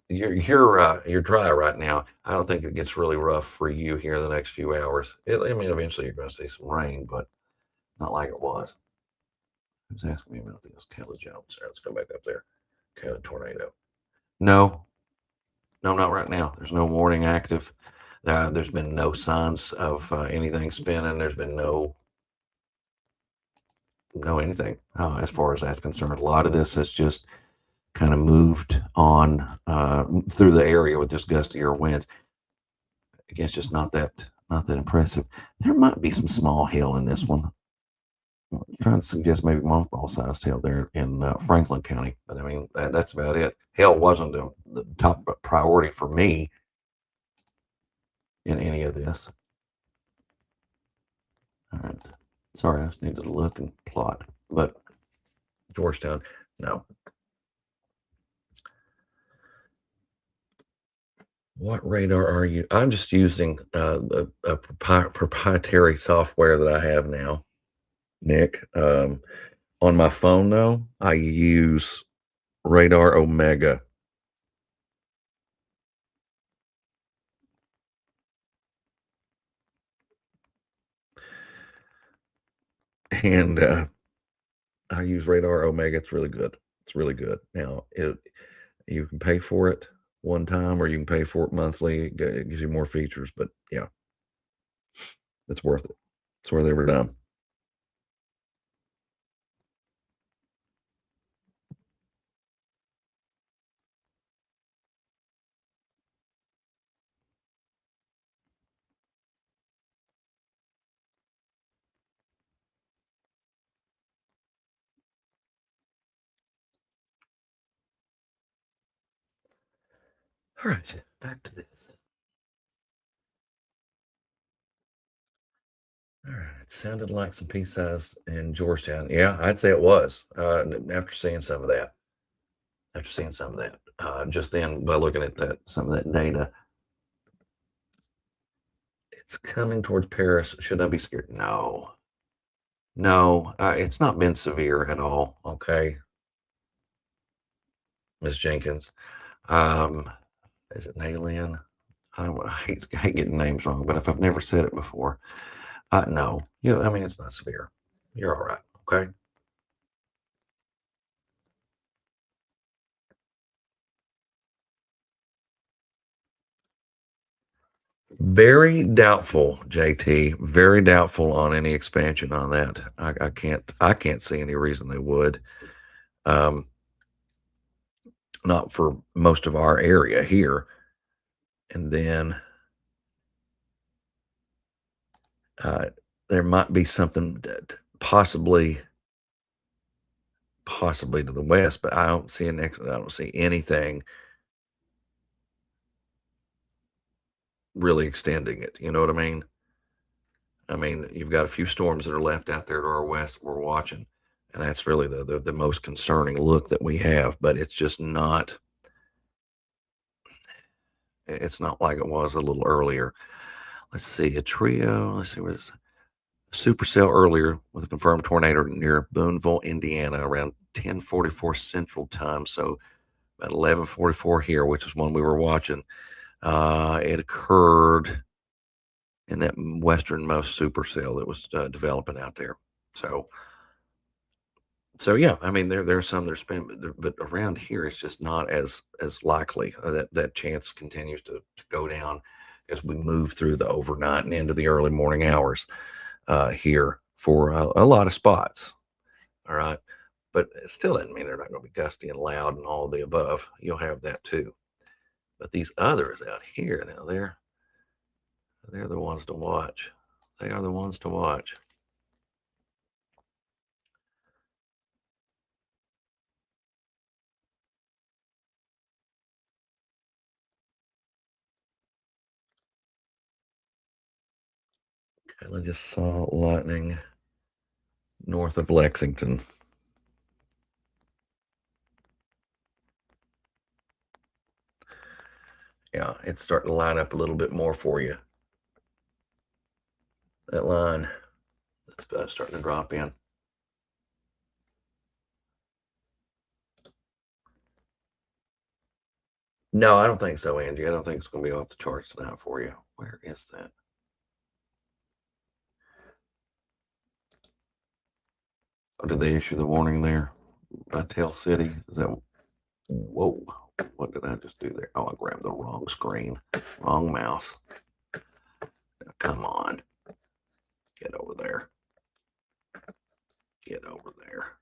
You're dry right now. I don't think it gets really rough for you here in the next few hours. Eventually you're going to see some rain, but not like it was. Who's asking me about this? Kelly Jones. Let's go back up there. Kelly tornado. No, not right now. There's no warning active. There's been no signs of anything spinning. There's been no anything as far as that's concerned. A lot of this has just kind of moved on through the area with just gustier winds. Again, it's just not that impressive. There might be some small hail in this one. I'm trying to suggest maybe mothball sized hail there in Franklin County, but I mean that's about it. Hail wasn't the top priority for me in any of this. All right. Sorry, I just needed to look and plot. But Georgetown, no. What radar are you? I'm just using a proprietary software that I have now, Nick. On my phone, though, I use Radar Omega. And I use Radar Omega. It's really good. It's really good. Now, you can pay for it one time or you can pay for it monthly. It gives you more features, but yeah, it's worth it. It's worth every dime. All right, back to this. All right, it sounded like some pea size in Georgetown. Yeah, I'd say it was. After seeing some of that, just then by looking at some of that data, it's coming towards Paris. Should I be scared? No. No, it's not been severe at all. Okay, Miss Jenkins. Um, is it Nalin? I hate getting names wrong, but if I've never said it before, no. I mean, it's not severe. You're all right. Okay. Very doubtful, JT. Very doubtful on any expansion on that. I can't see any reason they would. Um, not for most of our area here. And then uh, there might be something possibly to the west, but I don't see anything really extending it. You know what I mean? I mean, you've got a few storms that are left out there to our west that we're watching, and that's really the most concerning look that we have. But it's just not. It's not like it was a little earlier. Let's see a trio. Let's see where's supercell earlier with a confirmed tornado near Booneville, Indiana, around 10:44 Central Time. So at 11:44 here, which is one we were watching. It occurred in that westernmost supercell that was developing out there. So, so yeah, I mean there's some there's been, but around here it's just not as likely that chance continues to go down as we move through the overnight and into the early morning hours here for a lot of spots. All right, but it still doesn't mean they're not going to be gusty and loud and all the above. You'll have that too. But these others out here now, they're the ones to watch. They are the ones to watch. Okay, I just saw lightning north of Lexington. Yeah, it's starting to line up a little bit more for you. That line that's starting to drop in. No, I don't think so, Angie. I don't think it's going to be off the charts tonight for you. Where is that? Oh, did they issue the warning there by Tell City? Is that? Whoa! What did I just do there? Oh, I grabbed the wrong screen, wrong mouse. Now, come on, get over there. Get over there.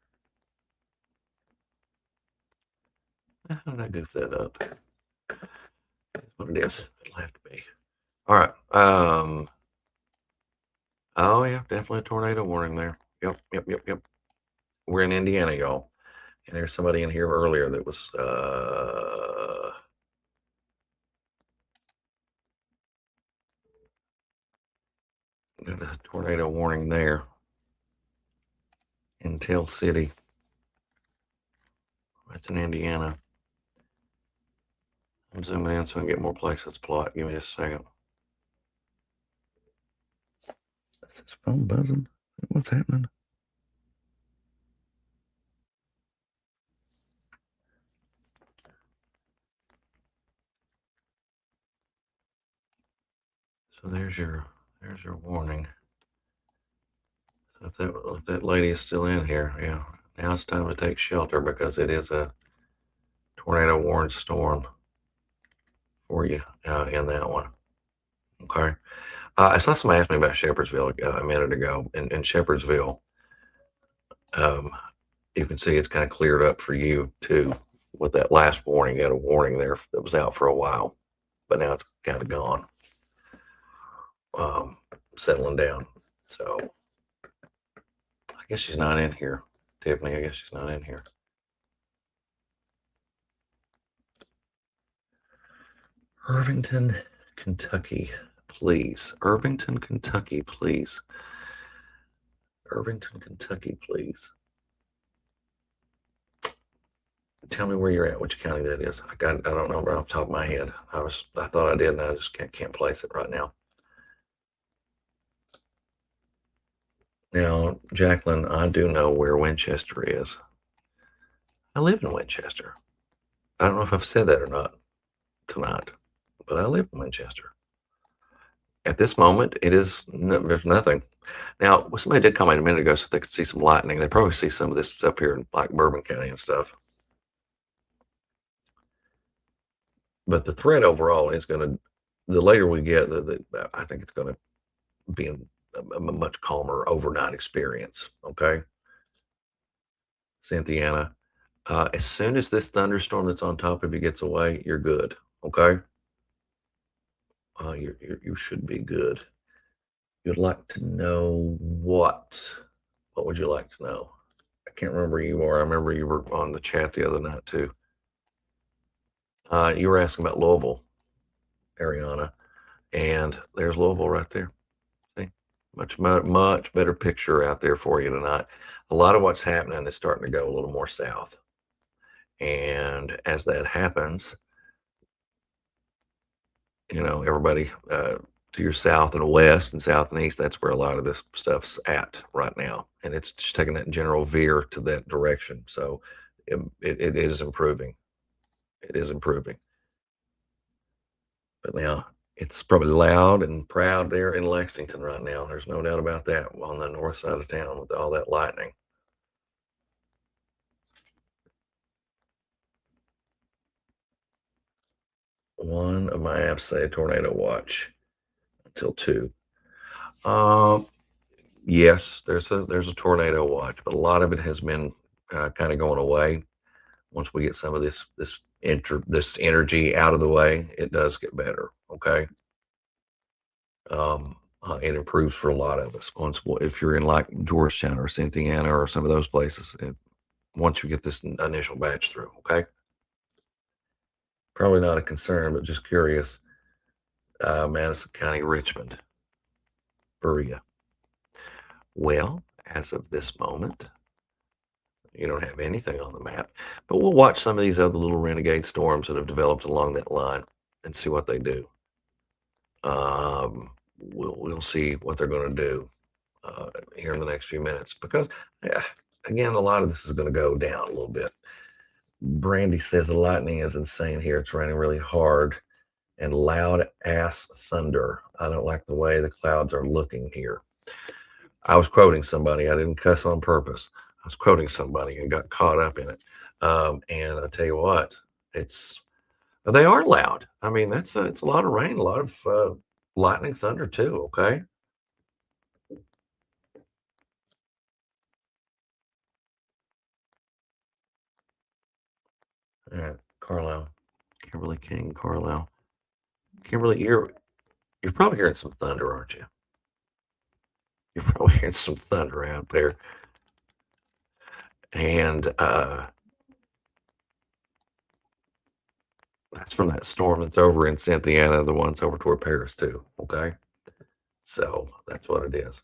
How did I goof that up? That's what it is. It'll have to be. All right. Oh yeah, definitely a tornado warning there. Yep. We're in Indiana, y'all. And there's somebody in here earlier that was got a tornado warning there in Tell City. That's in Indiana. I'm zooming in so I can get more places to plot. Give me just a second. Is this phone buzzing? What's happening? So there's your warning. So if that lady is still in here, yeah, now it's time to take shelter because it is a tornado warned storm for you in that one. Okay. I saw somebody ask me about Shepherdsville a minute ago. In Shepherdsville, um, you can see it's kind of cleared up for you too. With that last warning, you had a warning there that was out for a while, but now it's kind of gone, settling down. So I guess she's not in here, Tiffany. I guess she's not in here. Irvington, Kentucky, please. Irvington, Kentucky, please. Irvington, Kentucky, please. Tell me where you're at, which county that is. I don't know right off the top of my head. I thought I did, and I just can't place it right now. Now, Jacqueline, I do know where Winchester is. I live in Winchester. I don't know if I've said that or not tonight, but I live in Winchester. At this moment, there's nothing. Now, somebody did come in a minute ago so they could see some lightning. They probably see some of this up here in like Bourbon County and stuff. But the threat overall is going to, the later we get, I think it's going to be a much calmer overnight experience. Okay, Cynthiana. As soon as this thunderstorm that's on top of you gets away, you're good. Okay, you should be good. You'd like to know what? What would you like to know? I can't remember you are. I remember you were on the chat the other night too. You were asking about Louisville, Ariana, and there's Louisville right there. See, much better picture out there for you tonight. A lot of what's happening is starting to go a little more south, and as that happens, everybody to your south and west and south and east, that's where a lot of this stuff's at right now, and it's just taking that general veer to that direction. So it is improving. It is improving. But now it's probably loud and proud there in Lexington right now. There's no doubt about that, on the north side of town with all that lightning. One of my apps say tornado watch until 2. Um, yes, there's a tornado watch, but a lot of it has been kind of going away. Once we get some of this energy out of the way, it does get better. Okay. It improves for a lot of us. If you're in like Georgetown or Cynthiana or some of those places, once you get this initial batch through, okay? Probably not a concern, but just curious. Madison County, Richmond, Berea. Well, as of this moment, you don't have anything on the map, but we'll watch some of these other little renegade storms that have developed along that line and see what they do. We'll see what they're going to do here in the next few minutes because, again, a lot of this is going to go down a little bit. Brandy says the lightning is insane here. It's raining really hard and loud ass thunder. I don't like the way the clouds are looking here. I was quoting somebody. I didn't cuss on purpose. I was quoting somebody and got caught up in it. And I tell you what, they are loud. I mean, it's a lot of rain, a lot of lightning, thunder too. Okay. All right, Carlisle, Kimberly King, Carlisle, Kimberly. You're probably hearing some thunder, aren't you? You're probably hearing some thunder out there, and that's from that storm that's over in Cynthiana, the ones over toward Paris too. Okay, so that's what it is.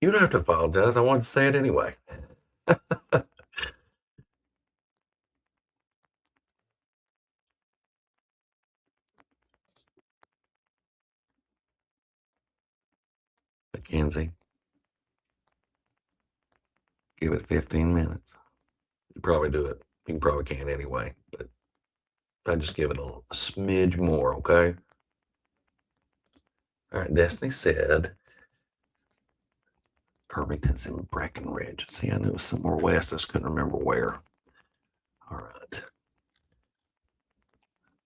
You don't have to apologize. I wanted to say it anyway. Mackenzie, give it 15 minutes. You probably do it. You probably can anyway, but I just give it a smidge more. Okay. All right. Destiny said Irvington's in Breckenridge. See, I knew it was somewhere west. I just couldn't remember where. All right.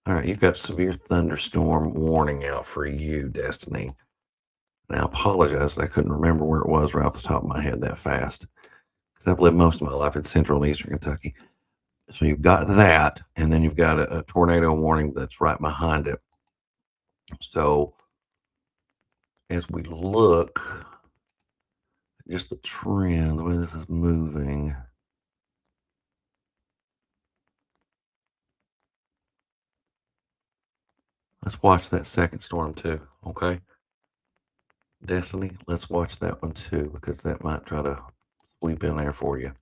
All right. You've got severe thunderstorm warning out for you, Destiny. And I apologize. I couldn't remember where it was right off the top of my head that fast because I've lived most of my life in central and eastern Kentucky. So you've got that, and then you've got a tornado warning that's right behind it. So as we look, just the trend, the way this is moving. Let's watch that second storm too, okay? Destiny, let's watch that one too, because that might try to sweep in there for you,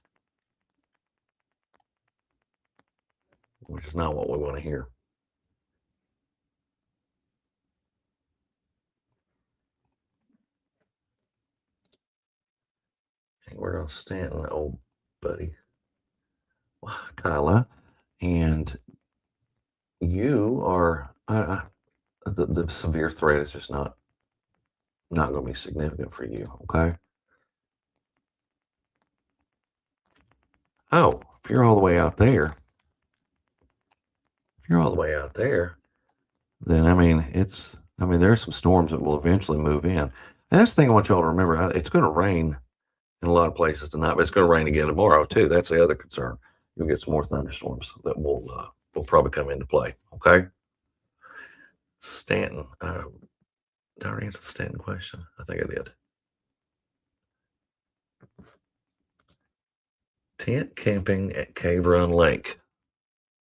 which is not what we want to hear. we're on Stanton, old buddy. Kyla, and you are the severe threat is just not going to be significant for you. Okay. Oh, if you're all the way out there, if you're all the way out there, then I mean, there are some storms that will eventually move in. And that's the thing I want y'all to remember. It's going to rain in a lot of places tonight, but it's going to rain again tomorrow too. That's the other concern. You'll get some more thunderstorms that will probably come into play. Okay. Stanton. Did I already answer the Stanton question? I think I did. Tent camping at Cave Run Lake.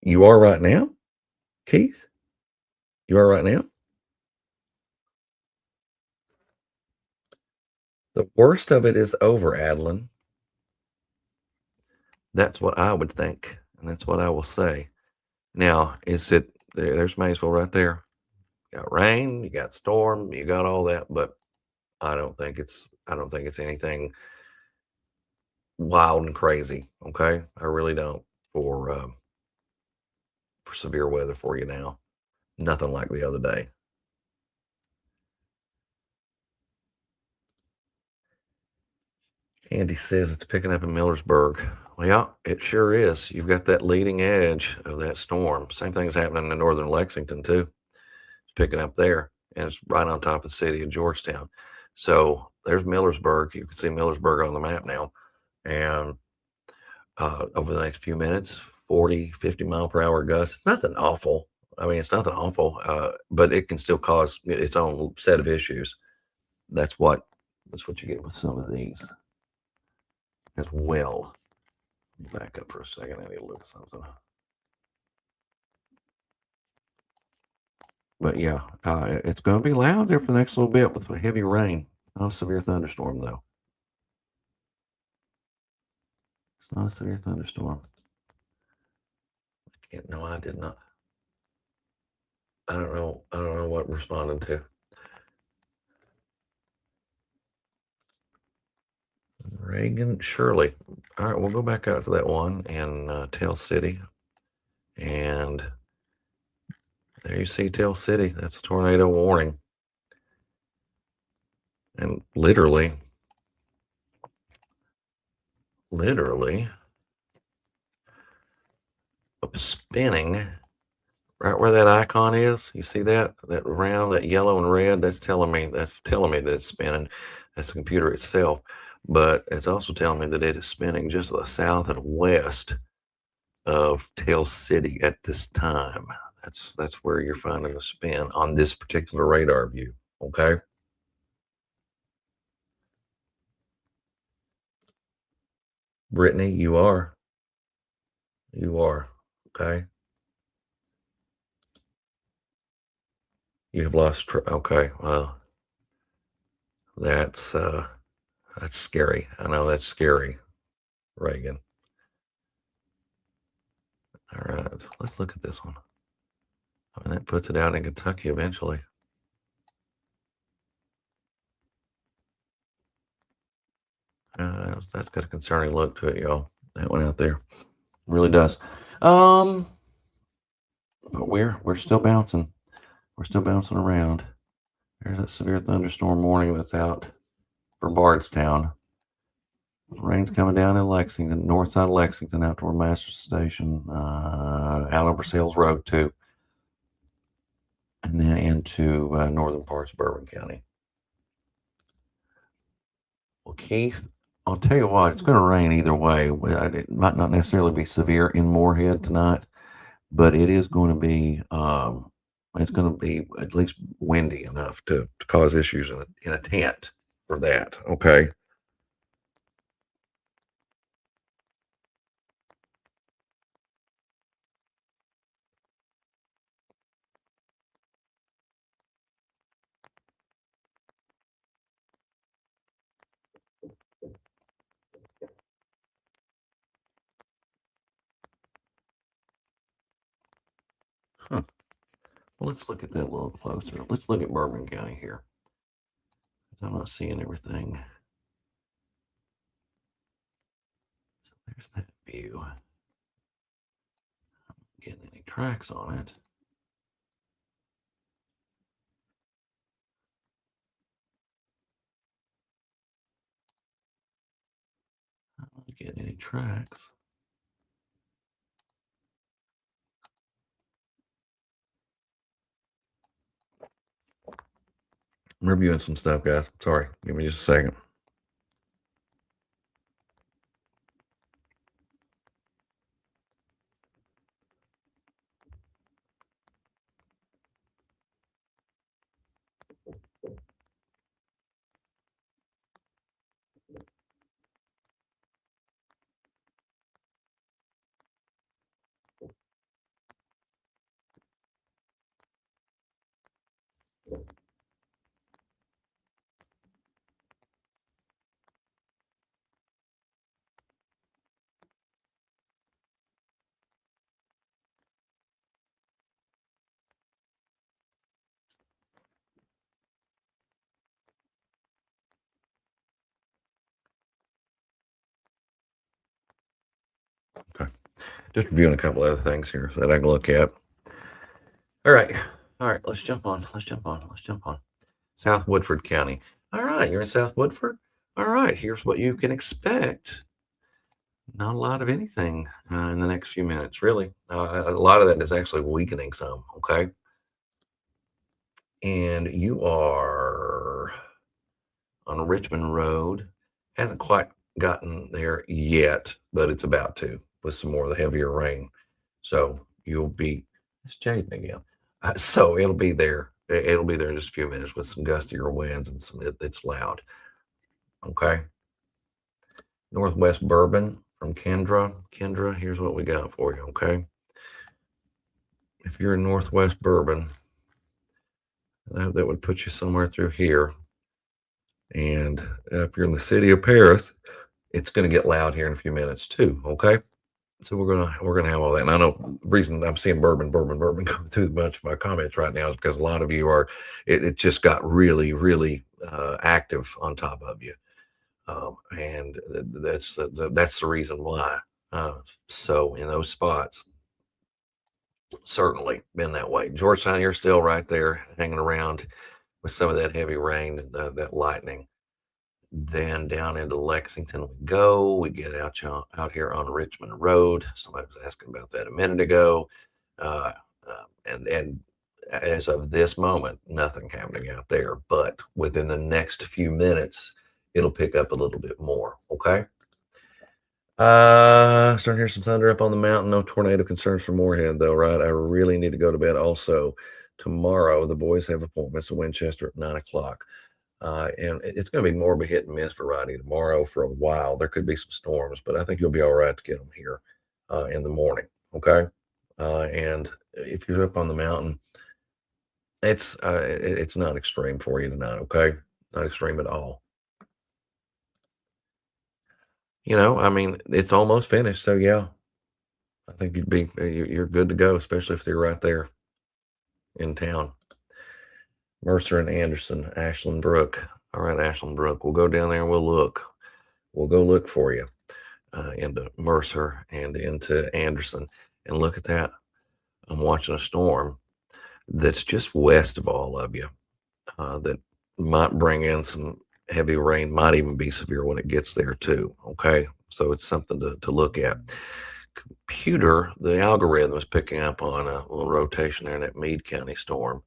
You are right now, Keith? You are right now? The worst of it is over, Adeline. That's what I would think, and that's what I will say. Now, there's Maysville right there. You got rain, you got storm, you got all that, but I don't think it's anything wild and crazy. Okay, I really don't for severe weather for you now. Nothing like the other day. Andy says it's picking up in Millersburg. Well, yeah, it sure is. You've got that leading edge of that storm. Same thing is happening in northern Lexington too. It's picking up there, and it's right on top of the city of Georgetown. So there's Millersburg. You can see Millersburg on the map now. And over the next few minutes, 40, 50 mile per hour gusts. It's nothing awful. I mean, it's nothing awful, but it can still cause its own set of issues. That's what you get with some of these as well. Back up for a second. I need to look at something. But yeah, it's going to be loud there for the next little bit with heavy rain. Not a severe thunderstorm, though. It's not a severe thunderstorm. No, I did not. I don't know. I don't know what I'm responding to. Reagan Shirley. All right, we'll go back out to that one in Tell City. And there you see Tell City. That's a tornado warning. And literally, spinning right where that icon is. You see that round, that yellow and red? That's telling me that it's spinning. That's the computer itself. But it's also telling me that it is spinning just to the south and west of Tell City at this time. That's where you're finding the spin on this particular radar view. Okay. Brittany, you are. Okay. You've lost. Okay. Well, that's scary. I know that's scary, Reagan. All right. Let's look at this one. I mean, that puts it out in Kentucky eventually. That's got a concerning look to it, y'all. That one out there really does. But we're still bouncing. We're still bouncing around. There's that severe thunderstorm warning that's out for Bardstown. Rain's coming down in Lexington, north side of Lexington, out toward Masters Station, out over Sales Road too, and then into northern parts of Bourbon County. Well, Keith, I'll tell you what, it's going to rain either way. It might not necessarily be severe in Moorhead tonight, but it is going to be it's going to be at least windy enough to cause issues in a tent for that. Okay. Huh. Well, let's look at that a little closer. Let's look at Bourbon County here. I'm not seeing everything. There's that view. Getting any tracks on it. I'm not getting any tracks. I'm reviewing some stuff, guys. Sorry. Give me just a second. Okay. Just reviewing a couple other things here that I can look at. All right. All right. Let's jump on. South Woodford County. All right. You're in South Woodford? All right. Here's what you can expect. Not a lot of anything in the next few minutes, really. A lot of that is actually weakening some. Okay. And you are on Richmond Road. Hasn't quite gotten there yet, but it's about to with some more of the heavier rain. So you'll be, it's Jaden again. So it'll be there. It'll be there in just a few minutes with some gustier winds and it's loud. Okay. Northwest Bourbon from Kendra. Kendra, here's what we got for you. Okay. If you're in Northwest Bourbon, that would put you somewhere through here. And if you're in the city of Paris, it's going to get loud here in a few minutes too. Okay. So we're gonna have all that. And I know the reason I'm seeing bourbon go through a bunch of my comments right now is because a lot of you are. It just got really active on top of you, and that's the reason why. So in those spots, certainly been that way. Georgetown, you're still right there hanging around with some of that heavy rain, that lightning. Then down into Lexington we go. We get out here on Richmond Road. Somebody was asking about that a minute ago. Uh, and as of this moment, nothing happening out there. But within the next few minutes, it'll pick up a little bit more. Okay. Starting to hear some thunder up on the mountain. No tornado concerns for Moorhead, though, right? I really need to go to bed. Also, tomorrow the boys have appointments in Winchester at 9 o'clock. And it's going to be more of a hit and miss for Rodney tomorrow for a while. There could be some storms, but I think you'll be all right to get them here in the morning. Okay. And if you're up on the mountain, it's not extreme for you tonight. Okay. Not extreme at all. I mean, it's almost finished. So yeah, I think you're good to go, especially if they're right there in town. Mercer and Anderson, Ashland Brook. All right, Ashland Brook. We'll go down there and we'll look. We'll go look for you. Into Mercer and into Anderson. And look at that. I'm watching a storm that's just west of all of you that might bring in some heavy rain, might even be severe when it gets there, too. Okay. So it's something to look at. Computer, the algorithm is picking up on a little rotation there in that Meade County storm.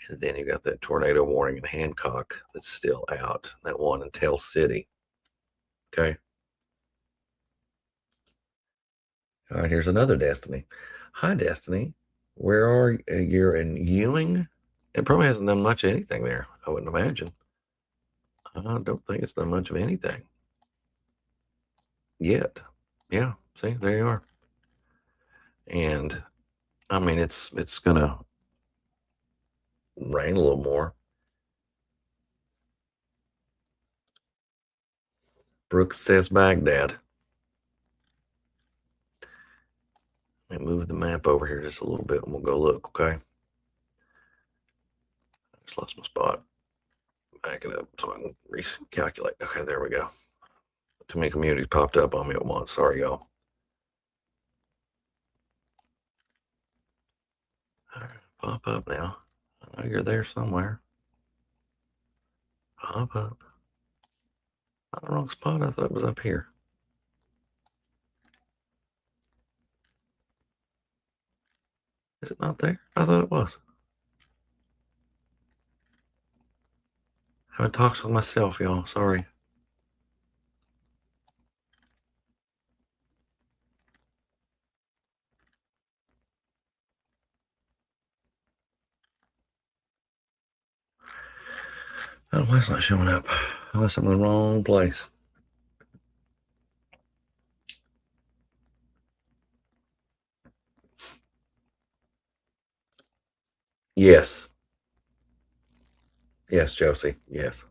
And then you got that tornado warning in Hancock that's still out, that one in Tell City. Okay. All right, here's another Destiny. Hi, Destiny. Where are you? You're in Ewing? It probably hasn't done much of anything there, I wouldn't imagine. I don't think it's done much of anything yet. Yeah, see, there you are. And I mean, it's gonna rain a little more. Brooks says Baghdad. Let me move the map over here just a little bit and we'll go look, okay? I just lost my spot. Back it up so I can recalculate. Okay, there we go. Too many communities popped up on me at once. Sorry, y'all. Pop up now. I know you're there somewhere. Pop up. Not the wrong spot. I thought it was up here. Is it not there? I thought it was. Having talks with myself, y'all. Sorry. Oh, why it's not showing up? Unless I'm in the wrong place. Yes. Yes, Josie. Yes.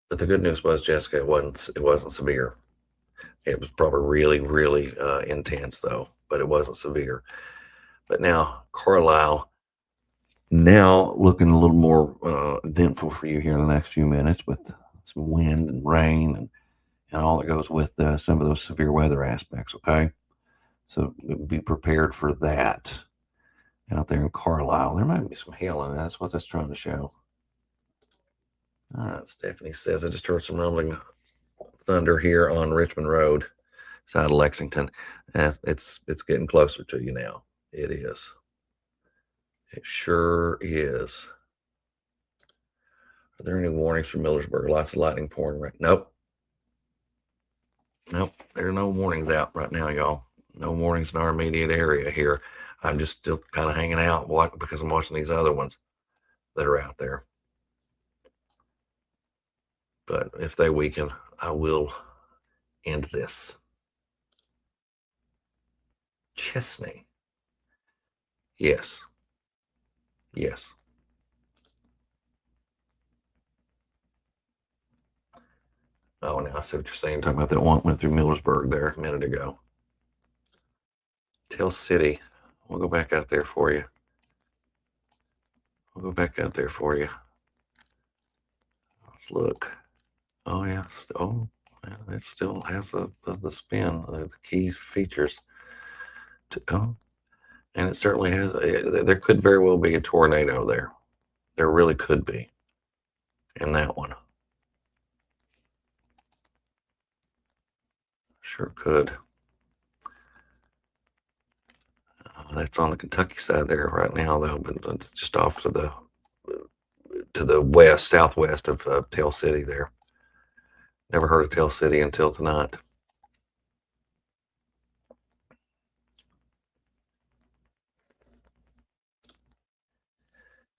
But the good news was, Jessica, it wasn't severe. It was probably really, really intense, though, but it wasn't severe. But now, Carlisle, now looking a little more eventful for you here in the next few minutes with some wind and rain and all that goes with some of those severe weather aspects, okay? So be prepared for that out there in Carlisle. There might be some hail in that. That's what that's trying to show. All right, Stephanie says, I just heard some rumbling thunder here on Richmond Road, side of Lexington. It's getting closer to you now. It is. It sure is. Are there any warnings from Millersburg? Lots of lightning pouring right. Nope. Nope. There are no warnings out right now, y'all. No warnings in our immediate area here. I'm just still kind of hanging out because I'm watching these other ones that are out there. But if they weaken, I will end this. Chesney. Yes. Yes. Oh, now I see what you're saying. Talking about that one went through Millersburg there a minute ago. Tell City. We'll go back out there for you. We'll go back out there for you. Let's look. Oh, yeah. Oh, yeah, it still has the spin, the key features. Oh, and it certainly has. There could very well be a tornado there. There really could be in that one. Sure could. That's on the Kentucky side there right now, though, but it's just off to the west, southwest of Tell City there. Never heard of Tell City until tonight.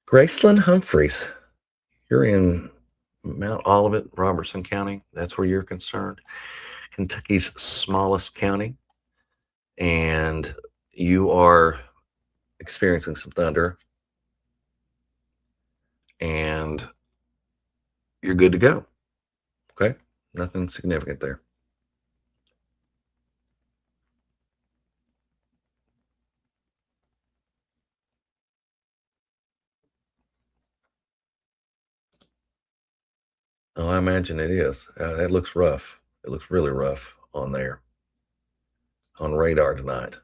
Graceland Humphreys, you're in Mount Olivet, Robertson County. That's where you're concerned. Kentucky's smallest county. And you are experiencing some thunder. And you're good to go. Okay? Nothing significant there. Oh, I imagine it is. It looks rough. It looks really rough on there, on radar tonight.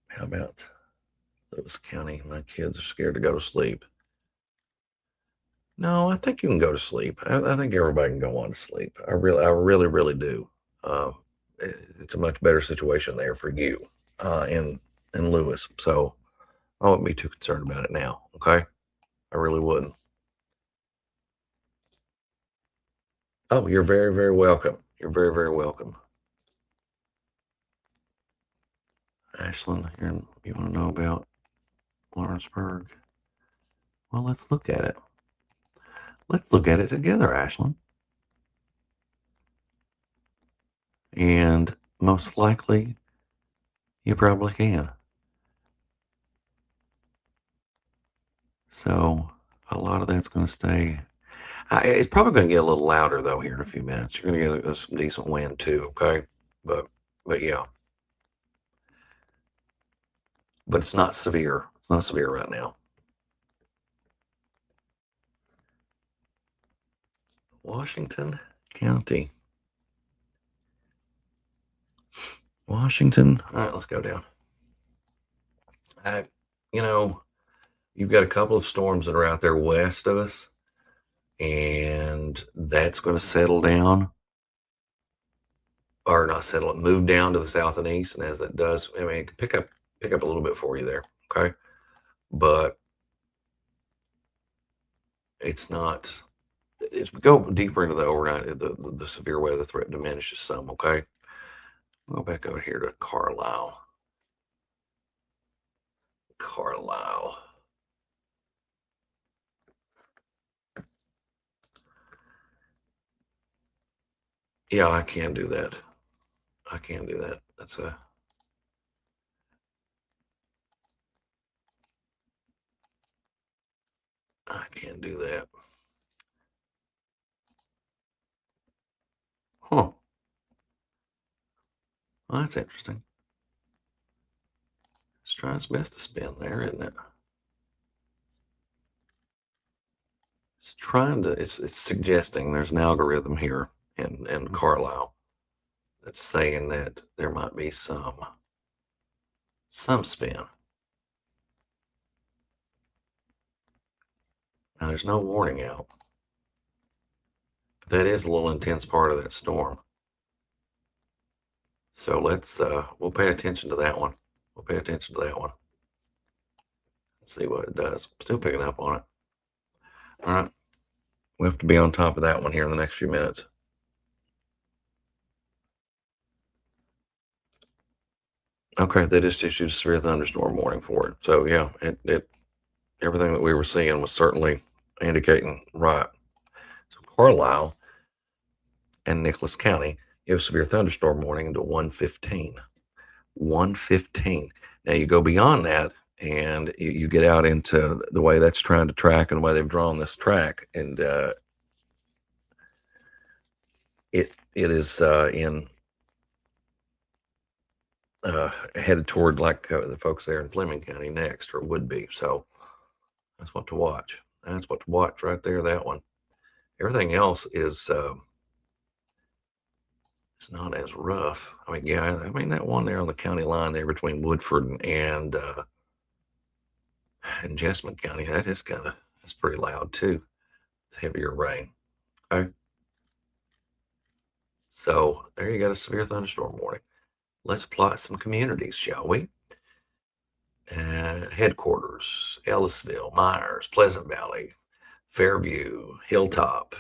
How about Lewis County? My kids are scared to go to sleep. No, I think you can go to sleep. I think everybody can go on to sleep. I really do. It's a much better situation there for you in Lewis. So I wouldn't be too concerned about it now. Okay, I really wouldn't. Oh, you're very welcome. You're very welcome. Ashlyn, you want to know about Lawrenceburg? Well, let's look at it. Let's look at it together, Ashlyn. And most likely, you probably can. So a lot of that's going to stay. It's probably going to get a little louder though here in a few minutes. You're going to get some decent wind too. Okay, but yeah, but it's not severe. It's not severe right now. Washington County. Washington. All right, let's go down. You know, you've got a couple of storms that are out there west of us, and that's going to settle down, or not settle, move down to the south and east. And as it does, I mean, it can pick up a little bit for you there. Okay, but it's not. As we go deeper into the overnight, the severe weather threat diminishes some. Okay, we'll go back over here to Carlisle. Carlisle. Yeah, I can do that. I can do that. I can do that. Huh. Well, that's interesting. It's trying its best to spin there, isn't it? It's suggesting there's an algorithm here in Carlisle that's saying that there might be some spin. Now there's no warning out. But that is a little intense part of that storm. So we'll pay attention to that one. Let's see what it does. Still picking up on it. All right. We have to be on top of that one here in the next few minutes. Okay, they just issued a severe thunderstorm warning for it. So yeah, it everything that we were seeing was certainly indicating right. So Carlisle and Nicholas County, you have severe thunderstorm warning into 115. 115. Now you go beyond that and you get out into the way that's trying to track and the way they've drawn this track, and it is in headed toward like the folks there in Fleming County next, or would be. So that's what to watch. That's what to watch right there. That one. Everything else is it's not as rough. I mean, yeah, I mean that one there on the county line there between Woodford and Jessamine County, that's pretty loud too. It's heavier rain. Okay. So there you got a severe thunderstorm warning. Let's plot some communities, shall we? Headquarters, Ellisville, Myers, Pleasant Valley, Fairview, Hilltop,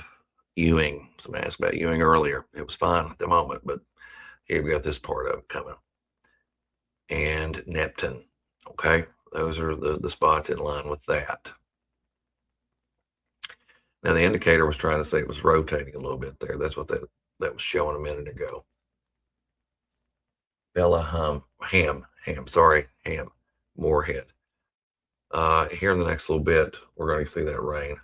Ewing. Somebody asked about Ewing earlier. It was fine at the moment, but here we got this part of it coming. And Neptune. Okay, those are the spots in line with that. Now the indicator was trying to say it was rotating a little bit there. That's what that was showing a minute ago. Ham, Moorhead. Here in the next little bit, we're going to see that rain.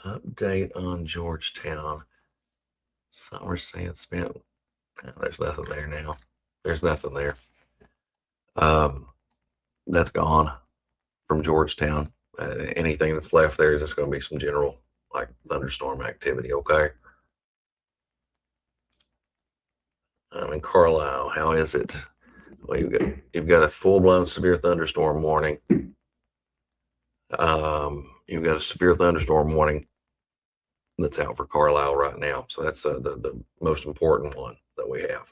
Update on Georgetown. Some are saying spent. There's nothing there now. There's nothing there. That's gone from Georgetown. Anything that's left there is just going to be some general like thunderstorm activity. Okay. In Carlisle, how is it? Well, you've got a full-blown severe thunderstorm warning. You've got a severe thunderstorm warning that's out for Carlisle right now. So that's the most important one that we have.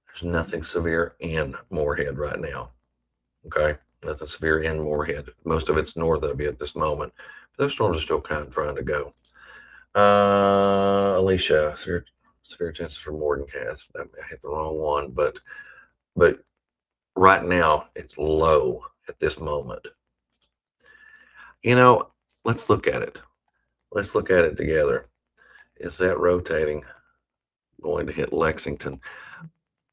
There's nothing severe in Moorhead right now. Okay, nothing severe in Moorhead. Most of it's north of you at this moment. But those storms are still kind of trying to go. Alicia, severe chances for Mordencast. I hit the wrong one, but right now it's low at this moment. Let's look at it. Let's look at it together. Is that rotating going to hit Lexington?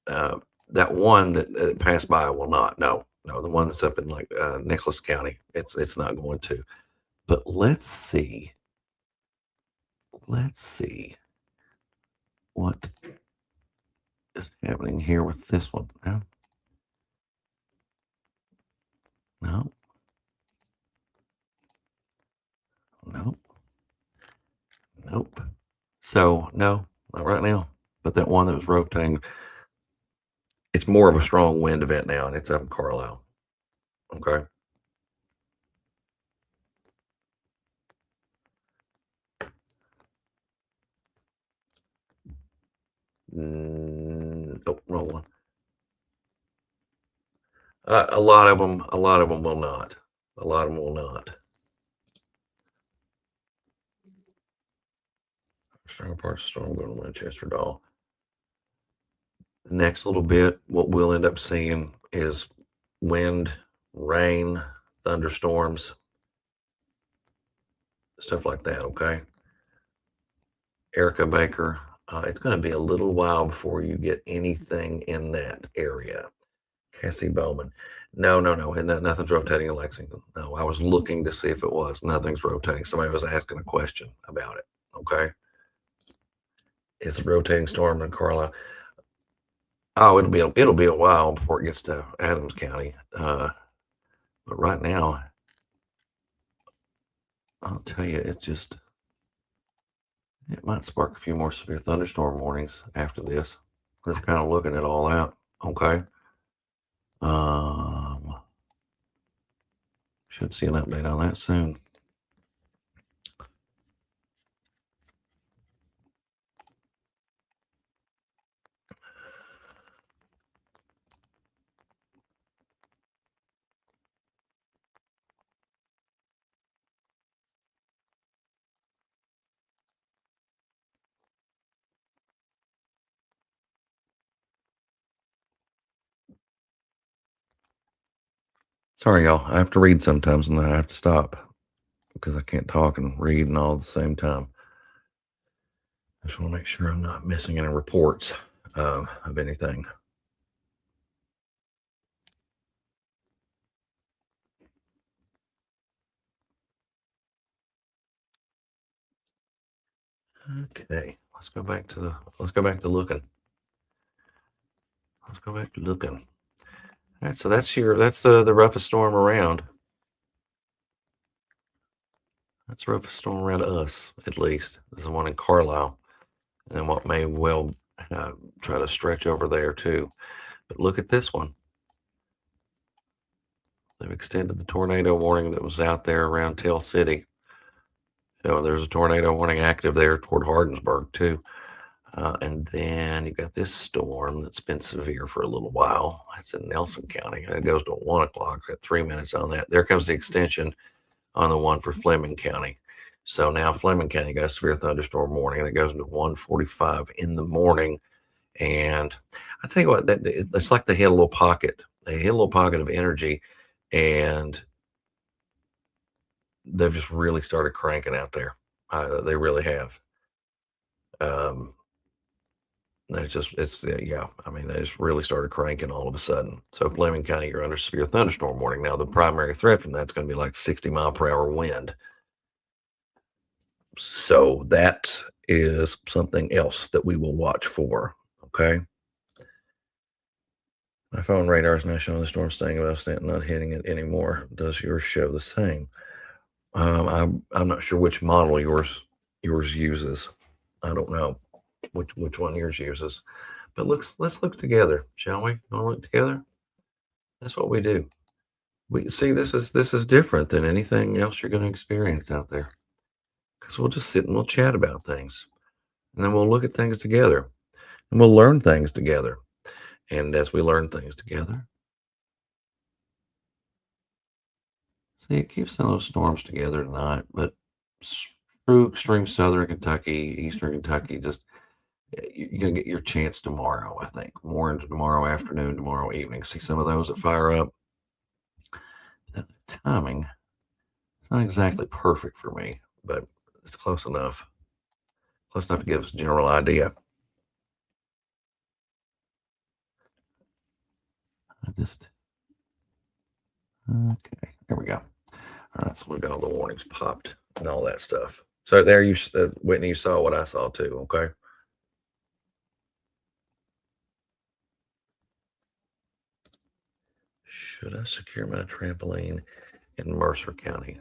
That one that passed by will not. No, the one that's up in like Nicholas County, it's not going to. But let's see let's see what is happening here with this one. No, no, no, nope. So no, not right now. But that one that was rotating, it's more of a strong wind event now, and it's up in Carlisle. Okay. Nope, wrong one. A lot of them. A lot of them will not. A lot of them will not. Strong parts storm going to Winchester Doll. The next little bit, what we'll end up seeing is wind, rain, thunderstorms, stuff like that. Okay. Erica Baker, it's going to be a little while before you get anything in that area. Cassie Bowman. No, no, no. Nothing's rotating in Lexington. No, I was looking to see if it was. Nothing's rotating. Somebody was asking a question about it. Okay. It's a rotating storm in Carlisle. Oh, it'll be a while before it gets to Adams County. But right now, I'll tell you, it might spark a few more severe thunderstorm warnings after this. Just kind of looking it all out. Okay. Should see an update on that soon. Sorry, y'all. I have to read sometimes, and I have to stop because I can't talk and read and all at the same time. I just want to make sure I'm not missing any reports of anything. Okay, let's go back to looking. Let's go back to looking. All right, so that's the roughest storm around. That's the roughest storm around us, at least. There's the one in Carlisle, and what may well try to stretch over there too. But look at this one. They've extended the tornado warning that was out there around Tell City. So there's a tornado warning active there toward Hardensburg too. And then you got this storm that's been severe for a little while. That's in Nelson County. That goes to 1 o'clock. Got 3 minutes on that. There comes the extension on the one for Fleming County. So now Fleming County got a severe thunderstorm warning. That goes into 1:45 in the morning. And I tell you what, it's like they hit a little pocket. They hit a little pocket of energy, and they've just really started cranking out there. They really have. Yeah. I mean, they just really started cranking all of a sudden. So Fleming County, you're under severe thunderstorm warning. Now, the primary threat from that's going to be like 60-mile-per-hour wind. So that is something else that we will watch for. Okay. My phone radar is now showing the storm staying above Stanton, not hitting it anymore. Does yours show the same? I'm not sure which model yours uses. I don't know which one yours uses. But let's look together, shall we? Want to look together? That's what we do. We see this is different than anything else you're going to experience out there. Because we'll just sit and we'll chat about things, and then we'll look at things together, and we'll learn things together. And as we learn things together, see, it keeps those storms together tonight. But through extreme southern Kentucky, eastern Kentucky, just you're going to get your chance tomorrow, I think. More into tomorrow afternoon, tomorrow evening. See some of those that fire up. The timing is not exactly perfect for me, but it's close enough. Close enough to give us a general idea. Okay, there we go. All right, so we got all the warnings popped and all that stuff. So there you, Whitney, you saw what I saw too. Okay. Should I secure my trampoline in Mercer County?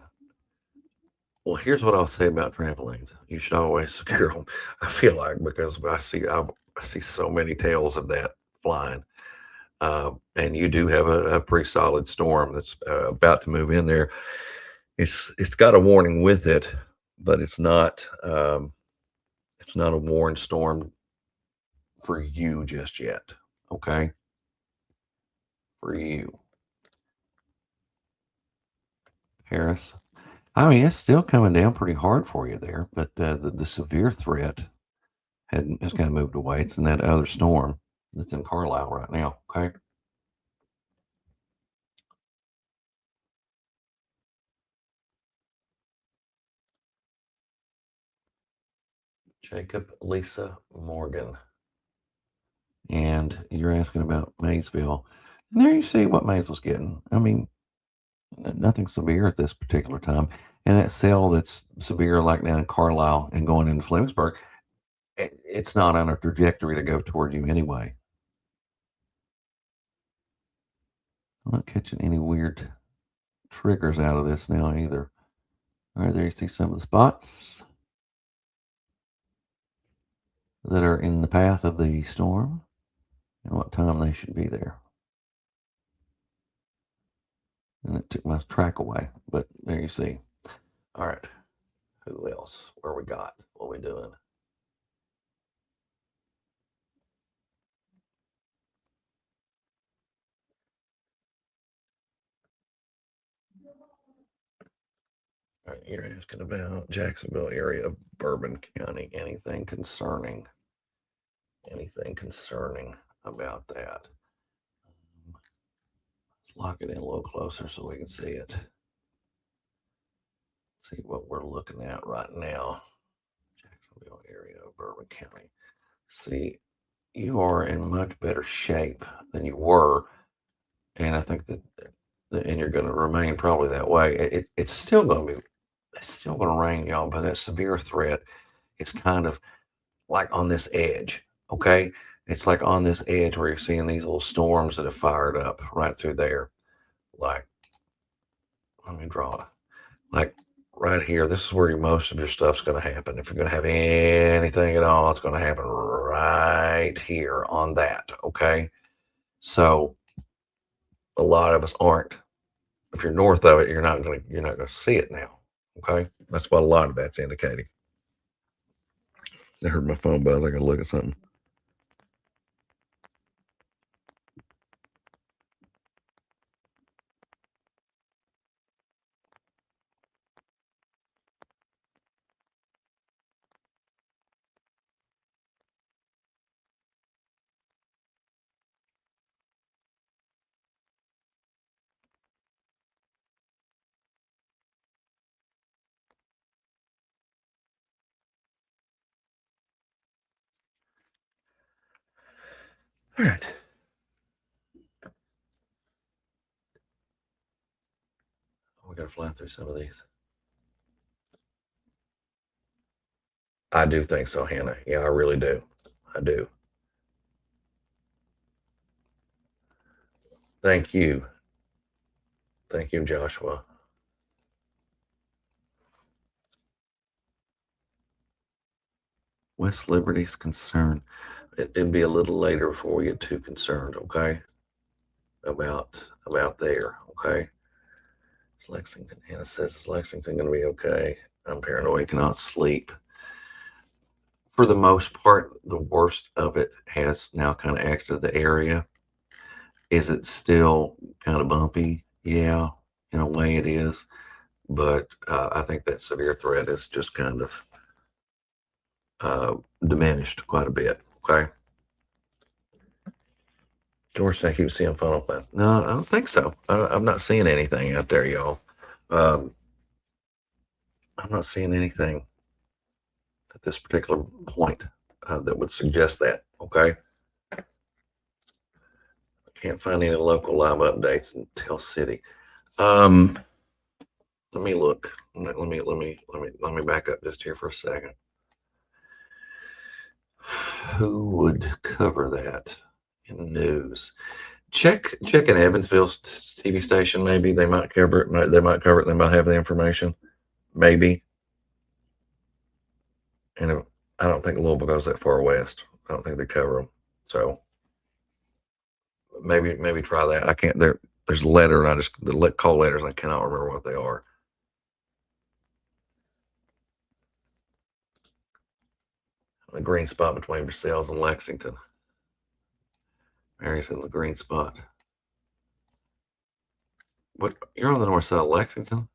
Well, here's what I'll say about trampolines. You should always secure them. I feel like because I see so many tales of that flying. And you do have a pretty solid storm that's about to move in there. It's got a warning with it, but it's not a warned storm for you just yet. Okay, for you, Harris. I mean, it's still coming down pretty hard for you there, but the severe threat has kind of moved away. It's in that other storm that's in Carlisle right now. Okay. Jacob Lisa Morgan. And you're asking about Maysville. And there you see what Maysville's getting. I mean, nothing severe at this particular time. And that cell that's severe, like down in Carlisle and going into Flemingburg, it's not on a trajectory to go toward you anyway. I'm not catching any weird triggers out of this now either. All right, there you see some of the spots that are in the path of the storm and what time they should be there. And it took my track away, but there you see. All right, who else? Where we got? What we doing? All right, you're asking about Jacksonville area of Bourbon County. Anything concerning about that? Let's lock it in a little closer so we can see it. See what we're looking at right now. Jacksonville area of Bourbon County. See, you are in much better shape than you were, and I think that, and you're going to remain probably that way. It's still going to be, it's still going to rain, y'all. But that severe threat, it's kind of like on this edge. Okay, it's like on this edge where you're seeing these little storms that have fired up right through there. Like, let me draw it. Like right here, this is where most of your stuff's going to happen. If you're going to have anything at all, it's going to happen right here on that. Okay, so a lot of us aren't. If you're north of it, you're not gonna see it now. Okay, that's what a lot of that's indicating. I heard my phone buzz. I gotta look at something. All right. We gotta fly through some of these. I do think so, Hannah. Yeah, I really do. I do. Thank you. Thank you, Joshua. West Liberty's concerned. It'd be a little later before we get too concerned, okay? About there, okay? It's Lexington. Hannah says, is Lexington gonna be okay? I'm paranoid, cannot sleep. For the most part, the worst of it has now kind of exited the area. Is it still kind of bumpy? Yeah, in a way it is. But I think that severe threat is just kind of diminished quite a bit. Okay. George, I keep seeing funnel clouds. No, I don't think so. I'm not seeing anything out there, y'all. Um, I'm not seeing anything at this particular point that would suggest that. Okay. I can't find any local live updates in Tell City. Um, Let me look. Let me back up just here for a second. Who would cover that in news? Check an Evansville TV station. Maybe they might cover it. They might cover it. They might have the information. Maybe. And I don't think Louisville goes that far west. I don't think they cover them. So maybe try that. I can't. There's a letter, and the call letters. I cannot remember what they are. A green spot between Versailles and Lexington. Mary's in the green spot. What? You're on the north side of Lexington?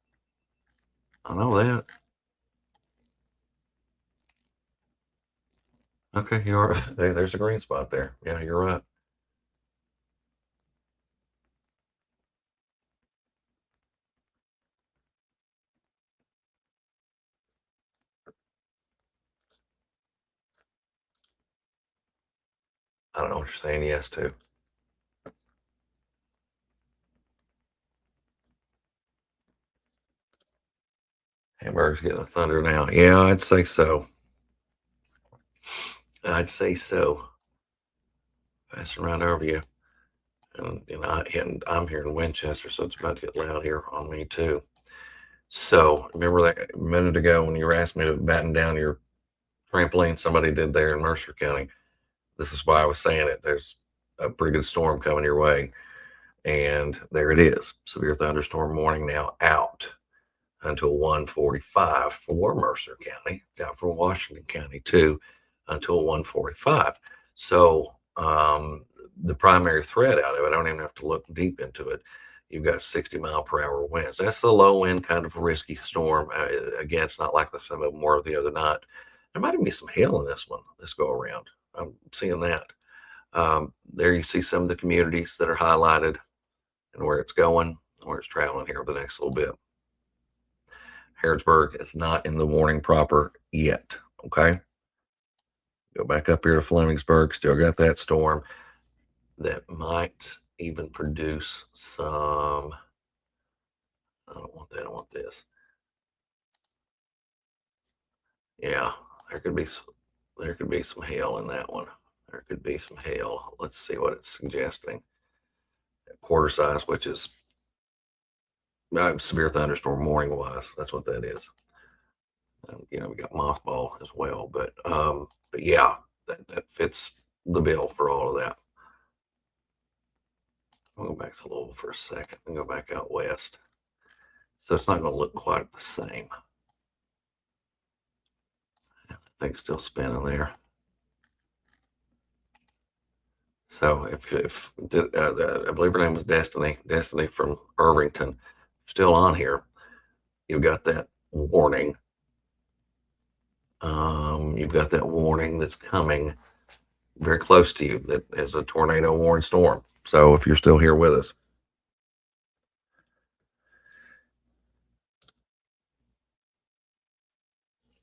I know that. Okay, you are. There's a green spot there. Yeah, you're right. I don't know what you're saying yes to. Hamburg's getting the thunder now. Yeah, I'd say so. I'd say so. Passing right over you. And I'm here in Winchester, so it's about to get loud here on me too. So remember that a minute ago when you were asking me to batten down your trampoline, somebody did there in Mercer County. This is why I was saying it. There's a pretty good storm coming your way. And there it is. Severe thunderstorm warning now out until 1:45 for Mercer County. It's out for Washington County too until 1:45. So the primary threat out of it, I don't even have to look deep into it. You've got 60-mile-per-hour winds. That's the low end kind of risky storm. Again, it's not like some of them were the other night. There might even be some hail in this one, this go around. I'm seeing that. There you see some of the communities that are highlighted and where it's going, where it's traveling here over the next little bit. Harrodsburg is not in the warning proper yet. Okay. Go back up here to Flemingsburg. Still got that storm that might even produce some. I don't want that. I want this. Yeah, there could be some hail in that one. There could be some hail. Let's see what it's suggesting. Quarter size, which is severe thunderstorm warning wise. That's what that is. We got mothball as well, but yeah, that fits the bill for all of that. I'll go back to Louisville for a second and go back out west. So it's not going to look quite the same. I think still spinning there. So if I believe her name was Destiny from Irvington, still on here. You've got that warning. You've got that warning that's coming very close to you that is a tornado warning storm. So if you're still here with us,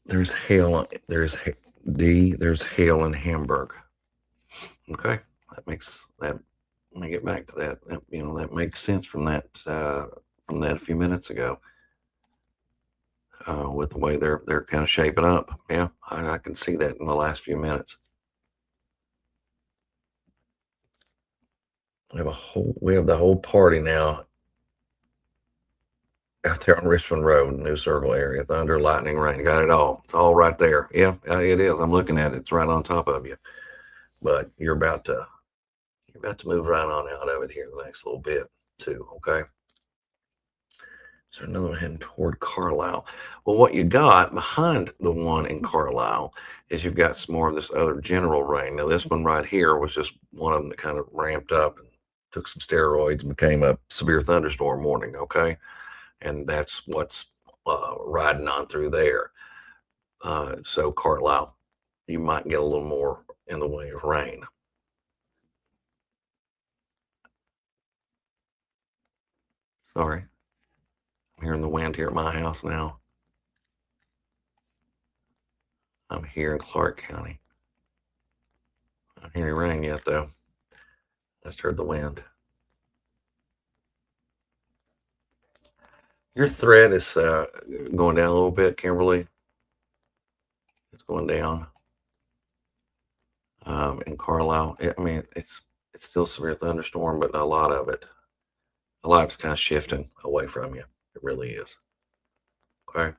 there's hail. There's hail in Hamburg. Okay, that makes that. Let me get back to that. That makes sense from that a few minutes ago. With the way they're kind of shaping up, yeah, I can see that in the last few minutes. We have the whole party now out there on Richmond Road, New Circle area. Thunder, lightning, rain, got it all. It's all right there. Yeah, it is. I'm looking at it. It's right on top of you. But you're about to move right on out of it here the next little bit too. Okay. So another one heading toward Carlisle. Well, what you got behind the one in Carlisle is you've got some more of this other general rain. Now, this one right here was just one of them that kind of ramped up and took some steroids and became a severe thunderstorm warning. Okay. And that's what's riding on through there. So Carlisle, you might get a little more in the way of rain. Sorry. I'm hearing the wind here at my house now. I'm here in Clark County. I don't hear any rain yet, though. I just heard the wind. Your thread is going down a little bit, Kimberly. It's going down. In Carlisle, I mean, it's still severe thunderstorm, but a lot of it's kind of shifting away from you. It really is. Okay.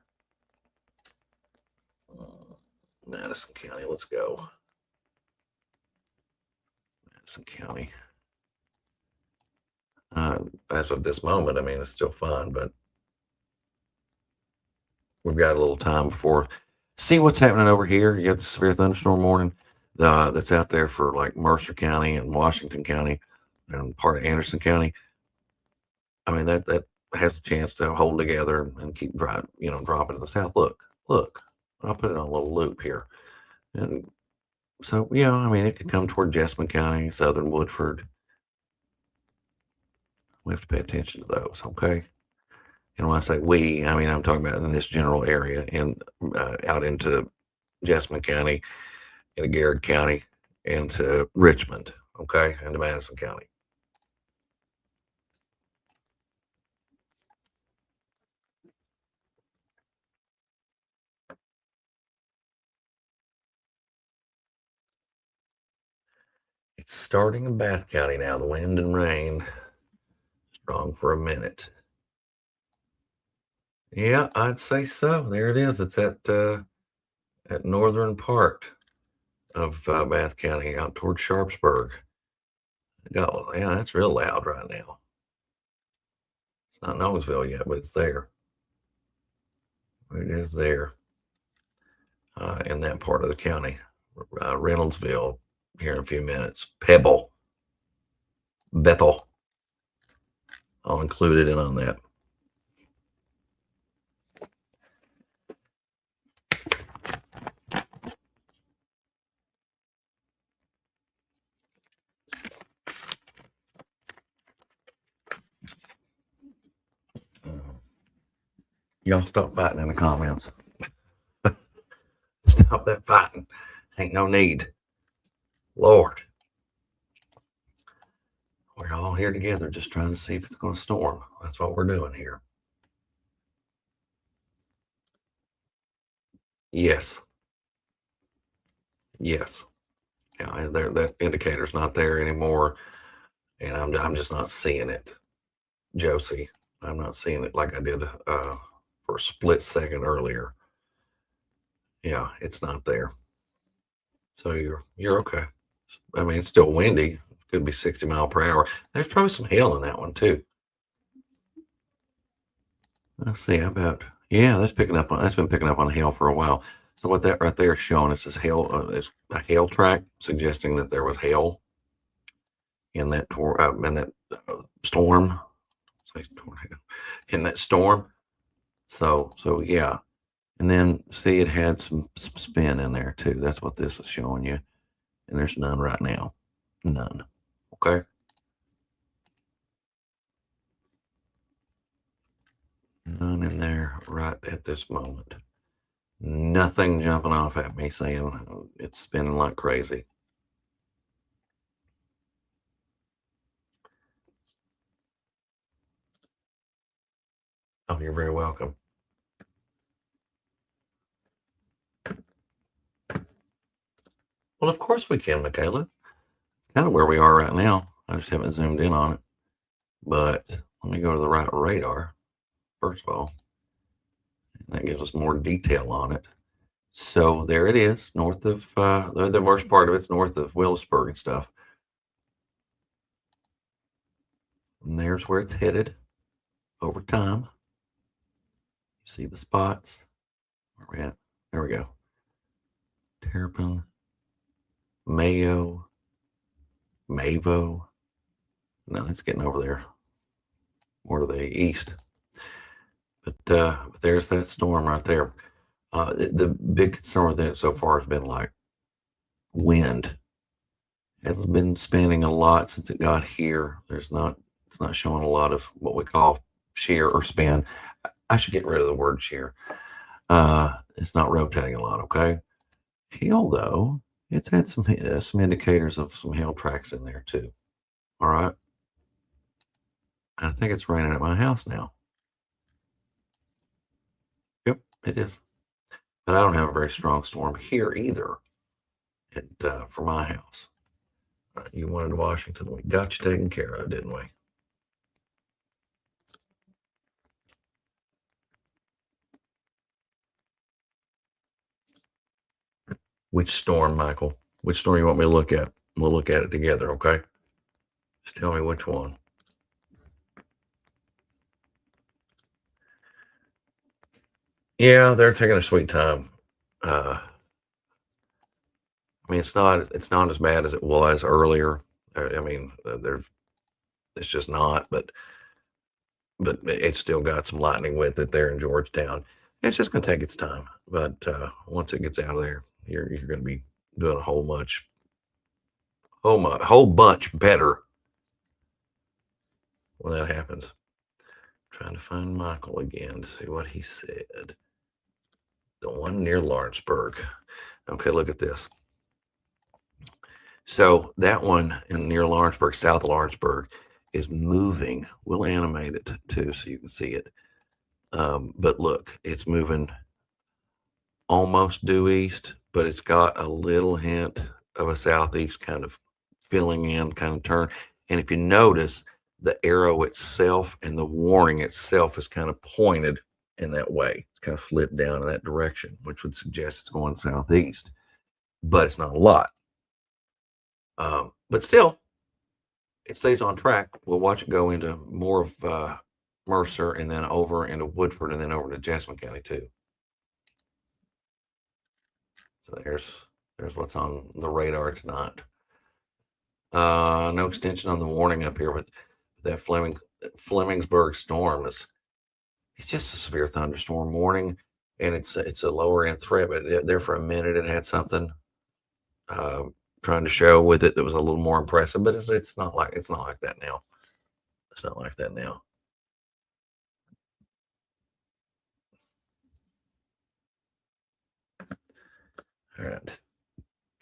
Madison County, let's go. Madison County. As of this moment, I mean, it's still fine, but we've got a little time before. See what's happening over here. You got the severe thunderstorm warning that's out there for like Mercer County and Washington County and part of Anderson County. I mean, that has a chance to hold together and keep dropping to the south. Look, I'll put it on a little loop here. And so, yeah, I mean, it could come toward Jessamine County, southern Woodford. We have to pay attention to those, okay? And when I say we, I mean, I'm talking about in this general area and out into Jessamine County, into Garrett County, into Richmond, okay, into Madison County. It's starting in Bath County now. The wind and rain strong for a minute. Yeah, I'd say so. There it is. It's at northern part of Bath County, out towards Sharpsburg. Yeah, that's real loud right now. It's not Noblesville yet, but it's there. It is there in that part of the county. Reynoldsville here in a few minutes. Pebble, Bethel, I'll include it in on that. Y'all stop fighting in the comments. Stop that fighting. Ain't no need. Lord. We're all here together just trying to see if it's going to storm. That's what we're doing here. Yes. Yes. Yeah, that indicator's not there anymore. And I'm just not seeing it. Josie, I'm not seeing it like I did for a split second earlier. Yeah, it's not there. So you're okay. I mean, it's still windy. Could be 60 mile per hour. There's probably some hail in that one too. Let's see. How about that's been picking up on hail for a while. So what that right there is showing us is hail. Is a hail track suggesting that there was hail in that storm. Say tornado in that storm. So yeah, and then see it had some spin in there too. That's what this is showing you, and there's none right now. None. Okay. None in there right at this moment. Nothing jumping off at me saying it's spinning like crazy. Oh, you're very welcome. Well, of course we can, Michaela. Kind of where we are right now. I just haven't zoomed in on it. But let me go to the right radar, first of all. That gives us more detail on it. So there it is, north of the worst part of it's north of Willisburg and stuff. And there's where it's headed over time. You see the spots. Where are we at? There we go. Terrapin, Mayo, Mavo. No, it's getting over there, more to the east. But there's that storm right there. The big concern with it so far has been like wind. It's been spinning a lot since it got here. It's not showing a lot of what we call shear or spin. I should get rid of the word shear. It's not rotating a lot. Okay. Hail though, it's had some indicators of some hail tracks in there too. All right. I think it's raining at my house now. It is. But I don't have a very strong storm here either for my house. You wanted Washington. We got you taken care of, didn't we? Which storm, Michael? Which storm you want me to look at? We'll look at it together, okay? Just tell me which one. Yeah, they're taking a sweet time. I mean, it's not as bad as it was earlier. I mean, there's it's just not, but it's still got some lightning with it there in Georgetown. It's just going to take its time, but once it gets out of there, you're going to be doing a whole bunch better when that happens. Trying to find Michael again to see what he said. The one near Lawrenceburg. Okay, look at this. So that one near Lawrenceburg, south of Lawrenceburg, is moving. We'll animate it too so you can see it. But look, it's moving almost due east, but it's got a little hint of a southeast kind of filling in kind of turn. And if you notice, the arrow itself and the warning itself is kind of pointed in that way. It's kind of flipped down in that direction, which would suggest it's going southeast, but it's not a lot. But still, it stays on track. We'll watch it go into more of Mercer and then over into Woodford and then over to Jasper County too. So there's what's on the radar tonight. No extension on the warning up here, but that Flemingsburg storm it's just a severe thunderstorm warning, and it's a lower end threat. But there for a minute, it had something trying to show with it that was a little more impressive. But it's not like that now. It's not like that now. All right.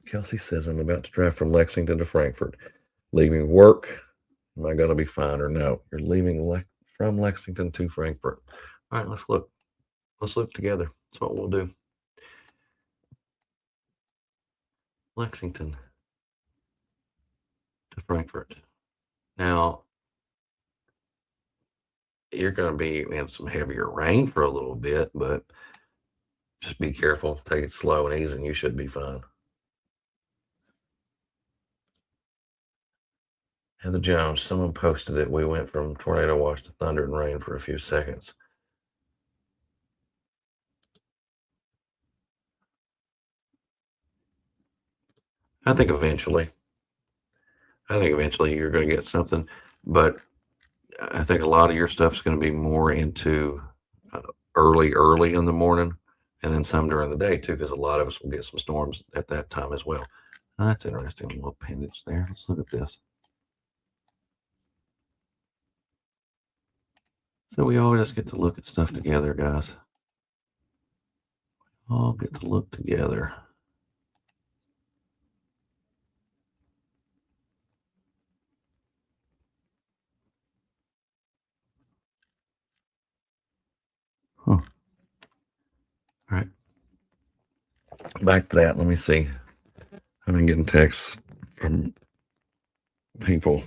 Kelsey says I'm about to drive from Lexington to Frankfort, leaving work. Am I going to be fine or no? You're leaving from Lexington to Frankfort. All right, let's look. Let's look together. That's what we'll do. Lexington to Frankfurt. Now, you're going to be in some heavier rain for a little bit, but just be careful. Take it slow and easy, and you should be fine. Heather Jones, someone posted it. We went from tornado watch to thunder and rain for a few seconds. I think eventually you're going to get something, but I think a lot of your stuff is going to be more into early in the morning, and then some during the day too, because a lot of us will get some storms at that time as well. Now, that's interesting. A little appendage there. Let's look at this. So we all just get to look at stuff together, guys. All get to look together. Huh. All right. Back to that. Let me see. I've been getting texts from people.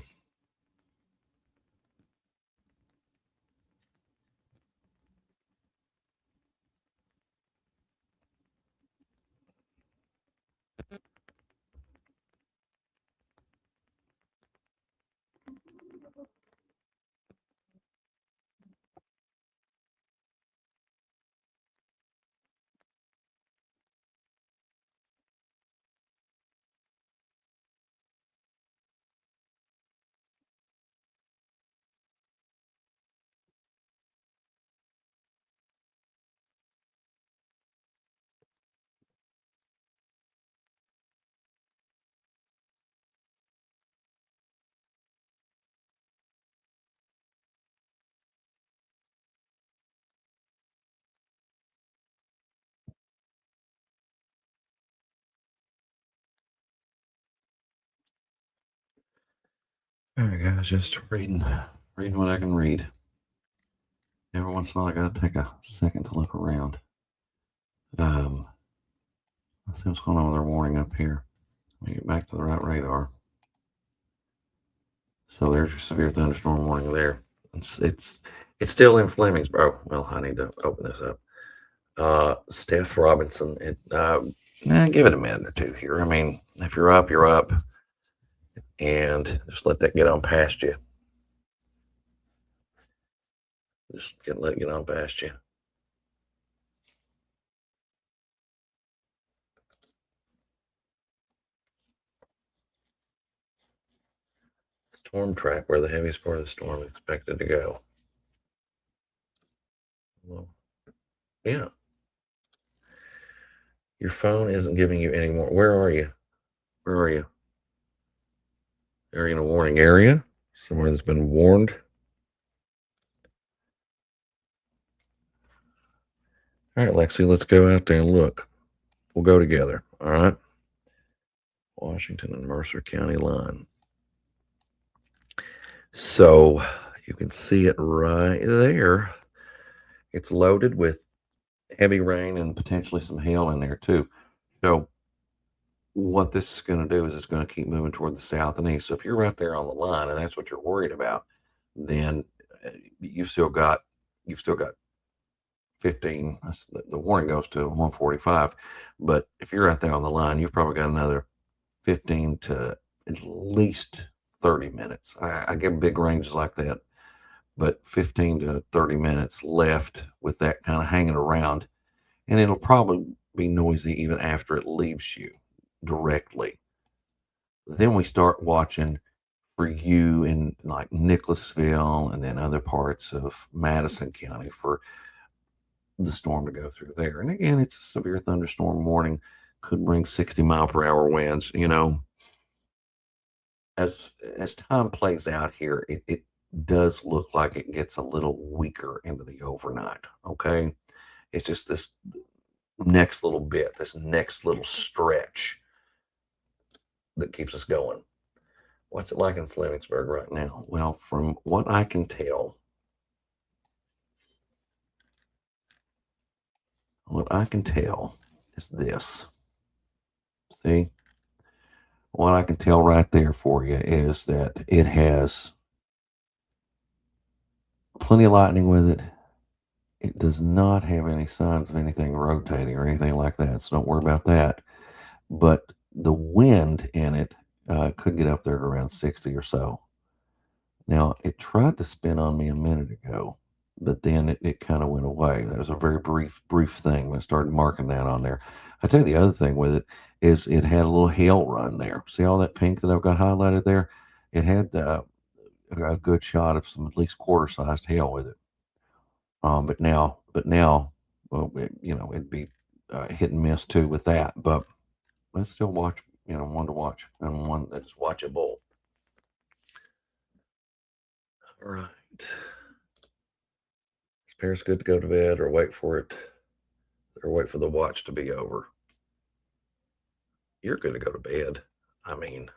All right, guys, just reading what I can read. Every once in a while, I got to take a second to look around. Let's see what's going on with our warning up here. Let me get back to the right radar. So there's your severe thunderstorm warning there. It's still in Flemingsboro. Well, I need to open this up. Steph Robinson. Give it a minute or two here. I mean, if you're up, you're up, and just let that get on past you. Let it get on past you. Storm track, where the heaviest part of the storm is expected to go. Well, yeah. Your phone isn't giving you any more. Where are you? Where are you? Are you in a warning area? Somewhere that's been warned? All right, Lexi, let's go out there and look. We'll go together. All right. Washington and Mercer County line. So you can see it right there. It's loaded with heavy rain and potentially some hail in there too. So what this is going to do is it's going to keep moving toward the south and east. So if you're right there on the line and that's what you're worried about, then you've still got 15. The warning goes to 145, but if you're out there on the line, you've probably got another 15 to at least 30 minutes. I give big ranges like that, but 15 to 30 minutes left with that kind of hanging around, and it'll probably be noisy even after it leaves you directly. Then we start watching for you in like Nicholasville and then other parts of Madison County for the storm to go through there. And again, it's a severe thunderstorm warning, could bring 60-mile-per-hour winds. As time plays out here, it does look like it gets a little weaker into the overnight. Okay, it's just this next little bit, this next little stretch that keeps us going. What's it like in Flemingsburg right now? Well, from what I can tell, is this. See? What I can tell right there for you is that it has plenty of lightning with it. It does not have any signs of anything rotating or anything like that, so don't worry about that. But the wind in it could get up there to around 60 or so. Now, it tried to spin on me a minute ago, but then it kind of went away. That was a very brief thing when I started marking that on there. I tell you the other thing with it is it had a little hail run there. See all that pink that I've got highlighted there? It had a good shot of some at least quarter-sized hail with it. But now, well, it'd be hit and miss too with that. But let's still watch, one to watch and one that is watchable. All right. Is Paris good to go to bed or wait for it, or wait for the watch to be over? You're good to go to bed. I mean,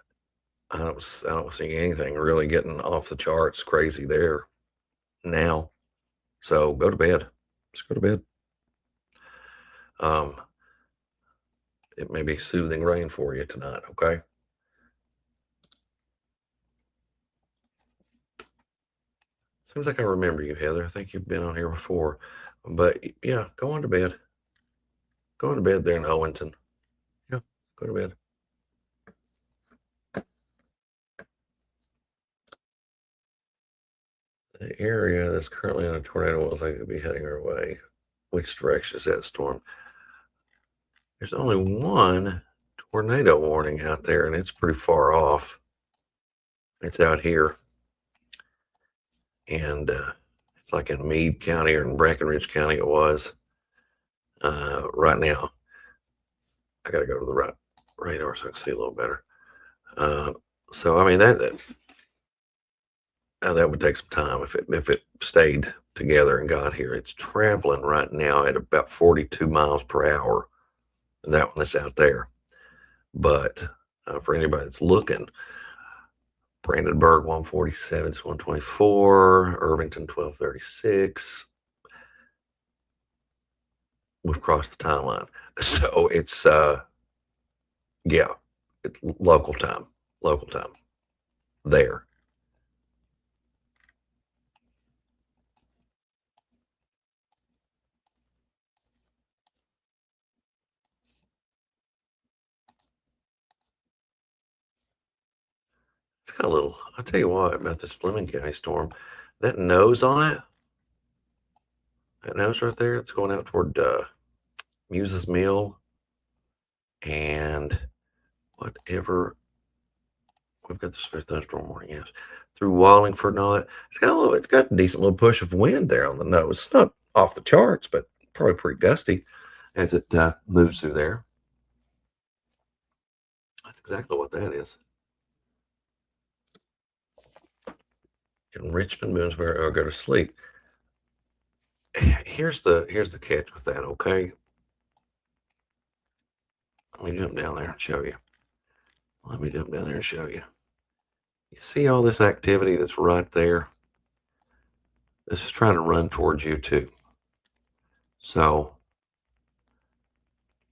I don't see anything really getting off the charts crazy there now. So go to bed. Just go to bed. It may be soothing rain for you tonight, okay? Seems like I remember you, Heather. I think you've been on here before. But yeah, go on to bed. Go on to bed there in Owenston. Yeah, go to bed. The area that's currently in a tornado looks like it could be heading our way. Which direction is that storm? There's only one tornado warning out there, and it's pretty far off. It's out here. And it's like in Meade County or in Breckenridge County it was. Right now, I got to go to the right radar so I can see a little better. So, I mean, that would take some time if it stayed together and got here. It's traveling right now at about 42 miles per hour. And that one that's out there. But for anybody that's looking, Brandenburg 147 to 124, Irvington 1236, we've crossed the timeline. So it's yeah, it's local time. Local time. There. It's got a little. I'll tell you what about this Fleming County storm. That nose on it, that nose right there, it's going out toward Muse's Mill and whatever. We've got this thunderstorm warning, yes, through Wallingford and all that. It's got a decent little push of wind there on the nose. It's not off the charts, but probably pretty gusty as it moves through there. That's exactly what that is. In Richmond, Boonesboro, or go to sleep. Here's the catch with that, okay? Let me jump down there and show you. You see all this activity that's right there? This is trying to run towards you too. So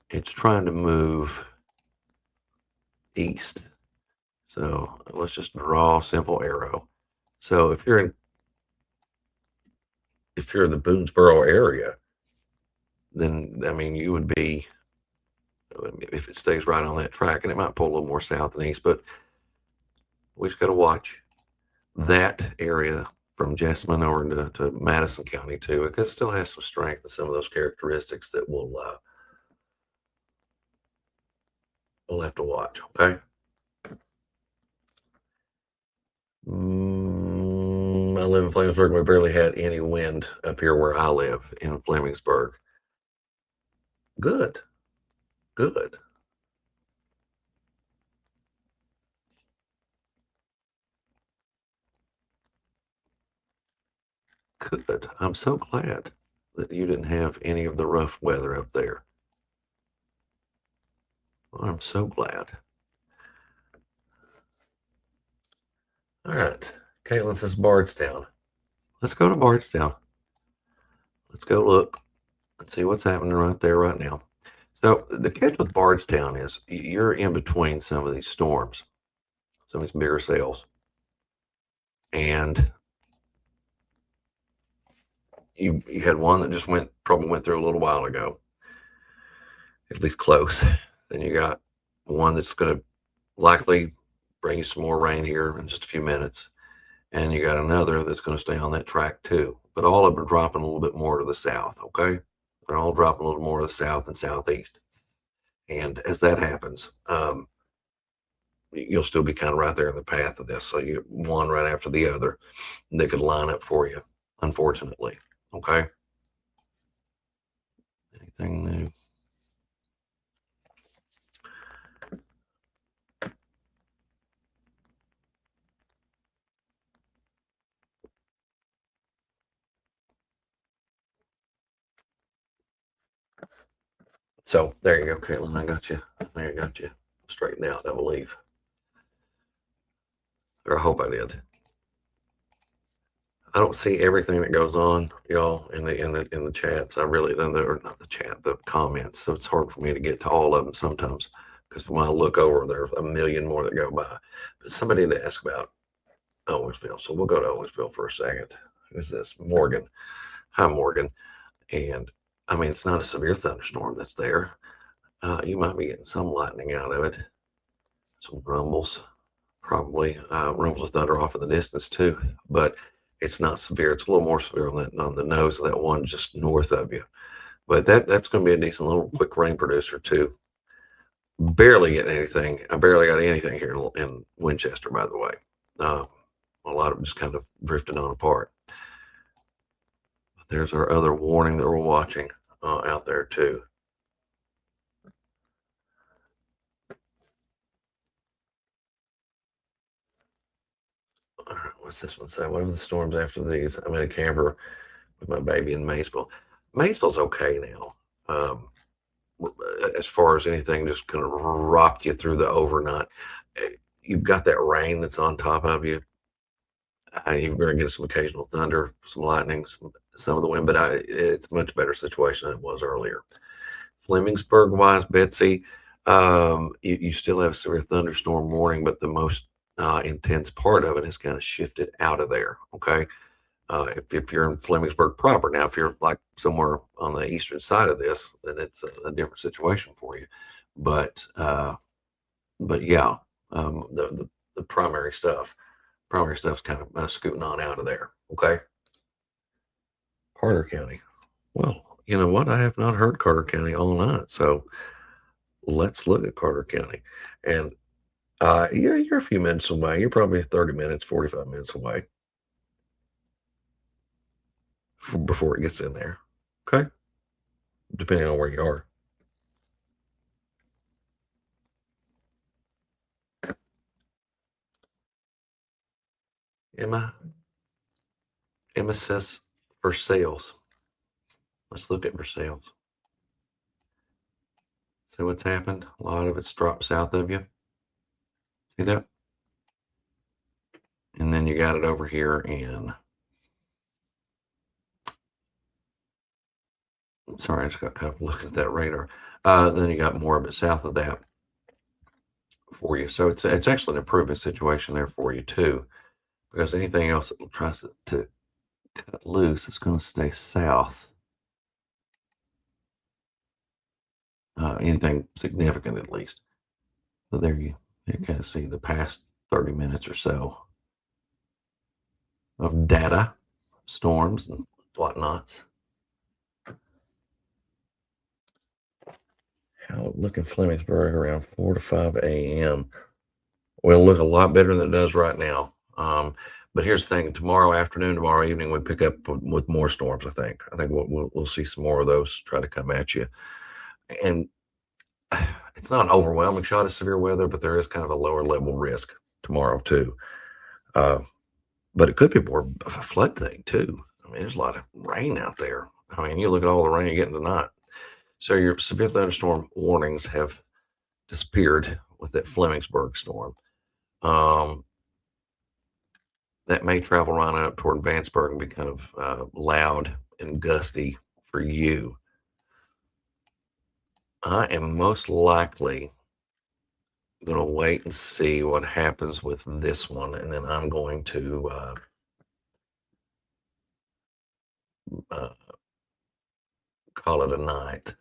it's trying to move east. So let's just draw a simple arrow. So if you're in the Boonesboro area, then I mean you would be, if it stays right on that track, and it might pull a little more south and east, but we just got to watch that area from Jessamine over to Madison County too, because it still has some strength and some of those characteristics that we'll have to watch. Okay. I live in Flemingsburg. We barely had any wind up here where I live in Flemingsburg. Good. Good. Good. I'm so glad that you didn't have any of the rough weather up there. I'm so glad. All right. Caitlin says Bardstown. Let's go to Bardstown. Let's go look and see what's happening right there right now. So the catch with Bardstown is you're in between some of these storms, some of these bigger cells, and you had one that just probably went through a little while ago, at least close. Then you got one that's going to likely bring you some more rain here in just a few minutes, and you got another that's going to stay on that track too. But all of them are dropping a little bit more to the south. Okay, they're all dropping a little more to the south and southeast. And as that happens, you'll still be kind of right there in the path of this. So you one right after the other, they could line up for you, unfortunately. Okay. Anything new? So there you go, Caitlin. I got you. I got you straightened out, I believe. Or I hope I did. I don't see everything that goes on, y'all, in the chats. I really don't, or not the chat, the comments. So it's hard for me to get to all of them sometimes because when I look over, there's a million more that go by. But somebody to ask about Owensville, so we'll go to Owensville for a second. Who's this? Morgan. Hi, Morgan. And I mean, it's not a severe thunderstorm that's there. You might be getting some lightning out of it, some rumbles, probably rumbles of thunder off in the distance too. But it's not severe. It's a little more severe on the nose of that one just north of you. But that's going to be a decent little quick rain producer too. Barely getting anything. I barely got anything here in Winchester, by the way. A lot of them just kind of drifted on apart. But there's our other warning that we're watching out there too. All right, what's this one say? What are the storms after these? I'm in a camper with my baby in Maysville. Maysville's okay now. As far as anything just kind of rock you through the overnight, you've got that rain that's on top of you. You're going to get some occasional thunder, some lightning, some of the wind, but it's a much better situation than it was earlier. Flemingsburg wise, Betsy, you still have severe thunderstorm warning, but the most intense part of it has kind of shifted out of there. Okay. If you're in Flemingsburg proper, now if you're like somewhere on the eastern side of this, then it's a different situation for you. But yeah, the primary stuff's kind of scooting on out of there. Okay. Carter County. Well, you know what? I have not heard Carter County all night, so let's look at Carter County. And yeah, you're a few minutes away. You're probably 30 minutes, 45 minutes away before it gets in there. Okay. Depending on where you are. Emma, Emma says for sales. Let's look at for sales. See what's happened? A lot of it's dropped south of you. See that? And then you got it over here in. Sorry, I just got kind of looking at that radar. Then you got more of it south of that for you. So it's actually an improvement situation there for you too, because anything else that tries to cut loose is going to stay south. Anything significant at least. So there you kind of see the past 30 minutes or so of data, storms and whatnots. How look in Flemingsburg around 4 to 5 a.m. Will look a lot better than it does right now. But here's the thing: tomorrow afternoon, tomorrow evening, we pick up with more storms. I think we'll see some more of those try to come at you, and it's not an overwhelming shot of severe weather, but there is kind of a lower level risk tomorrow too. But it could be more of a flood thing too. I mean, there's a lot of rain out there. I mean, you look at all the rain you're getting tonight. So your severe thunderstorm warnings have disappeared with that Flemingsburg storm. That may travel right up toward Vanceburg and be kind of loud and gusty for you. I am most likely going to wait and see what happens with this one, and then I'm going to call it a night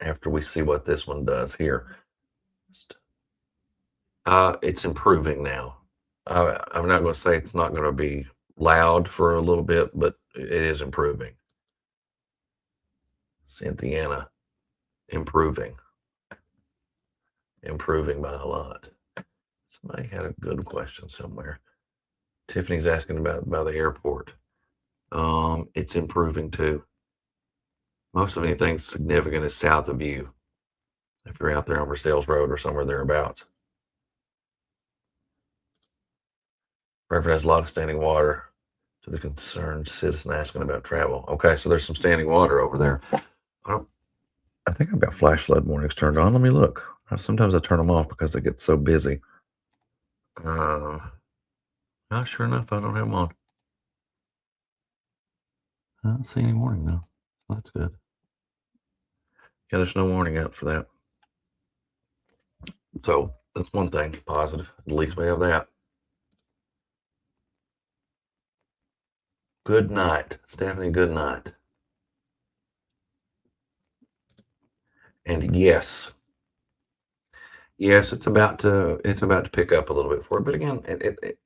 after we see what this one does here. It's improving now. I'm not going to say it's not going to be loud for a little bit, but it is improving. Cynthiana, improving by a lot. Somebody had a good question somewhere. Tiffany's asking about by the airport. It's improving too. Most of anything significant is south of you. If you're out there on Versailles Road or somewhere thereabouts. Bradford has a lot of standing water to the concerned citizen asking about travel. Okay, so there's some standing water over there. I think I've got flash flood warnings turned on. Let me look. Sometimes I turn them off because they get so busy. Sure enough, I don't have them on. I don't see any warning though. That's good. Yeah, there's no warning out for that. So that's one thing positive. At least we have that. Good night, Stephanie. Good night. And yes, it's about to pick up a little bit for it. But again, it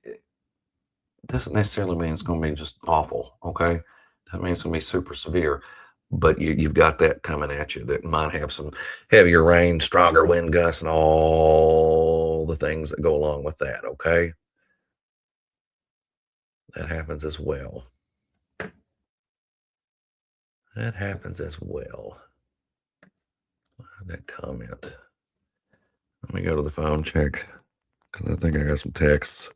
doesn't necessarily mean it's going to be just awful. Okay, that means it's going to be super severe. But you've got that coming at you that might have some heavier rain, stronger wind gusts, and all the things that go along with that. Okay, that happens as well. That happens as well. That comment. Let me go to the phone check because I think I got some texts.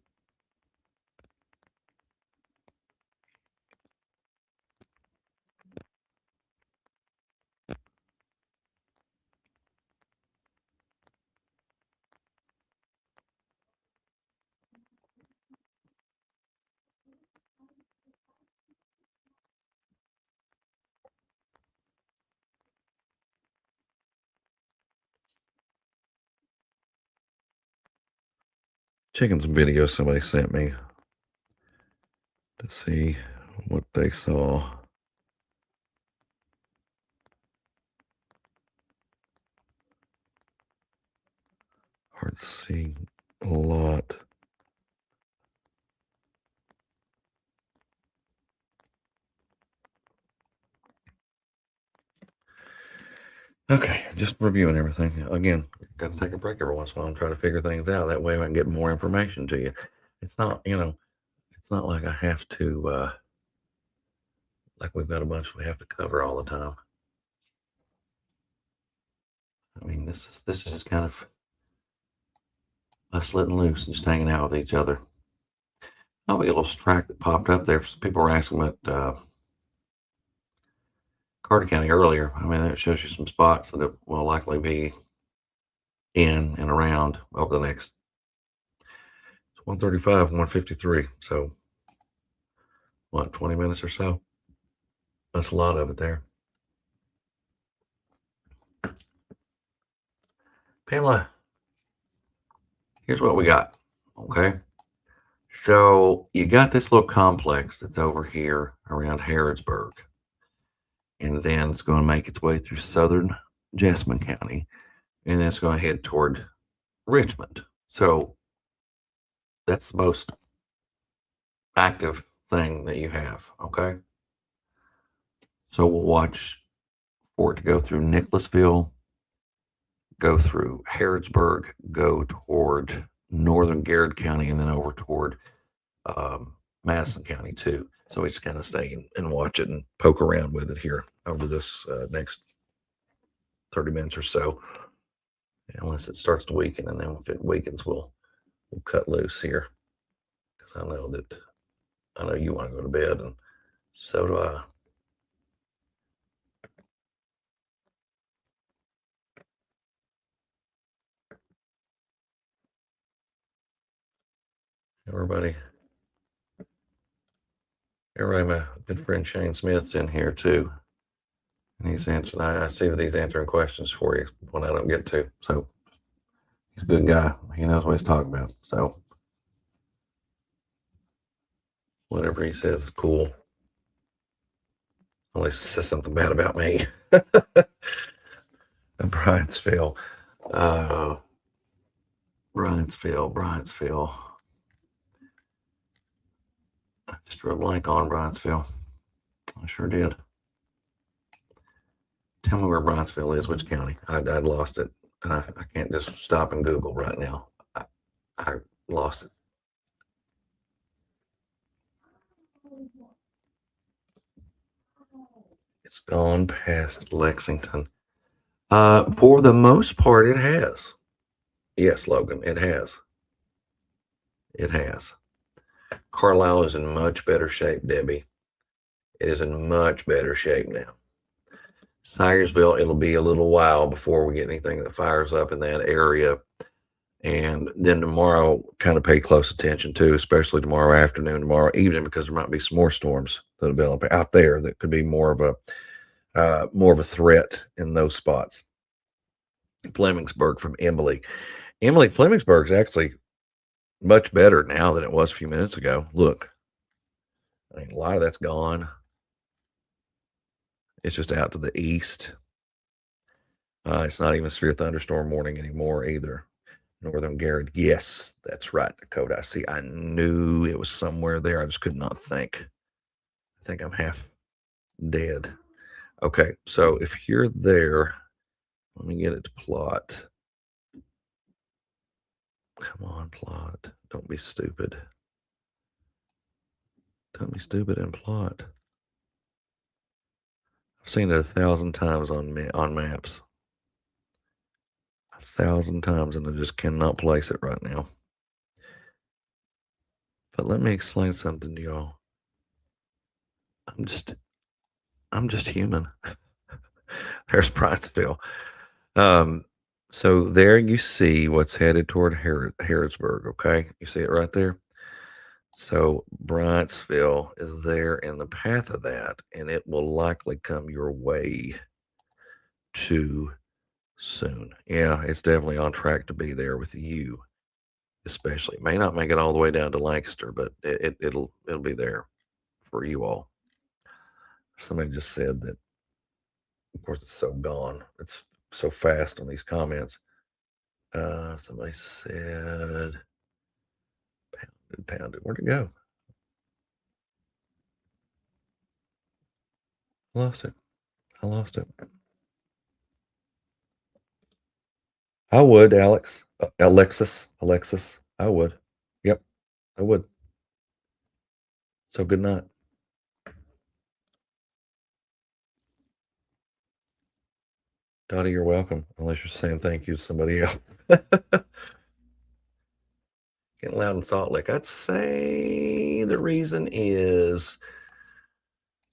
checking some videos somebody sent me to see what they saw. Hard to see a lot. Okay, just reviewing everything. Again, got to take a break every once in a while and try to figure things out. That way I can get more information to you. It's not, it's not like I have to, like we've got a bunch we have to cover all the time. I mean, this is just kind of us letting loose and just hanging out with each other. Oh, a little track that popped up there. People were asking about Carter County earlier. I mean, it shows you some spots that it will likely be in and around over the next 135, 153. So, what, 20 minutes or so? That's a lot of it there. Pamela, here's what we got. Okay. So, you got this little complex that's over here around Harrodsburg. And then it's going to make its way through southern Jessamine County. And then it's going to head toward Richmond. So, that's the most active thing that you have. Okay. So, we'll watch for it to go through Nicholasville, go through Harrodsburg, go toward northern Garrett County, and then over toward Madison County too. So we just kind of stay and watch it and poke around with it here over this next 30 minutes or so, unless it starts to weaken. And then if it weakens, we'll cut loose here, because I know you want to go to bed, and so do I. Everybody, my good friend Shane Smith's in here too. And he's answering. I see that he's answering questions for you when I don't get to. So he's a good guy. He knows what he's talking about. So whatever he says is cool. Unless he says something bad about me. Bryant'sville. Bryant'sville. I just drew a blank on Bryant'sville. I sure did. Tell me where Bryant'sville is, which county. I'd lost it. I can't just stop and Google right now. I lost it. It's gone past Lexington. For the most part, it has. Yes, Logan, it has. It has. Carlisle is in much better shape, Debbie. It is in much better shape now. Syersville, it'll be a little while before we get anything that fires up in that area. And then tomorrow, kind of pay close attention to, especially tomorrow afternoon, tomorrow evening, because there might be some more storms that develop out there that could be more of a threat in those spots. Flemingsburg from Emily. Flemingsburg is actually much better now than it was a few minutes ago. Look, I mean, a lot of that's gone. It's just out to the east. It's not even severe thunderstorm warning anymore either. Northern Garrett. Yes, that's right, Dakota. I knew it was somewhere there. I just could not think. I think I'm half dead. Okay, so if you're there, let me get it to plot. Come on, plot. Don't be stupid. Don't be stupid and plot. I've seen it 1,000 times on maps. 1,000 times, and I just cannot place it right now. But let me explain something to y'all. I'm just human. There's Princeville. So there you see what's headed toward Harrodsburg. Okay, you see it right there. So Bryant'sville is there in the path of that, and it will likely come your way too soon. Yeah, it's definitely on track to be there with you. especially. It may not make it all the way down to Lancaster, but it'll be there for you all. Somebody just said that. Of course, it's so gone. It's so fast on these comments. Somebody said pounded. Where'd it go? I lost it. I would, Alex. Alexis. I would. Yep, I would. So good night. Dottie, you're welcome. Unless you're saying thank you to somebody else. Getting loud in Salt Lake. I'd say the reason is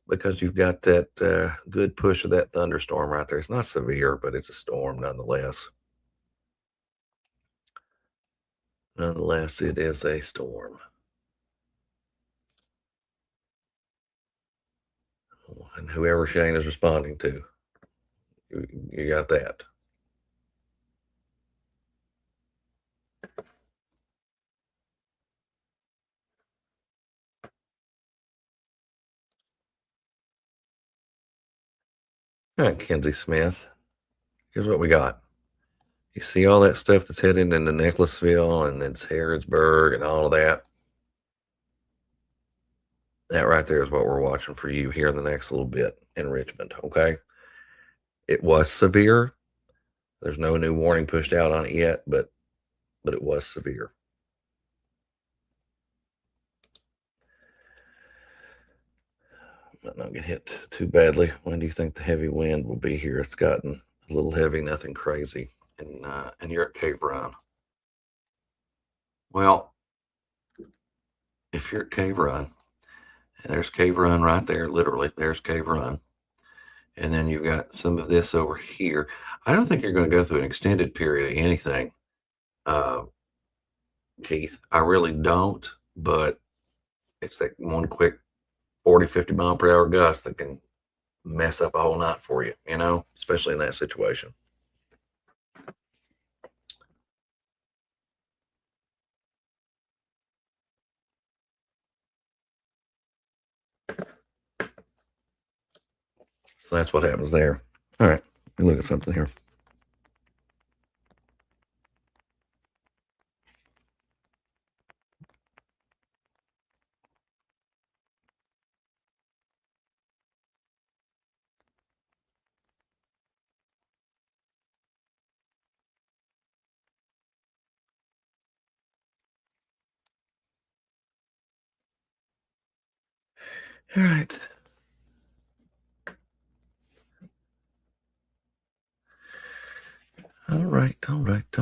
because you've got that good push of that thunderstorm right there. It's not severe, but it's a storm nonetheless. Nonetheless, it is a storm. And whoever Shane is responding to, you got that. All right, Kenzie Smith. Here's what we got. You see all that stuff that's heading into Nicholasville and then Harrodsburg and all of that? That right there is what we're watching for you here in the next little bit in Richmond, okay? It was severe. There's no new warning pushed out on it yet, but it was severe. Might not get hit too badly. When do you think the heavy wind will be here? It's gotten a little heavy, nothing crazy. And you're at Cave Run. Well, if you're at Cave Run, and there's Cave Run right there, literally, there's Cave Run. And then you've got some of this over here. I don't think you're going to go through an extended period of anything, Keith. I really don't, but it's that one quick 40, 50 mile per hour gust that can mess up a whole night for you, especially in that situation. So that's what happens there. All right, let me look at something here. All right. All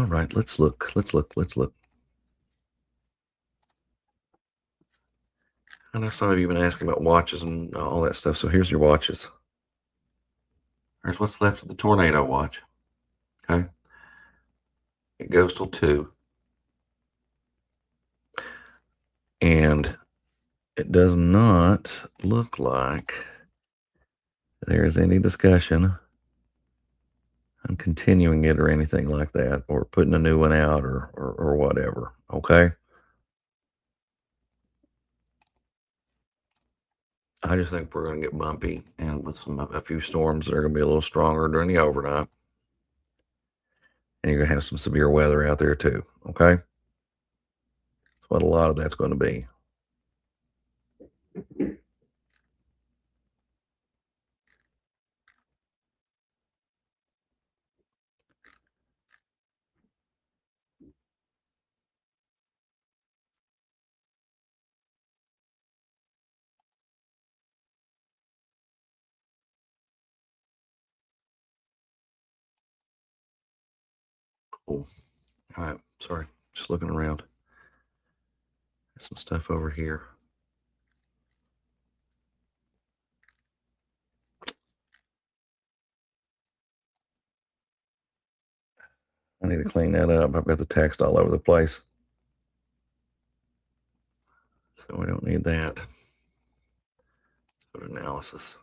right. Let's look. I know some of you have been asking about watches and all that stuff. So here's your watches. There's what's left of the tornado watch. Okay. It goes till 2. And it does not look like there's any discussion on continuing it or anything like that, or putting a new one out or whatever. Okay. I just think we're going to get bumpy, and with a few storms that are going to be a little stronger during the overnight, and you're going to have some severe weather out there too. Okay. That's what a lot of that's going to be. Cool. All right. Sorry. Just looking around. Some stuff over here. I need to clean that up. I've got the text all over the place. So we don't need that. Go to analysis.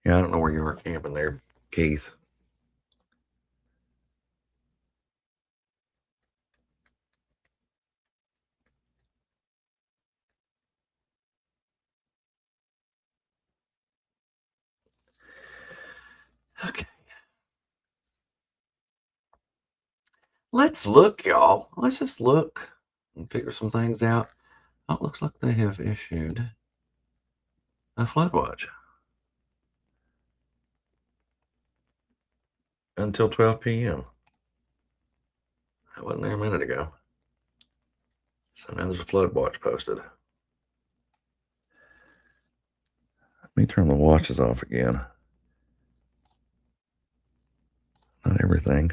Yeah, I don't know where you are camping there, Keith. Okay. Let's look, y'all. Let's just look and figure some things out. Oh, it looks like they have issued a flood watch until 12 p.m. I wasn't there a minute ago. So now there's a flood watch posted. Let me turn the watches off again. Not everything.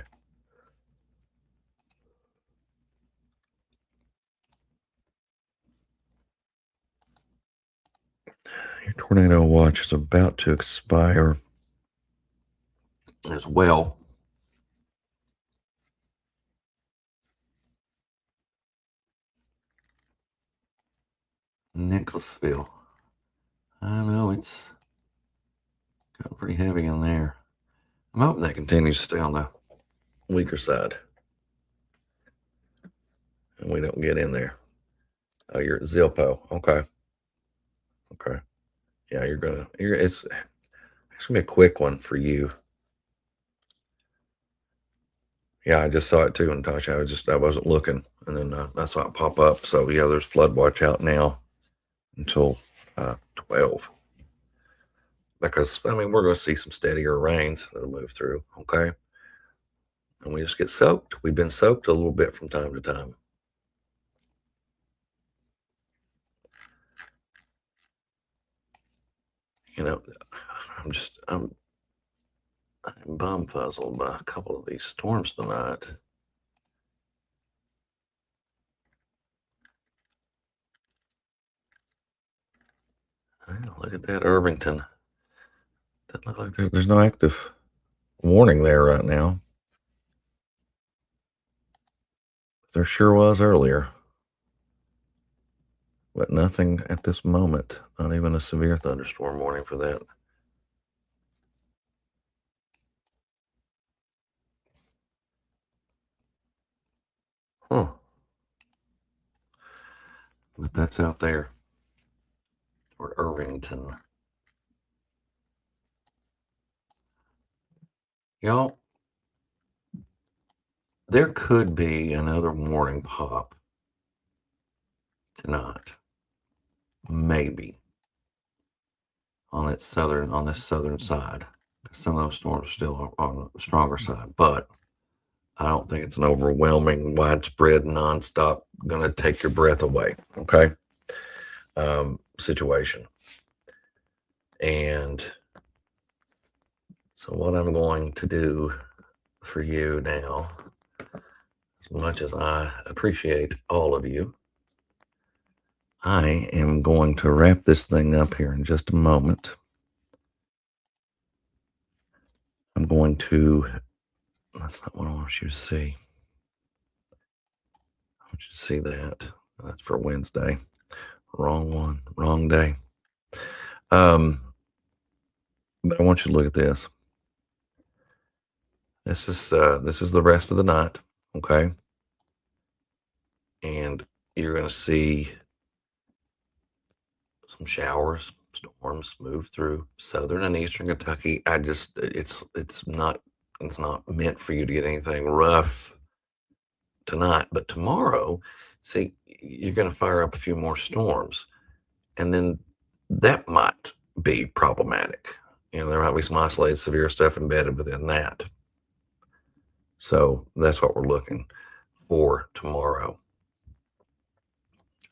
Your tornado watch is about to expire as well. Nicholasville. I know it's got pretty heavy in there. I'm hoping that continues to stay on the weaker side. And we don't get in there. Oh, you're at Zilpo. Okay. Okay. Yeah, it's gonna be a quick one for you. Yeah, I just saw it too, Natasha. I wasn't looking, and then I saw it pop up. So yeah, there's flood watch out now until 12. Because I mean, we're going to see some steadier rains that'll move through. Okay, and we just get soaked. We've been soaked a little bit from time to time. You know, I'm bum fuzzled by a couple of these storms tonight. Look at that, Irvington. Doesn't look like there's no active warning there right now. There sure was earlier, but nothing at this moment. Not even a severe thunderstorm warning for that. Huh. But that's out there. Or Irvington. Y'all, there could be another warning pop tonight. Maybe. On this southern side. Some of those storms are still on the stronger side, but I don't think it's an overwhelming, widespread, nonstop, gonna take your breath away. Okay. Situation. And so what I'm going to do for you now, as much as I appreciate all of you, I am going to wrap this thing up here in just a moment. I'm going to, that's not what I want you to see. I want you to see that. That's for Wednesday. Wrong one, wrong day. But I want you to look at this. This is the rest of the night, okay? And you're going to see some showers, storms move through southern and eastern Kentucky. It's not meant for you to get anything rough tonight, but tomorrow, see, you're going to fire up a few more storms, and then that might be problematic. There might be some isolated severe stuff embedded within that. So that's what we're looking for tomorrow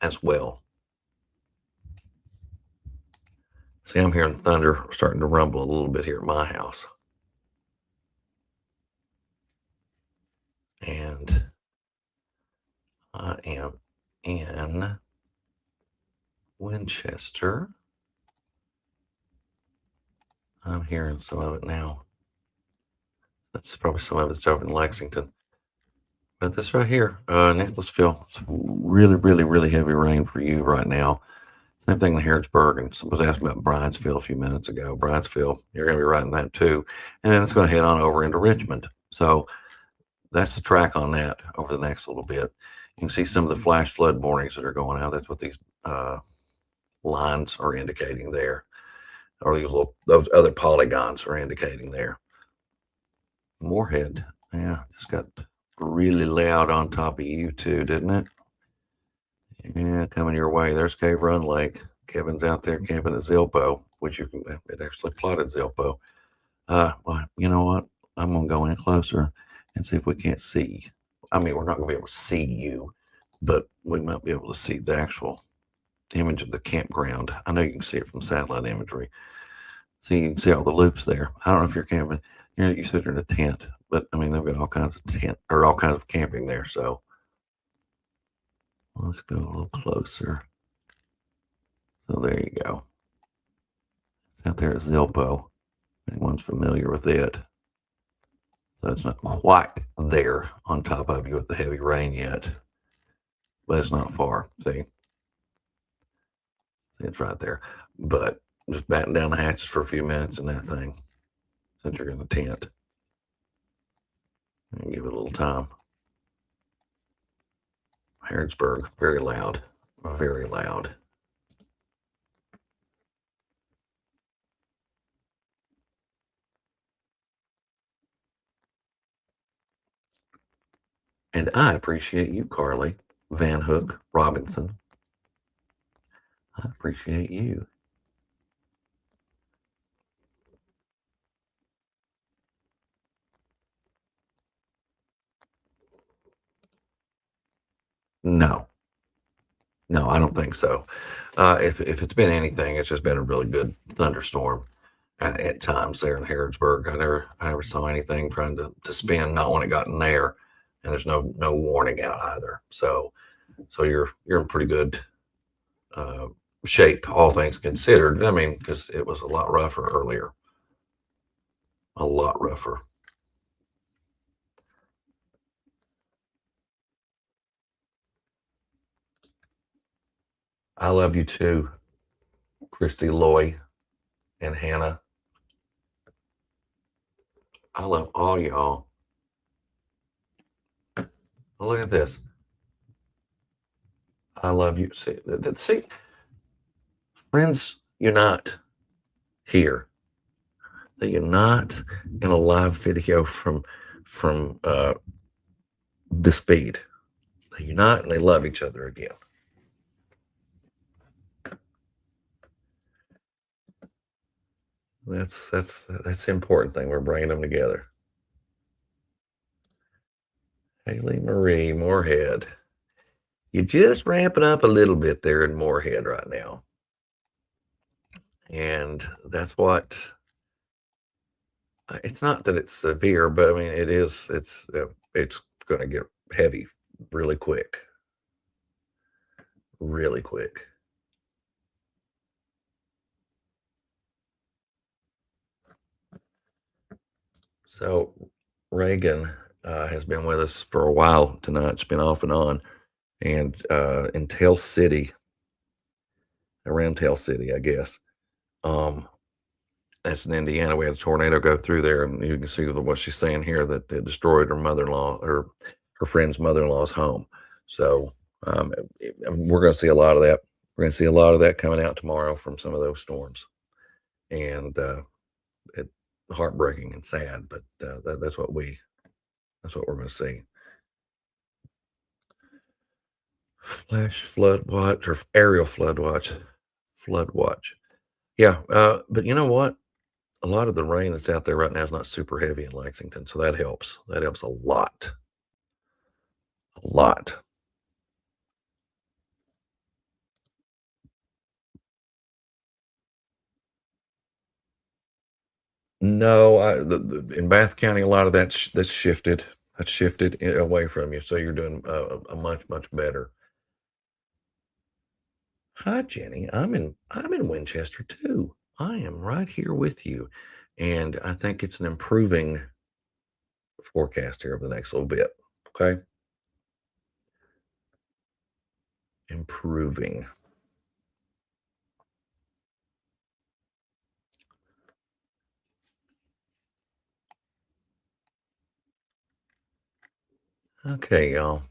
as well. See, I'm hearing thunder starting to rumble a little bit here at my house. And I am in Winchester. I'm hearing some of it now. That's probably some of it's over in Lexington. But this right here, Nicholasville, it's really, really, really heavy rain for you right now. Same thing in Harrodsburg, and someone was asking about Bryant'sville a few minutes ago. Bryant'sville, you're going to be right in that too. And then it's going to head on over into Richmond. So that's the track on that over the next little bit. You can see some of the flash flood warnings that are going out. That's what these lines are indicating there, or those other polygons are indicating there. Moorhead. Yeah, just got really loud on top of you too, didn't it? Yeah, coming your way. There's Cave Run Lake. Kevin's out there camping at Zilpo, which you can, it actually plotted Zilpo. Well, you know what? I'm gonna go in closer and see if we can't see. I mean, we're not gonna be able to see you, but we might be able to see the actual image of the campground. I know you can see it from satellite imagery. See, you can see all the loops there. I don't know if you're camping. You sit in a tent, but I mean, they've got all kinds of tent or all kinds of camping there. So let's go a little closer. So there you go. It's out there at Zilpo. Anyone's familiar with it. So it's not quite there on top of you with the heavy rain yet, but it's not far. See, it's right there. But just batten down the hatches for a few minutes in that thing since you're in the tent and give it a little time. Harrodsburg, very loud, very loud. And I appreciate you, Carly Van Hook Robinson. I appreciate you. No, no, I don't think so. If it's been anything, it's just been a really good thunderstorm at times there in Harrodsburg. I never saw anything trying to spin, not when it got in there, and there's no warning out either. So you're in pretty good uh, shape, all things considered. I mean, because it was a lot rougher earlier, a lot rougher. I love you too, Christy Loy and Hannah. I love all y'all. Look at this. I love you. See, friends unite here. They unite in a live video from the speed. They unite and they love each other again. That's the important thing. We're bringing them together. Haley Marie Moorhead. You're just ramping up a little bit there in Moorhead right now, and that's what. It's not that it's severe, but I mean it is. It's going to get heavy really quick, really quick. So Reagan has been with us for a while tonight. It's been off and on, and in Tell City, around Tell City, I guess. Um, that's in Indiana. We had a tornado go through there, and you can see what she's saying here that it destroyed her mother-in-law or her friend's mother-in-law's home. So we're going to see a lot of that. We're going to see a lot of that coming out tomorrow from some of those storms, and it heartbreaking and sad. But that's what we're going to see. Flash flood watch or aerial flood watch, flood watch. Yeah, but you know what? A lot of the rain that's out there right now is not super heavy in Lexington, so that helps. That helps a lot. A lot. No, in Bath County, a lot of that's shifted. That's shifted away from you, so you're doing a much better. Hi, Jenny. I'm in Winchester too. I am right here with you, and I think it's an improving forecast here over the next little bit. Okay, improving. Okay, y'all.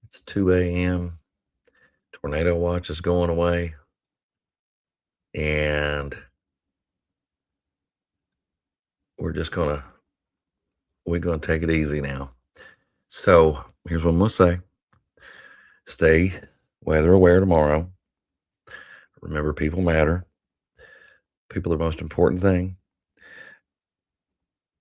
It's 2 a.m. Tornado watch is going away, and we're just gonna we're going to take it easy now. So here's what I'm going to say. Stay weather aware tomorrow. Remember, people matter. People are the most important thing.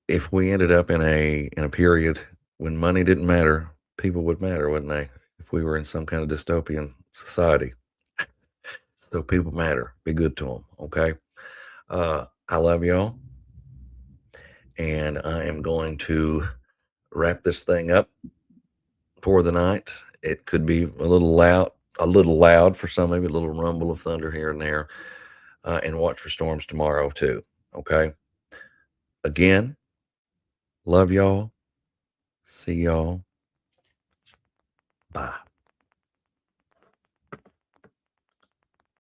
If we ended up in a period when money didn't matter, people would matter, wouldn't they? If we were in some kind of dystopian society. So people matter. Be good to them, okay? I love y'all. And I am going to wrap this thing up for the night. It could be a little loud for some, maybe a little rumble of thunder here and there. And watch for storms tomorrow too, okay? Again, love y'all. See y'all. Bye.